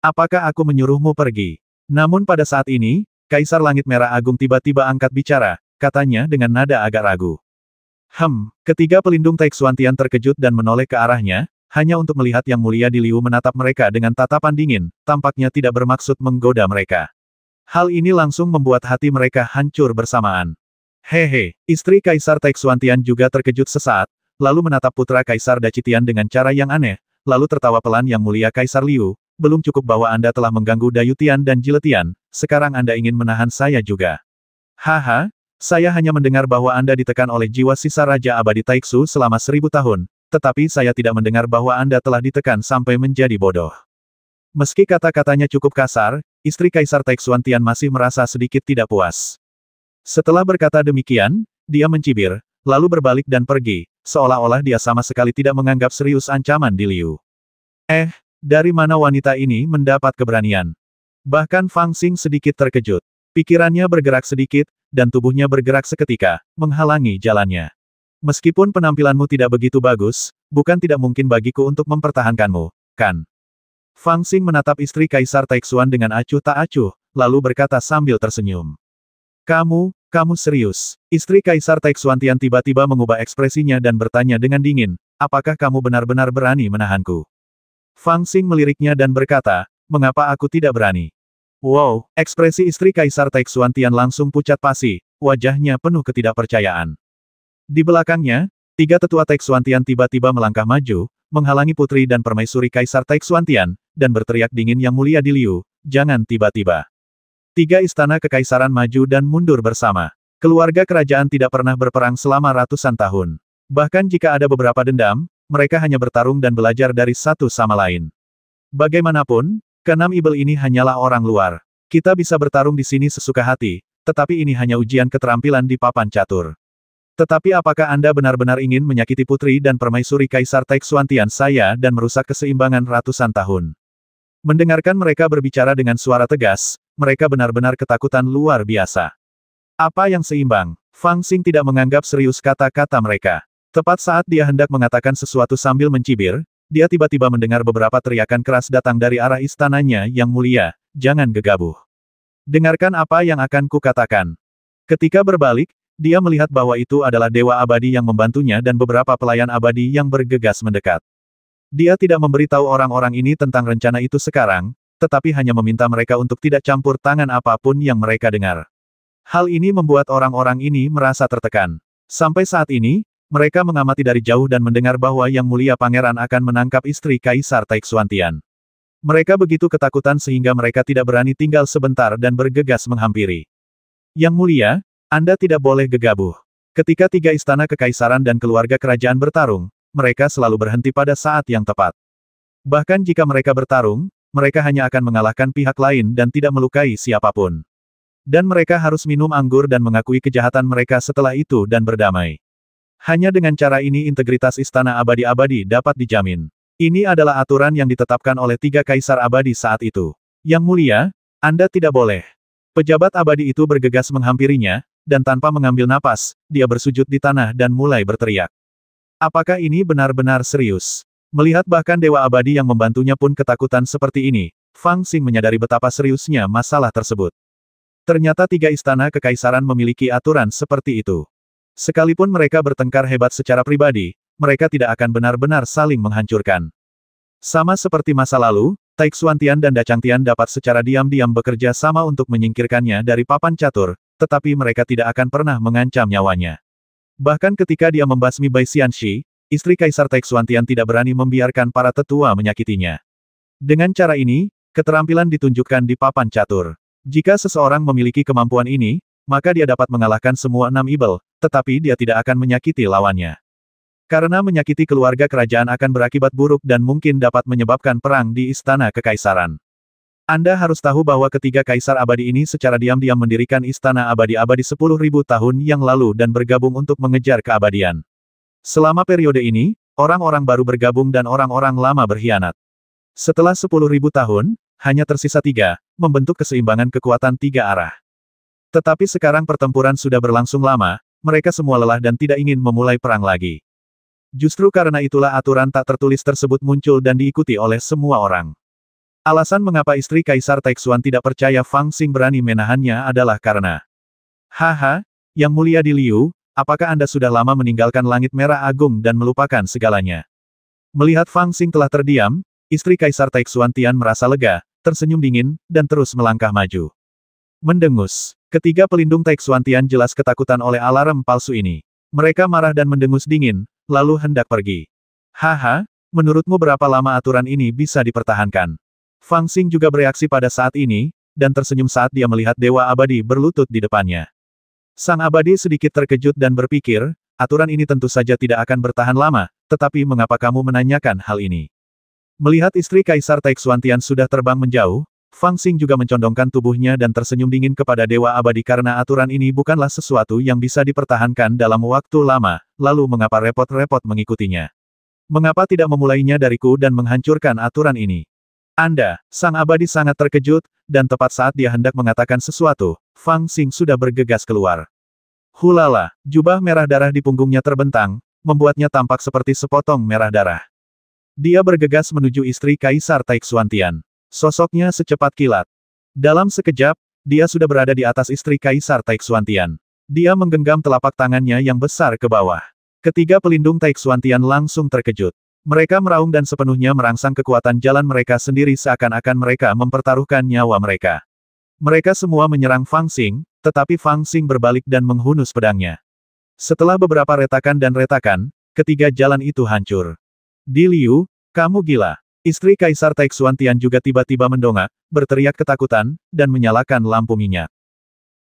Apakah aku menyuruhmu pergi? Namun pada saat ini, Kaisar Langit Merah Agung tiba-tiba angkat bicara, katanya dengan nada agak ragu. Ketiga pelindung Taixuantian terkejut dan menoleh ke arahnya, hanya untuk melihat Yang Mulia di Liu menatap mereka dengan tatapan dingin, tampaknya tidak bermaksud menggoda mereka. Hal ini langsung membuat hati mereka hancur bersamaan. Istri Kaisar Taixuantian juga terkejut sesaat, lalu menatap putra Kaisar Daci Tian dengan cara yang aneh, lalu tertawa pelan Yang Mulia Kaisar Liu. Belum cukup bahwa Anda telah mengganggu Dayutian dan Jiletian, sekarang Anda ingin menahan saya juga. Saya hanya mendengar bahwa Anda ditekan oleh jiwa sisa Raja Abadi Taixu selama 1000 tahun, tetapi saya tidak mendengar bahwa Anda telah ditekan sampai menjadi bodoh. Meski kata-katanya cukup kasar, istri Kaisar Taixuantian masih merasa sedikit tidak puas. Setelah berkata demikian, dia mencibir, lalu berbalik dan pergi, seolah-olah dia sama sekali tidak menganggap serius ancaman di Liu. Dari mana wanita ini mendapat keberanian? Bahkan Fang Xing sedikit terkejut. Pikirannya bergerak sedikit, dan tubuhnya bergerak seketika, menghalangi jalannya. Meskipun penampilanmu tidak begitu bagus, bukan tidak mungkin bagiku untuk mempertahankanmu, kan? Fang Xing menatap istri Kaisar Taixuan dengan acuh tak acuh, lalu berkata sambil tersenyum. Kamu serius? Istri Kaisar Taixuantian tiba-tiba mengubah ekspresinya dan bertanya dengan dingin, apakah kamu benar-benar berani menahanku? Fang Xing meliriknya dan berkata, mengapa aku tidak berani? Wow, ekspresi istri Kaisar Taixuantian langsung pucat pasi, wajahnya penuh ketidakpercayaan. Di belakangnya, 3 tetua Taixuantian tiba-tiba melangkah maju, menghalangi putri dan permaisuri Kaisar Taixuantian, dan berteriak dingin Yang Mulia di Liu, jangan tiba-tiba. 3 istana kekaisaran maju dan mundur bersama. Keluarga kerajaan tidak pernah berperang selama ratusan tahun. Bahkan jika ada beberapa dendam, mereka hanya bertarung dan belajar dari satu sama lain. Bagaimanapun, keenam ibel ini hanyalah orang luar. Kita bisa bertarung di sini sesuka hati, tetapi ini hanya ujian keterampilan di papan catur. Tetapi apakah Anda benar-benar ingin menyakiti putri dan permaisuri Kaisar Taixuantian saya dan merusak keseimbangan ratusan tahun? Mendengarkan mereka berbicara dengan suara tegas, mereka benar-benar ketakutan luar biasa. Apa yang seimbang? Fang Xing tidak menganggap serius kata-kata mereka. Tepat saat dia hendak mengatakan sesuatu sambil mencibir, dia tiba-tiba mendengar beberapa teriakan keras datang dari arah istananya Yang Mulia, jangan gegabah. Dengarkan apa yang akan kukatakan. Ketika berbalik, dia melihat bahwa itu adalah Dewa Abadi yang membantunya dan beberapa pelayan abadi yang bergegas mendekat. Dia tidak memberitahu orang-orang ini tentang rencana itu sekarang, tetapi hanya meminta mereka untuk tidak campur tangan apapun yang mereka dengar. Hal ini membuat orang-orang ini merasa tertekan. Sampai saat ini, mereka mengamati dari jauh dan mendengar bahwa Yang Mulia Pangeran akan menangkap istri Kaisar Taixuantian. Mereka begitu ketakutan sehingga mereka tidak berani tinggal sebentar dan bergegas menghampiri. Yang Mulia, Anda tidak boleh gegabah. Ketika tiga istana kekaisaran dan keluarga kerajaan bertarung, mereka selalu berhenti pada saat yang tepat. Bahkan jika mereka bertarung, mereka hanya akan mengalahkan pihak lain dan tidak melukai siapapun. Dan mereka harus minum anggur dan mengakui kejahatan mereka setelah itu dan berdamai. Hanya dengan cara ini integritas istana abadi-abadi dapat dijamin. Ini adalah aturan yang ditetapkan oleh tiga kaisar abadi saat itu. Yang Mulia, Anda tidak boleh. Pejabat abadi itu bergegas menghampirinya, dan tanpa mengambil napas, dia bersujud di tanah dan mulai berteriak. Apakah ini benar-benar serius? Melihat bahkan Dewa Abadi yang membantunya pun ketakutan seperti ini, Fang Xing menyadari betapa seriusnya masalah tersebut. Ternyata tiga istana kekaisaran memiliki aturan seperti itu. Sekalipun mereka bertengkar hebat secara pribadi, mereka tidak akan benar-benar saling menghancurkan. Sama seperti masa lalu, Taixuantian dan Dachangtian dapat secara diam-diam bekerja sama untuk menyingkirkannya dari papan catur, tetapi mereka tidak akan pernah mengancam nyawanya. Bahkan ketika dia membasmi Bai Xianxi, istri Kaisar Taixuantian tidak berani membiarkan para tetua menyakitinya. Dengan cara ini, keterampilan ditunjukkan di papan catur. Jika seseorang memiliki kemampuan ini, maka dia dapat mengalahkan semua 6 ibel, tetapi dia tidak akan menyakiti lawannya. Karena menyakiti keluarga kerajaan akan berakibat buruk dan mungkin dapat menyebabkan perang di istana kekaisaran. Anda harus tahu bahwa ketiga kaisar abadi ini secara diam-diam mendirikan istana abadi-abadi 10.000 tahun yang lalu dan bergabung untuk mengejar keabadian. Selama periode ini, orang-orang baru bergabung dan orang-orang lama berkhianat. Setelah 10.000 tahun, hanya tersisa 3, membentuk keseimbangan kekuatan 3 arah. Tetapi sekarang pertempuran sudah berlangsung lama, mereka semua lelah dan tidak ingin memulai perang lagi. Justru karena itulah aturan tak tertulis tersebut muncul dan diikuti oleh semua orang. Alasan mengapa istri Kaisar Taixuan tidak percaya Fang Xing berani menahannya adalah karena, haha, Yang Mulia di Liu, apakah Anda sudah lama meninggalkan Langit Merah Agung dan melupakan segalanya? Melihat Fang Xing telah terdiam, istri Kaisar Taixuantian merasa lega, tersenyum dingin, dan terus melangkah maju. Mendengus. Ketiga pelindung Taixuantian jelas ketakutan oleh alarm palsu ini. Mereka marah dan mendengus dingin, lalu hendak pergi. Haha, menurutmu berapa lama aturan ini bisa dipertahankan? Fang Xing juga bereaksi pada saat ini, dan tersenyum saat dia melihat Dewa Abadi berlutut di depannya. Sang Abadi sedikit terkejut dan berpikir, aturan ini tentu saja tidak akan bertahan lama, tetapi mengapa kamu menanyakan hal ini? Melihat istri Kaisar Taixuantian sudah terbang menjauh, Fang Xing juga mencondongkan tubuhnya dan tersenyum dingin kepada Dewa Abadi karena aturan ini bukanlah sesuatu yang bisa dipertahankan dalam waktu lama, lalu mengapa repot-repot mengikutinya? Mengapa tidak memulainya dariku dan menghancurkan aturan ini? Anda, Sang Abadi sangat terkejut, dan tepat saat dia hendak mengatakan sesuatu, Fang Xing sudah bergegas keluar. Hulala, jubah merah darah di punggungnya terbentang, membuatnya tampak seperti sepotong merah darah. Dia bergegas menuju istri Kaisar Taixuantian. Sosoknya secepat kilat. Dalam sekejap, dia sudah berada di atas istri Kaisar Taixuantian. Dia menggenggam telapak tangannya yang besar ke bawah. Ketiga pelindung Taixuantian langsung terkejut. Mereka meraung dan sepenuhnya merangsang kekuatan jalan mereka sendiri seakan-akan mereka mempertaruhkan nyawa mereka. Mereka semua menyerang Fang Xing, tetapi Fang Xing berbalik dan menghunus pedangnya. Setelah beberapa retakan dan retakan, ketiga jalan itu hancur. Di Liu, kamu gila. Istri Kaisar Taixuantian juga tiba-tiba mendongak, berteriak ketakutan, dan menyalakan lampu minyak.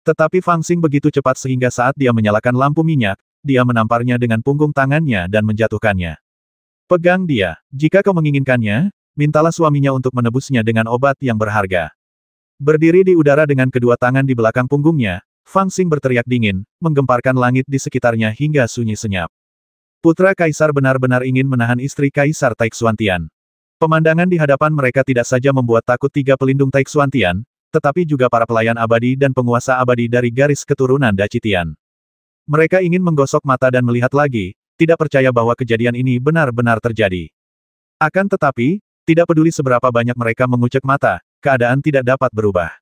Tetapi Fang Xing begitu cepat sehingga saat dia menyalakan lampu minyak, dia menamparnya dengan punggung tangannya dan menjatuhkannya. Pegang dia. Jika kau menginginkannya, mintalah suaminya untuk menebusnya dengan obat yang berharga. Berdiri di udara dengan kedua tangan di belakang punggungnya, Fang Xing berteriak dingin, menggemparkan langit di sekitarnya hingga sunyi senyap. Putra Kaisar benar-benar ingin menahan istri Kaisar Taixuantian. Pemandangan di hadapan mereka tidak saja membuat takut tiga pelindung Taixuantian, tetapi juga para pelayan abadi dan penguasa abadi dari garis keturunan Dachitian. Mereka ingin menggosok mata dan melihat lagi, tidak percaya bahwa kejadian ini benar-benar terjadi. Akan tetapi, tidak peduli seberapa banyak mereka mengucek mata, keadaan tidak dapat berubah.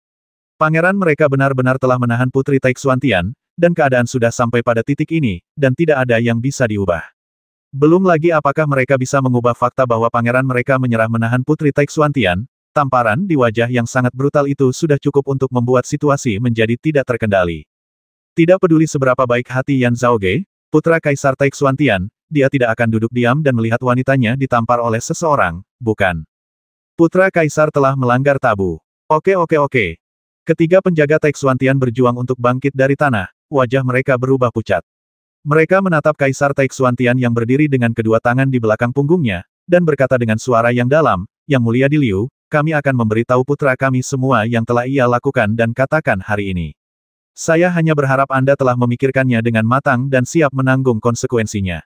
Pangeran mereka benar-benar telah menahan Putri Taixuantian, dan keadaan sudah sampai pada titik ini, dan tidak ada yang bisa diubah. Belum lagi apakah mereka bisa mengubah fakta bahwa pangeran mereka menyerah menahan Putri Taixuantian, tamparan di wajah yang sangat brutal itu sudah cukup untuk membuat situasi menjadi tidak terkendali. Tidak peduli seberapa baik hati Yan Zhaoge, putra Kaisar Taixuantian, dia tidak akan duduk diam dan melihat wanitanya ditampar oleh seseorang, bukan. Putra Kaisar telah melanggar tabu. Oke. Ketiga penjaga Taixuantian berjuang untuk bangkit dari tanah, wajah mereka berubah pucat. Mereka menatap Kaisar Taixuantian yang berdiri dengan kedua tangan di belakang punggungnya, dan berkata dengan suara yang dalam, "Yang mulia Di Liu, kami akan memberitahu putra kami semua yang telah ia lakukan dan katakan hari ini. Saya hanya berharap Anda telah memikirkannya dengan matang dan siap menanggung konsekuensinya.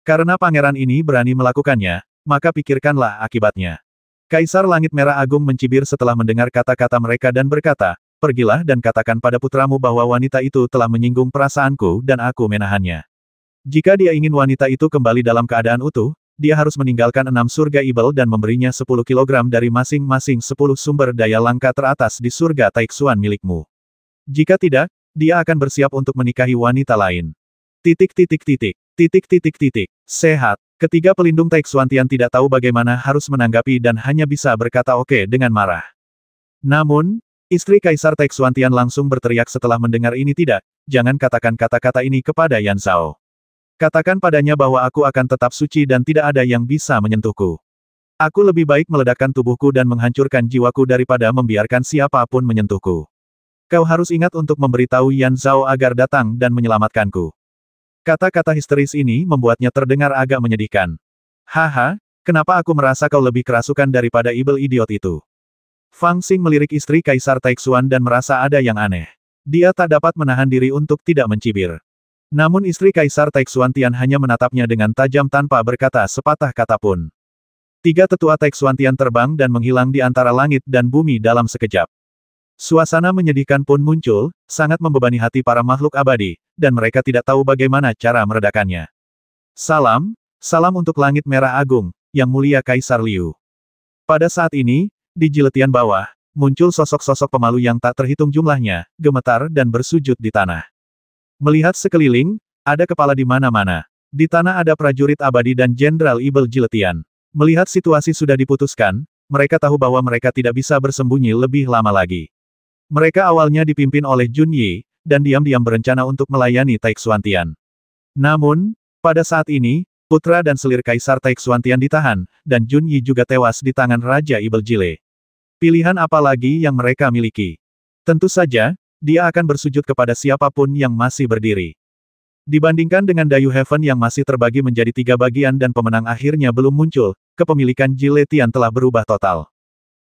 Karena pangeran ini berani melakukannya, maka pikirkanlah akibatnya." Kaisar Langit Merah Agung mencibir setelah mendengar kata-kata mereka dan berkata, "Pergilah dan katakan pada putramu bahwa wanita itu telah menyinggung perasaanku dan aku menahannya. Jika dia ingin wanita itu kembali dalam keadaan utuh, dia harus meninggalkan 6 surga Ibel dan memberinya 10 kilogram dari masing-masing 10 sumber daya langka teratas di surga Taixuan milikmu. Jika tidak, dia akan bersiap untuk menikahi wanita lain." Sehat. Ketiga pelindung Taixuantian tidak tahu bagaimana harus menanggapi dan hanya bisa berkata oke dengan marah. Namun, istri Kaisar Taixuantian langsung berteriak setelah mendengar ini. "Tidak, jangan katakan kata-kata ini kepada Yan Zhao. Katakan padanya bahwa aku akan tetap suci dan tidak ada yang bisa menyentuhku. Aku lebih baik meledakkan tubuhku dan menghancurkan jiwaku daripada membiarkan siapapun menyentuhku. Kau harus ingat untuk memberitahu Yan Zhao agar datang dan menyelamatkanku." Kata-kata histeris ini membuatnya terdengar agak menyedihkan. "Haha, kenapa aku merasa kau lebih kerasukan daripada ibel idiot itu?" Fang Xing melirik istri Kaisar Taixuan dan merasa ada yang aneh. Dia tak dapat menahan diri untuk tidak mencibir. Namun istri Kaisar Taixuantian hanya menatapnya dengan tajam tanpa berkata sepatah kata pun. Tiga tetua Taixuantian terbang dan menghilang di antara langit dan bumi dalam sekejap. Suasana menyedihkan pun muncul, sangat membebani hati para makhluk abadi, dan mereka tidak tahu bagaimana cara meredakannya. Salam untuk Langit Merah Agung, Yang Mulia Kaisar Liu. Pada saat ini, di jiletian bawah, muncul sosok-sosok pemalu yang tak terhitung jumlahnya, gemetar dan bersujud di tanah. Melihat sekeliling, ada kepala di mana-mana. Di tanah ada prajurit abadi dan Jenderal Ibel Jiletian. Melihat situasi sudah diputuskan, mereka tahu bahwa mereka tidak bisa bersembunyi lebih lama lagi. Mereka awalnya dipimpin oleh Jun Yi, dan diam-diam berencana untuk melayani Taixuantian. Namun, pada saat ini, putra dan selir Kaisar Taixuantian ditahan, dan Jun Yi juga tewas di tangan Raja Ibel Jile. Pilihan apa lagi yang mereka miliki? Tentu saja, dia akan bersujud kepada siapapun yang masih berdiri. Dibandingkan dengan Dayu Heaven yang masih terbagi menjadi 3 bagian dan pemenang akhirnya belum muncul, kepemilikan Jiletian telah berubah total.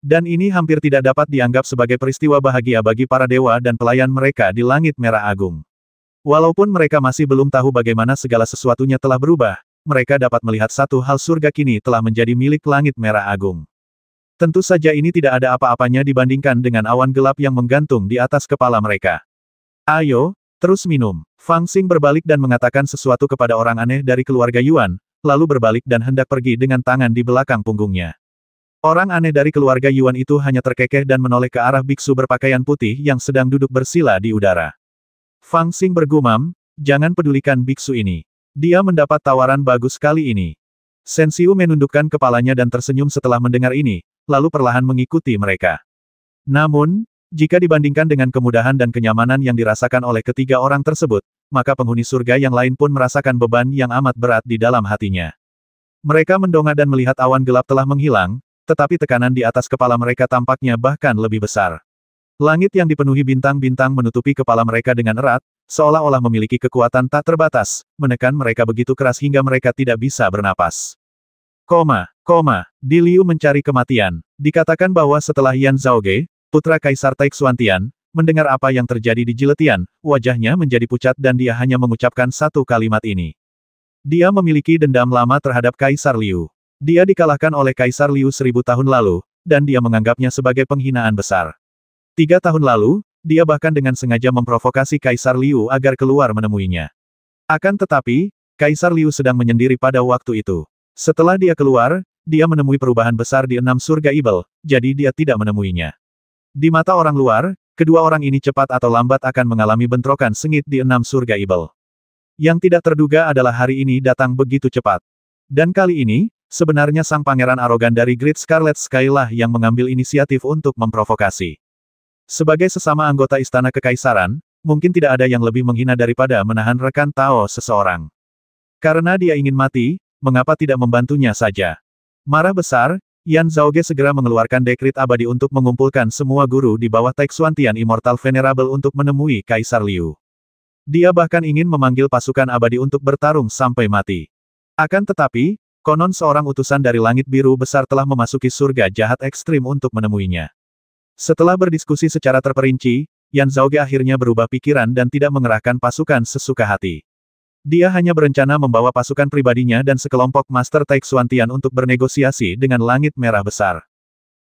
Dan ini hampir tidak dapat dianggap sebagai peristiwa bahagia bagi para dewa dan pelayan mereka di Langit Merah Agung. Walaupun mereka masih belum tahu bagaimana segala sesuatunya telah berubah, mereka dapat melihat satu hal, surga kini telah menjadi milik Langit Merah Agung. Tentu saja ini tidak ada apa-apanya dibandingkan dengan awan gelap yang menggantung di atas kepala mereka. "Ayo, terus minum." Fang Xing berbalik dan mengatakan sesuatu kepada orang aneh dari keluarga Yuan, lalu berbalik dan hendak pergi dengan tangan di belakang punggungnya. Orang aneh dari keluarga Yuan itu hanya terkekeh dan menoleh ke arah biksu berpakaian putih yang sedang duduk bersila di udara. Fang Xing bergumam, "Jangan pedulikan biksu ini. Dia mendapat tawaran bagus kali ini." Shen Xiu menundukkan kepalanya dan tersenyum setelah mendengar ini, lalu perlahan mengikuti mereka. Namun, jika dibandingkan dengan kemudahan dan kenyamanan yang dirasakan oleh ketiga orang tersebut, maka penghuni surga yang lain pun merasakan beban yang amat berat di dalam hatinya. Mereka mendongak dan melihat awan gelap telah menghilang, tetapi tekanan di atas kepala mereka tampaknya bahkan lebih besar. Langit yang dipenuhi bintang-bintang menutupi kepala mereka dengan erat, seolah-olah memiliki kekuatan tak terbatas, menekan mereka begitu keras hingga mereka tidak bisa bernapas. Di Liu mencari kematian. Dikatakan bahwa setelah Yan Zhaoge, putra Kaisar Taixuantian, mendengar apa yang terjadi di Jiletian, wajahnya menjadi pucat dan dia hanya mengucapkan satu kalimat ini. Dia memiliki dendam lama terhadap Kaisar Liu. Dia dikalahkan oleh Kaisar Liu 1000 tahun lalu, dan dia menganggapnya sebagai penghinaan besar. 3 tahun lalu, dia bahkan dengan sengaja memprovokasi Kaisar Liu agar keluar menemuinya. Akan tetapi, Kaisar Liu sedang menyendiri pada waktu itu. Setelah dia keluar, dia menemui perubahan besar di 6 surga Ibel, jadi dia tidak menemuinya. Di mata orang luar, kedua orang ini cepat atau lambat akan mengalami bentrokan sengit di 6 surga Ibel. Yang tidak terduga adalah hari ini datang begitu cepat. Dan kali ini, sebenarnya sang pangeran arogan dari Great Scarlet Sky lah yang mengambil inisiatif untuk memprovokasi. Sebagai sesama anggota Istana Kekaisaran, mungkin tidak ada yang lebih menghina daripada menahan rekan Tao seseorang. Karena dia ingin mati, mengapa tidak membantunya saja? Marah besar, Yan Zhaoge segera mengeluarkan dekrit abadi untuk mengumpulkan semua guru di bawah Taixuantian Immortal Venerable untuk menemui Kaisar Liu. Dia bahkan ingin memanggil pasukan abadi untuk bertarung sampai mati. Akan tetapi, konon seorang utusan dari langit biru besar telah memasuki surga jahat ekstrim untuk menemuinya. Setelah berdiskusi secara terperinci, Yan Zhaoge akhirnya berubah pikiran dan tidak mengerahkan pasukan sesuka hati. Dia hanya berencana membawa pasukan pribadinya dan sekelompok Master Taixuantian untuk bernegosiasi dengan langit merah besar.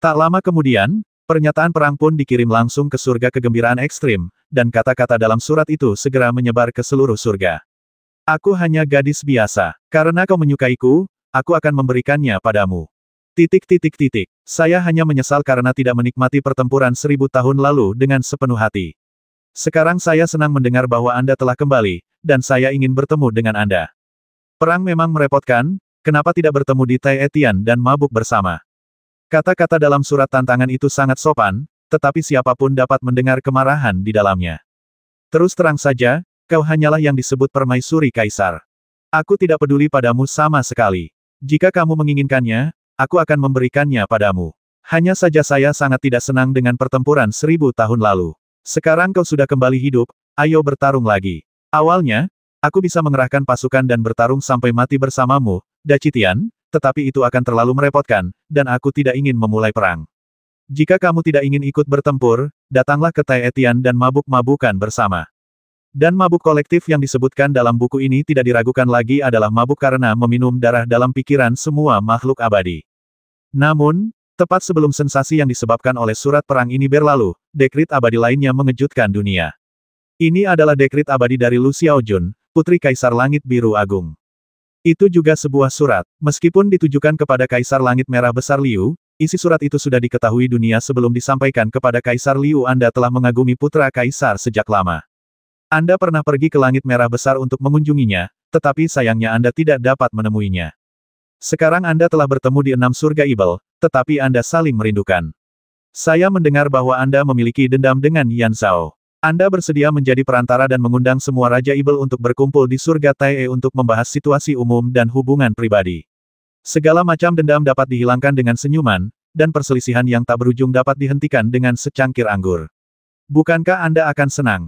Tak lama kemudian, pernyataan perang pun dikirim langsung ke surga kegembiraan ekstrim, dan kata-kata dalam surat itu segera menyebar ke seluruh surga. Aku hanya gadis biasa. Karena kau menyukaiku, aku akan memberikannya padamu. ... Saya hanya menyesal karena tidak menikmati pertempuran 1000 tahun lalu dengan sepenuh hati. Sekarang saya senang mendengar bahwa Anda telah kembali, dan saya ingin bertemu dengan Anda. Perang memang merepotkan, kenapa tidak bertemu di Tai Etian dan mabuk bersama? Kata-kata dalam surat tantangan itu sangat sopan, tetapi siapapun dapat mendengar kemarahan di dalamnya. Terus terang saja, kau hanyalah yang disebut permaisuri kaisar. Aku tidak peduli padamu sama sekali. Jika kamu menginginkannya, aku akan memberikannya padamu. Hanya saja saya sangat tidak senang dengan pertempuran 1000 tahun lalu. Sekarang kau sudah kembali hidup, ayo bertarung lagi. Awalnya, aku bisa mengerahkan pasukan dan bertarung sampai mati bersamamu, Dachitian, tetapi itu akan terlalu merepotkan, dan aku tidak ingin memulai perang. Jika kamu tidak ingin ikut bertempur, datanglah ke Tai Etian dan mabuk-mabukan bersama. Dan mabuk kolektif yang disebutkan dalam buku ini tidak diragukan lagi adalah mabuk karena meminum darah dalam pikiran semua makhluk abadi. Namun, tepat sebelum sensasi yang disebabkan oleh surat perang ini berlalu, dekrit abadi lainnya mengejutkan dunia. Ini adalah dekrit abadi dari Lu Xiaojun, Putri Kaisar Langit Biru Agung. Itu juga sebuah surat. Meskipun ditujukan kepada Kaisar Langit Merah Besar Liu, isi surat itu sudah diketahui dunia sebelum disampaikan kepada Kaisar Liu. Anda telah mengagumi Putra Kaisar sejak lama. Anda pernah pergi ke Langit Merah Besar untuk mengunjunginya, tetapi sayangnya Anda tidak dapat menemuinya. Sekarang Anda telah bertemu di 6 surga Ibel, tetapi Anda saling merindukan. Saya mendengar bahwa Anda memiliki dendam dengan Yan Zhao. Anda bersedia menjadi perantara dan mengundang semua Raja Ibel untuk berkumpul di surga Tae untuk membahas situasi umum dan hubungan pribadi. Segala macam dendam dapat dihilangkan dengan senyuman, dan perselisihan yang tak berujung dapat dihentikan dengan secangkir anggur. Bukankah Anda akan senang?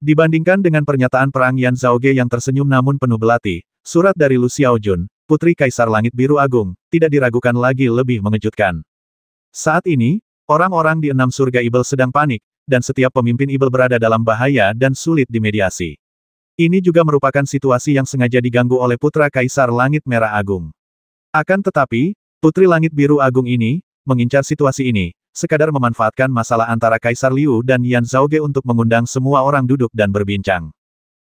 Dibandingkan dengan pernyataan perang Yan Zhaoge yang tersenyum namun penuh belati, surat dari Lu Xiaojun, Putri Kaisar Langit Biru Agung, tidak diragukan lagi lebih mengejutkan. Saat ini, orang-orang di 6 surga Ibel sedang panik, dan setiap pemimpin Ibel berada dalam bahaya dan sulit dimediasi. Ini juga merupakan situasi yang sengaja diganggu oleh Putra Kaisar Langit Merah Agung. Akan tetapi, Putri Langit Biru Agung ini, mengincar situasi ini, sekadar memanfaatkan masalah antara Kaisar Liu dan Yan Zhaoge untuk mengundang semua orang duduk dan berbincang.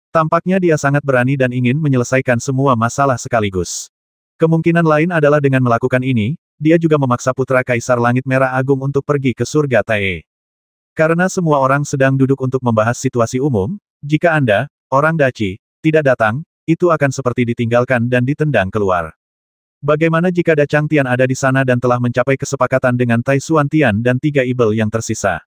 Tampaknya dia sangat berani dan ingin menyelesaikan semua masalah sekaligus. Kemungkinan lain adalah dengan melakukan ini, dia juga memaksa Putra Kaisar Langit Merah Agung untuk pergi ke surga Tae. Karena semua orang sedang duduk untuk membahas situasi umum, jika Anda, orang Daci, tidak datang, itu akan seperti ditinggalkan dan ditendang keluar. Bagaimana jika Dachang Tian ada di sana dan telah mencapai kesepakatan dengan Tai Xuan Tian dan 3 Ibel yang tersisa?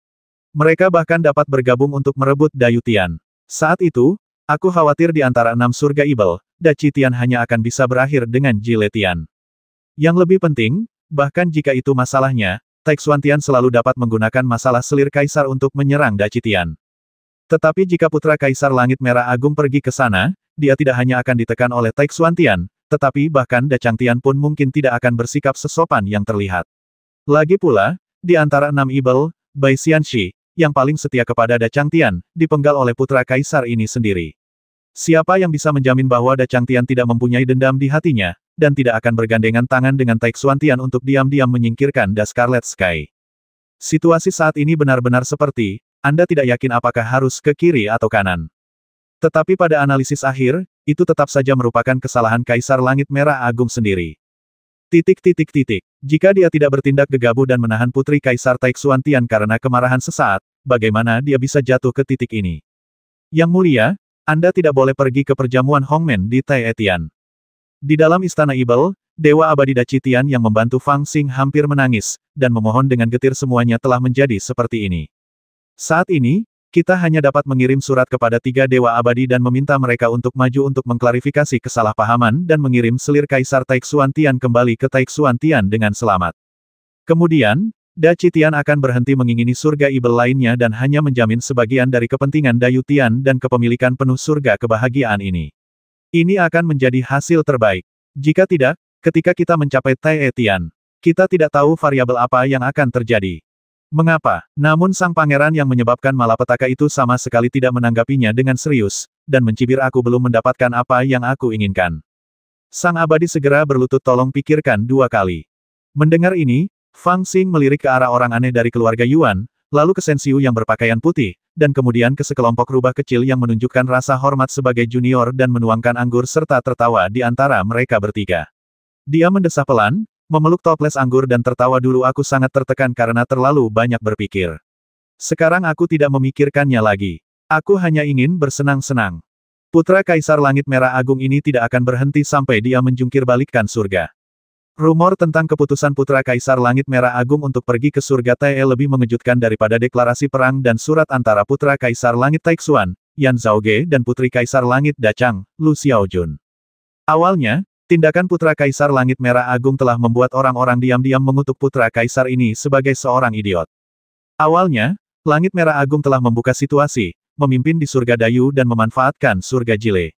Mereka bahkan dapat bergabung untuk merebut Dayu Tian. Saat itu, aku khawatir di antara 6 surga Ibel, Daci Tian hanya akan bisa berakhir dengan Jile Tian. Yang lebih penting, bahkan jika itu masalahnya, Taixuan Tian selalu dapat menggunakan masalah selir kaisar untuk menyerang Daci Tian. Tetapi jika Putra Kaisar Langit Merah Agung pergi ke sana, dia tidak hanya akan ditekan oleh Taixuan Tian, tetapi bahkan Dachang Tian pun mungkin tidak akan bersikap sesopan yang terlihat. Lagi pula, di antara 6 Ibel, Bai Xianxi, yang paling setia kepada Dachang Tian, dipenggal oleh Putra Kaisar ini sendiri. Siapa yang bisa menjamin bahwa Dachang Tian tidak mempunyai dendam di hatinya, dan tidak akan bergandengan tangan dengan Taixuan Tian untuk diam-diam menyingkirkan The Scarlet Sky? Situasi saat ini benar-benar seperti, Anda tidak yakin apakah harus ke kiri atau kanan. Tetapi pada analisis akhir, itu tetap saja merupakan kesalahan Kaisar Langit Merah Agung sendiri. Jika dia tidak bertindak gegabah dan menahan Putri Kaisar Taixuan Tian karena kemarahan sesaat, bagaimana dia bisa jatuh ke titik ini. Yang mulia, Anda tidak boleh pergi ke perjamuan Hongmen di Tai Etian. Di dalam istana Ibel, Dewa Abadi Dacitian yang membantu Fang Xing hampir menangis, dan memohon dengan getir semuanya telah menjadi seperti ini. Saat ini, kita hanya dapat mengirim surat kepada 3 Dewa Abadi dan meminta mereka untuk maju untuk mengklarifikasi kesalahpahaman dan mengirim selir Kaisar Taixuan Tian kembali ke Taixuan Tian dengan selamat. Kemudian, Dacitian akan berhenti mengingini surga Ibel lainnya dan hanya menjamin sebagian dari kepentingan Dayu Tian dan kepemilikan penuh surga kebahagiaan ini. Ini akan menjadi hasil terbaik. Jika tidak, ketika kita mencapai Tai Etian, kita tidak tahu variabel apa yang akan terjadi. Mengapa? Namun sang pangeran yang menyebabkan malapetaka itu sama sekali tidak menanggapinya dengan serius, dan mencibir aku belum mendapatkan apa yang aku inginkan. Sang abadi segera berlutut tolong pikirkan 2 kali. Mendengar ini, Fang Xing melirik ke arah orang aneh dari keluarga Yuan, lalu ke Shen Xiu yang berpakaian putih, dan kemudian ke sekelompok rubah kecil yang menunjukkan rasa hormat sebagai junior dan menuangkan anggur serta tertawa di antara mereka bertiga. Dia mendesah pelan, memeluk toples anggur dan tertawa dulu aku sangat tertekan karena terlalu banyak berpikir. Sekarang aku tidak memikirkannya lagi. Aku hanya ingin bersenang-senang. Putra Kaisar Langit Merah Agung ini tidak akan berhenti sampai dia menjungkir balikkan surga. Rumor tentang keputusan Putra Kaisar Langit Merah Agung untuk pergi ke surga Tai lebih mengejutkan daripada deklarasi perang dan surat antara Putra Kaisar Langit Taixuan, Yan Zhaoge dan Putri Kaisar Langit Dachang, Lu Xiaojun. Awalnya, tindakan Putra Kaisar Langit Merah Agung telah membuat orang-orang diam-diam mengutuk Putra Kaisar ini sebagai seorang idiot. Awalnya, Langit Merah Agung telah membuka situasi, memimpin di surga Dayu dan memanfaatkan surga Jile.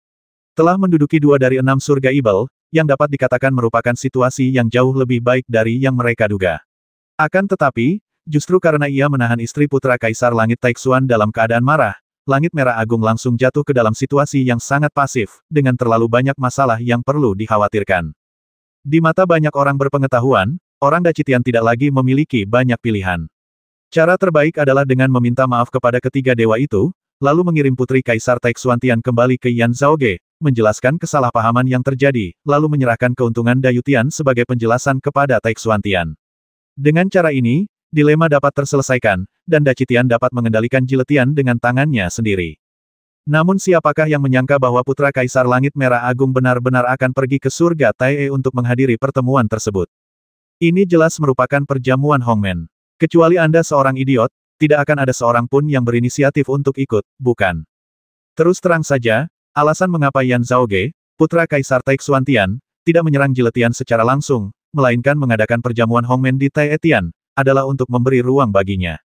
Telah menduduki 2 dari 6 surga Ibel, yang dapat dikatakan merupakan situasi yang jauh lebih baik dari yang mereka duga. Akan tetapi, justru karena ia menahan istri Putra Kaisar Langit Taixuan dalam keadaan marah, Langit Merah Agung langsung jatuh ke dalam situasi yang sangat pasif, dengan terlalu banyak masalah yang perlu dikhawatirkan. Di mata banyak orang berpengetahuan, orang Dacitian tidak lagi memiliki banyak pilihan. Cara terbaik adalah dengan meminta maaf kepada ketiga dewa itu, lalu mengirim Putri Kaisar Taixuan Tian kembali ke Yan Zhaoge, menjelaskan kesalahpahaman yang terjadi, lalu menyerahkan keuntungan Dayu Tian sebagai penjelasan kepada Taixuan Tian. Dengan cara ini, dilema dapat terselesaikan, dan Dacitian dapat mengendalikan Jiletian dengan tangannya sendiri. Namun siapakah yang menyangka bahwa Putra Kaisar Langit Merah Agung benar-benar akan pergi ke surga Tai untuk menghadiri pertemuan tersebut. Ini jelas merupakan perjamuan Hongmen. Kecuali Anda seorang idiot, tidak akan ada seorang pun yang berinisiatif untuk ikut, bukan? Terus terang saja, alasan mengapa Yan Zhaoge, Putra Kaisar Taixuan Tian, tidak menyerang Jiletian secara langsung, melainkan mengadakan perjamuan Hongmen di Tai Etian, adalah untuk memberi ruang baginya.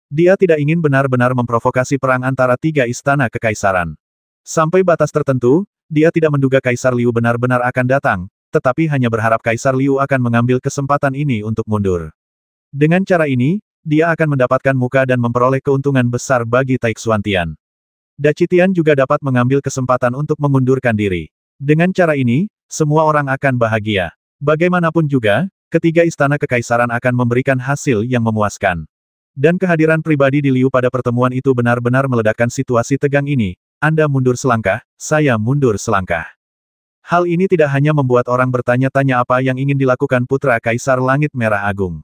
Dia tidak ingin benar-benar memprovokasi perang antara 3 istana kekaisaran. Sampai batas tertentu, dia tidak menduga Kaisar Liu benar-benar akan datang, tetapi hanya berharap Kaisar Liu akan mengambil kesempatan ini untuk mundur. Dengan cara ini, dia akan mendapatkan muka dan memperoleh keuntungan besar bagi Taixuan Tian. Dacitian juga dapat mengambil kesempatan untuk mengundurkan diri. Dengan cara ini, semua orang akan bahagia. Bagaimanapun juga, ketiga istana kekaisaran akan memberikan hasil yang memuaskan. Dan kehadiran pribadi di Liu pada pertemuan itu benar-benar meledakkan situasi tegang ini. Anda mundur selangkah, saya mundur selangkah. Hal ini tidak hanya membuat orang bertanya-tanya apa yang ingin dilakukan Putra Kaisar Langit Merah Agung.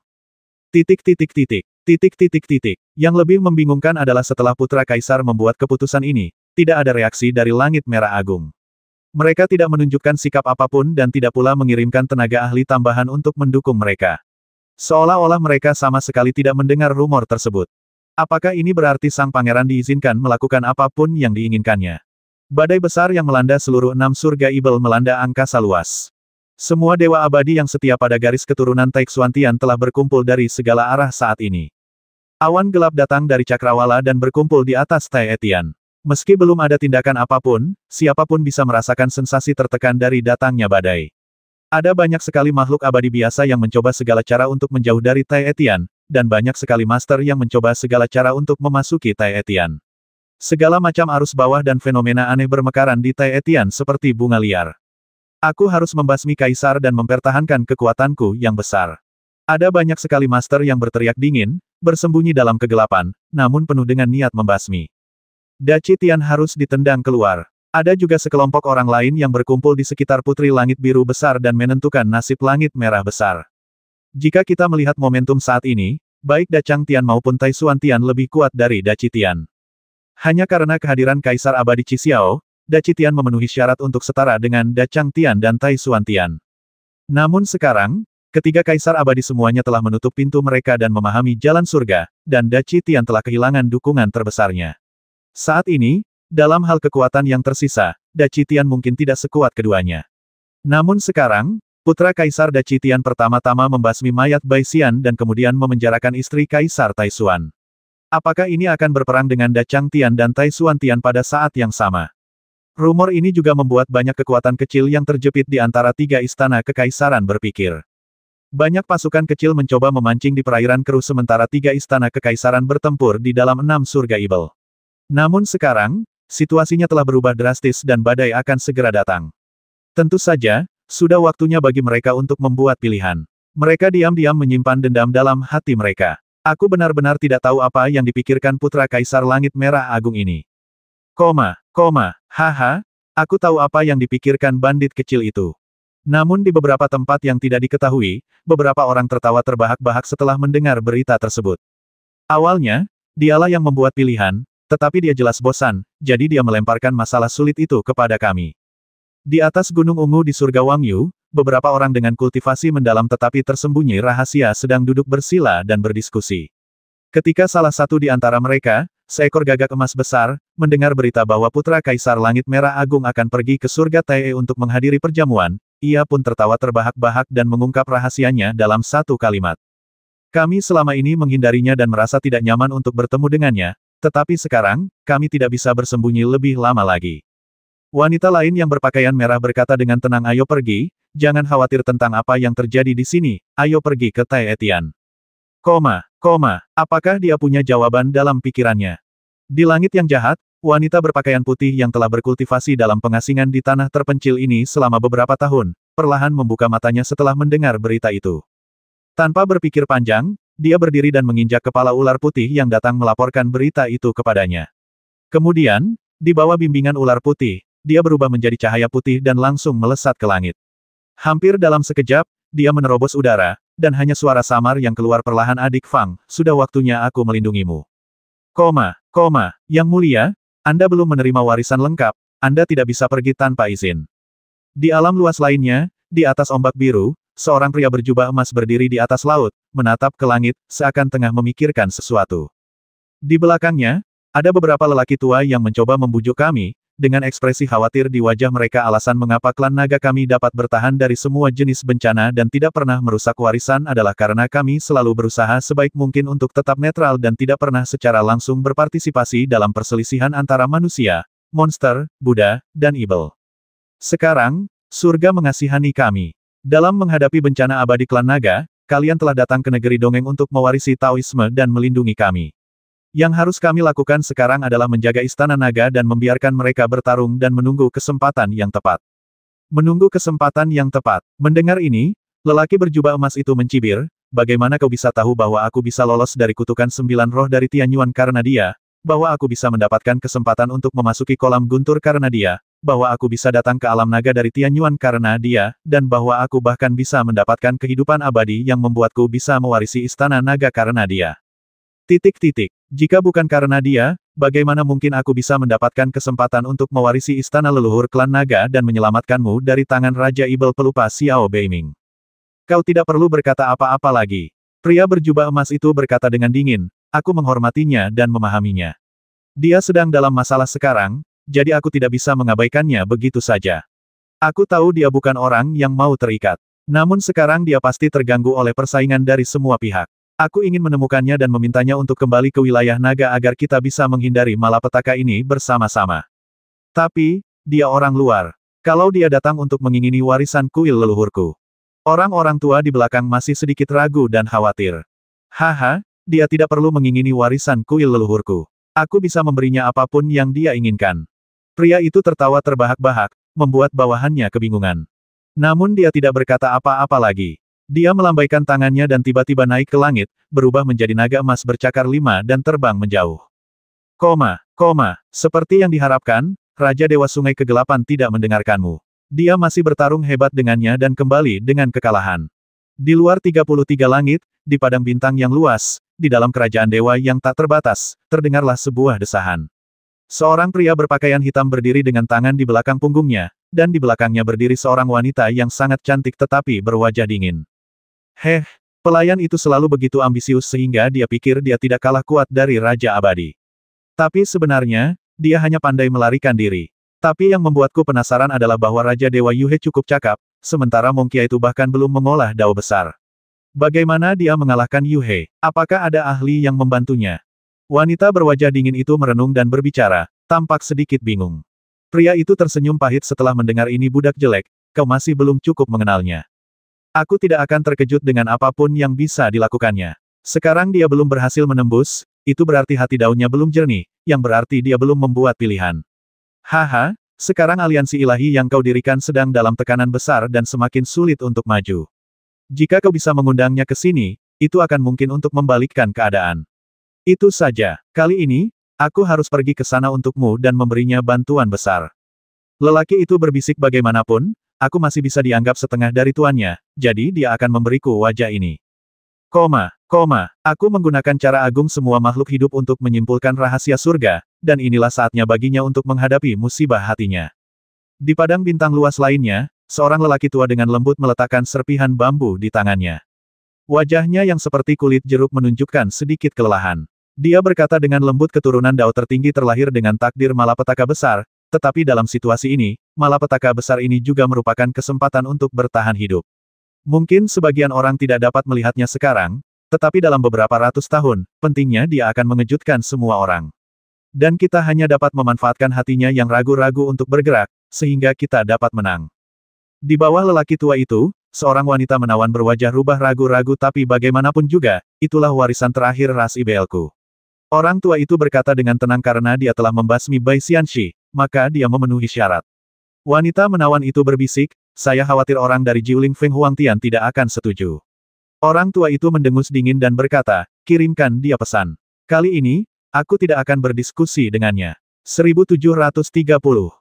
Yang lebih membingungkan adalah setelah Putra Kaisar membuat keputusan ini, tidak ada reaksi dari Langit Merah Agung. Mereka tidak menunjukkan sikap apapun dan tidak pula mengirimkan tenaga ahli tambahan untuk mendukung mereka. Seolah-olah mereka sama sekali tidak mendengar rumor tersebut. Apakah ini berarti sang pangeran diizinkan melakukan apapun yang diinginkannya? Badai besar yang melanda seluruh 6 surga Ibel melanda angkasa luas. Semua dewa abadi yang setia pada garis keturunan Taixuan Tian telah berkumpul dari segala arah saat ini. Awan gelap datang dari Cakrawala dan berkumpul di atas Tai Etian. Meski belum ada tindakan apapun, siapapun bisa merasakan sensasi tertekan dari datangnya badai. Ada banyak sekali makhluk abadi biasa yang mencoba segala cara untuk menjauh dari Tai Etian, dan banyak sekali master yang mencoba segala cara untuk memasuki Tai Etian. Segala macam arus bawah dan fenomena aneh bermekaran di Tai Etian seperti bunga liar. Aku harus membasmi kaisar dan mempertahankan kekuatanku yang besar. Ada banyak sekali master yang berteriak dingin, bersembunyi dalam kegelapan, namun penuh dengan niat membasmi. Dacitian harus ditendang keluar. Ada juga sekelompok orang lain yang berkumpul di sekitar Putri Langit Biru Besar dan menentukan nasib Langit Merah Besar. Jika kita melihat momentum saat ini, baik Dachang Tian maupun Tai Xuan Tian lebih kuat dari Daci Tian. Hanya karena kehadiran Kaisar Abadi Qixiao, Daci Tian memenuhi syarat untuk setara dengan Dachang Tian dan Tai Xuan Tian. Namun sekarang, ketiga Kaisar Abadi semuanya telah menutup pintu mereka dan memahami jalan surga, dan Daci Tian telah kehilangan dukungan terbesarnya. Saat ini, dalam hal kekuatan yang tersisa, Daci Tian mungkin tidak sekuat keduanya. Namun sekarang, putra Kaisar Daci Tian pertama-tama membasmi mayat Bai Xian dan kemudian memenjarakan istri Kaisar Tai Xuan. Apakah ini akan berperang dengan Dachang Tian dan Tai Xuan Tian pada saat yang sama? Rumor ini juga membuat banyak kekuatan kecil yang terjepit di antara tiga istana kekaisaran berpikir. Banyak pasukan kecil mencoba memancing di perairan keruh sementara tiga istana kekaisaran bertempur di dalam 6 surga Ibel. Namun sekarang, situasinya telah berubah drastis dan badai akan segera datang. Tentu saja, sudah waktunya bagi mereka untuk membuat pilihan. Mereka diam-diam menyimpan dendam dalam hati mereka. Aku benar-benar tidak tahu apa yang dipikirkan putra Kaisar Langit Merah Agung ini. Haha, aku tahu apa yang dipikirkan bandit kecil itu. Namun di beberapa tempat yang tidak diketahui, beberapa orang tertawa terbahak-bahak setelah mendengar berita tersebut. Awalnya, dialah yang membuat pilihan, tetapi dia jelas bosan, jadi dia melemparkan masalah sulit itu kepada kami. Di atas Gunung Ungu di surga Wangyu, beberapa orang dengan kultivasi mendalam tetapi tersembunyi rahasia sedang duduk bersila dan berdiskusi. Ketika salah satu di antara mereka, seekor gagak emas besar, mendengar berita bahwa putra Kaisar Langit Merah Agung akan pergi ke surga Tae untuk menghadiri perjamuan, ia pun tertawa terbahak-bahak dan mengungkap rahasianya dalam satu kalimat. Kami selama ini menghindarinya dan merasa tidak nyaman untuk bertemu dengannya, tetapi sekarang, kami tidak bisa bersembunyi lebih lama lagi. Wanita lain yang berpakaian merah berkata dengan tenang, ayo pergi, jangan khawatir tentang apa yang terjadi di sini, ayo pergi ke Tai Etian. Apakah dia punya jawaban dalam pikirannya? Di langit yang jahat, wanita berpakaian putih yang telah berkultivasi dalam pengasingan di tanah terpencil ini selama beberapa tahun, perlahan membuka matanya setelah mendengar berita itu. Tanpa berpikir panjang, dia berdiri dan menginjak kepala ular putih yang datang melaporkan berita itu kepadanya. Kemudian, di bawah bimbingan ular putih, dia berubah menjadi cahaya putih dan langsung melesat ke langit. Hampir dalam sekejap, dia menerobos udara, dan hanya suara samar yang keluar perlahan, adik Fang, sudah waktunya aku melindungimu. Yang mulia, Anda belum menerima warisan lengkap, Anda tidak bisa pergi tanpa izin. Di alam luas lainnya, di atas ombak biru, seorang pria berjubah emas berdiri di atas laut, menatap ke langit, seakan tengah memikirkan sesuatu. Di belakangnya, ada beberapa lelaki tua yang mencoba membujuk kami, dengan ekspresi khawatir di wajah mereka. Alasan mengapa klan naga kami dapat bertahan dari semua jenis bencana dan tidak pernah merusak warisan adalah karena kami selalu berusaha sebaik mungkin untuk tetap netral dan tidak pernah secara langsung berpartisipasi dalam perselisihan antara manusia, monster, Buddha, dan Ibel. Sekarang, surga mengasihani kami. Dalam menghadapi bencana abadi klan naga, kalian telah datang ke negeri dongeng untuk mewarisi Taoisme dan melindungi kami. Yang harus kami lakukan sekarang adalah menjaga istana naga dan membiarkan mereka bertarung dan menunggu kesempatan yang tepat. Menunggu kesempatan yang tepat. Mendengar ini, lelaki berjubah emas itu mencibir, bagaimana kau bisa tahu bahwa aku bisa lolos dari kutukan 9 roh dari Tianyuan karena dia, bahwa aku bisa mendapatkan kesempatan untuk memasuki kolam guntur karena dia, bahwa aku bisa datang ke alam naga dari Tianyuan karena dia, dan bahwa aku bahkan bisa mendapatkan kehidupan abadi yang membuatku bisa mewarisi istana naga karena dia. Jika bukan karena dia, bagaimana mungkin aku bisa mendapatkan kesempatan untuk mewarisi istana leluhur klan naga dan menyelamatkanmu dari tangan Raja Ibel pelupa Xiao Beiming? Kau tidak perlu berkata apa-apa lagi. Pria berjubah emas itu berkata dengan dingin, aku menghormatinya dan memahaminya. Dia sedang dalam masalah sekarang, jadi aku tidak bisa mengabaikannya begitu saja. Aku tahu dia bukan orang yang mau terikat. Namun sekarang dia pasti terganggu oleh persaingan dari semua pihak. Aku ingin menemukannya dan memintanya untuk kembali ke wilayah naga agar kita bisa menghindari malapetaka ini bersama-sama. Tapi, dia orang luar. Kalau dia datang untuk mengingini warisan kuil leluhurku. Orang-orang tua di belakang masih sedikit ragu dan khawatir. Haha, dia tidak perlu mengingini warisan kuil leluhurku. Aku bisa memberinya apapun yang dia inginkan. Pria itu tertawa terbahak-bahak, membuat bawahannya kebingungan. Namun dia tidak berkata apa-apa lagi. Dia melambaikan tangannya dan tiba-tiba naik ke langit, berubah menjadi naga emas bercakar 5 dan terbang menjauh. Seperti yang diharapkan, Raja Dewa Sungai Kegelapan tidak mendengarkanmu. Dia masih bertarung hebat dengannya dan kembali dengan kekalahan. Di luar 33 langit, di padang bintang yang luas, di dalam kerajaan dewa yang tak terbatas, terdengarlah sebuah desahan. Seorang pria berpakaian hitam berdiri dengan tangan di belakang punggungnya, dan di belakangnya berdiri seorang wanita yang sangat cantik tetapi berwajah dingin. Heh, pelayan itu selalu begitu ambisius sehingga dia pikir dia tidak kalah kuat dari Raja Abadi. Tapi sebenarnya, dia hanya pandai melarikan diri. Tapi yang membuatku penasaran adalah bahwa Raja Dewa Yuhe cukup cakap, sementara Mongkia itu bahkan belum mengolah dao besar. Bagaimana dia mengalahkan Yuhe? Apakah ada ahli yang membantunya? Wanita berwajah dingin itu merenung dan berbicara, tampak sedikit bingung. Pria itu tersenyum pahit setelah mendengar ini budak jelek, kau masih belum cukup mengenalnya. Aku tidak akan terkejut dengan apapun yang bisa dilakukannya. Sekarang dia belum berhasil menembus, itu berarti hati daunnya belum jernih, yang berarti dia belum membuat pilihan. Haha, sekarang aliansi ilahi yang kau dirikan sedang dalam tekanan besar dan semakin sulit untuk maju. Jika kau bisa mengundangnya ke sini, itu akan mungkin untuk membalikkan keadaan. Itu saja, kali ini, aku harus pergi ke sana untukmu dan memberinya bantuan besar. Lelaki itu berbisik bagaimanapun, aku masih bisa dianggap setengah dari tuannya, jadi dia akan memberiku wajah ini. Aku menggunakan cara agung semua makhluk hidup untuk menyimpulkan rahasia surga, dan inilah saatnya baginya untuk menghadapi musibah hatinya. Di padang bintang luas lainnya, seorang lelaki tua dengan lembut meletakkan serpihan bambu di tangannya. Wajahnya yang seperti kulit jeruk menunjukkan sedikit kelelahan. Dia berkata dengan lembut, keturunan Dao tertinggi terlahir dengan takdir malapetaka besar, tetapi dalam situasi ini, malapetaka besar ini juga merupakan kesempatan untuk bertahan hidup. Mungkin sebagian orang tidak dapat melihatnya sekarang, tetapi dalam beberapa ratus tahun, pentingnya dia akan mengejutkan semua orang. Dan kita hanya dapat memanfaatkan hatinya yang ragu-ragu untuk bergerak, sehingga kita dapat menang. Di bawah lelaki tua itu, seorang wanita menawan berwajah rubah ragu-ragu, tapi bagaimanapun juga, itulah warisan terakhir ras IBL-ku. Orang tua itu berkata dengan tenang karena dia telah membasmi Bai Xianxi, maka dia memenuhi syarat. Wanita menawan itu berbisik, saya khawatir orang dari Jiuling Feng Huangtian tidak akan setuju. Orang tua itu mendengus dingin dan berkata, kirimkan dia pesan. Kali ini, aku tidak akan berdiskusi dengannya. 1730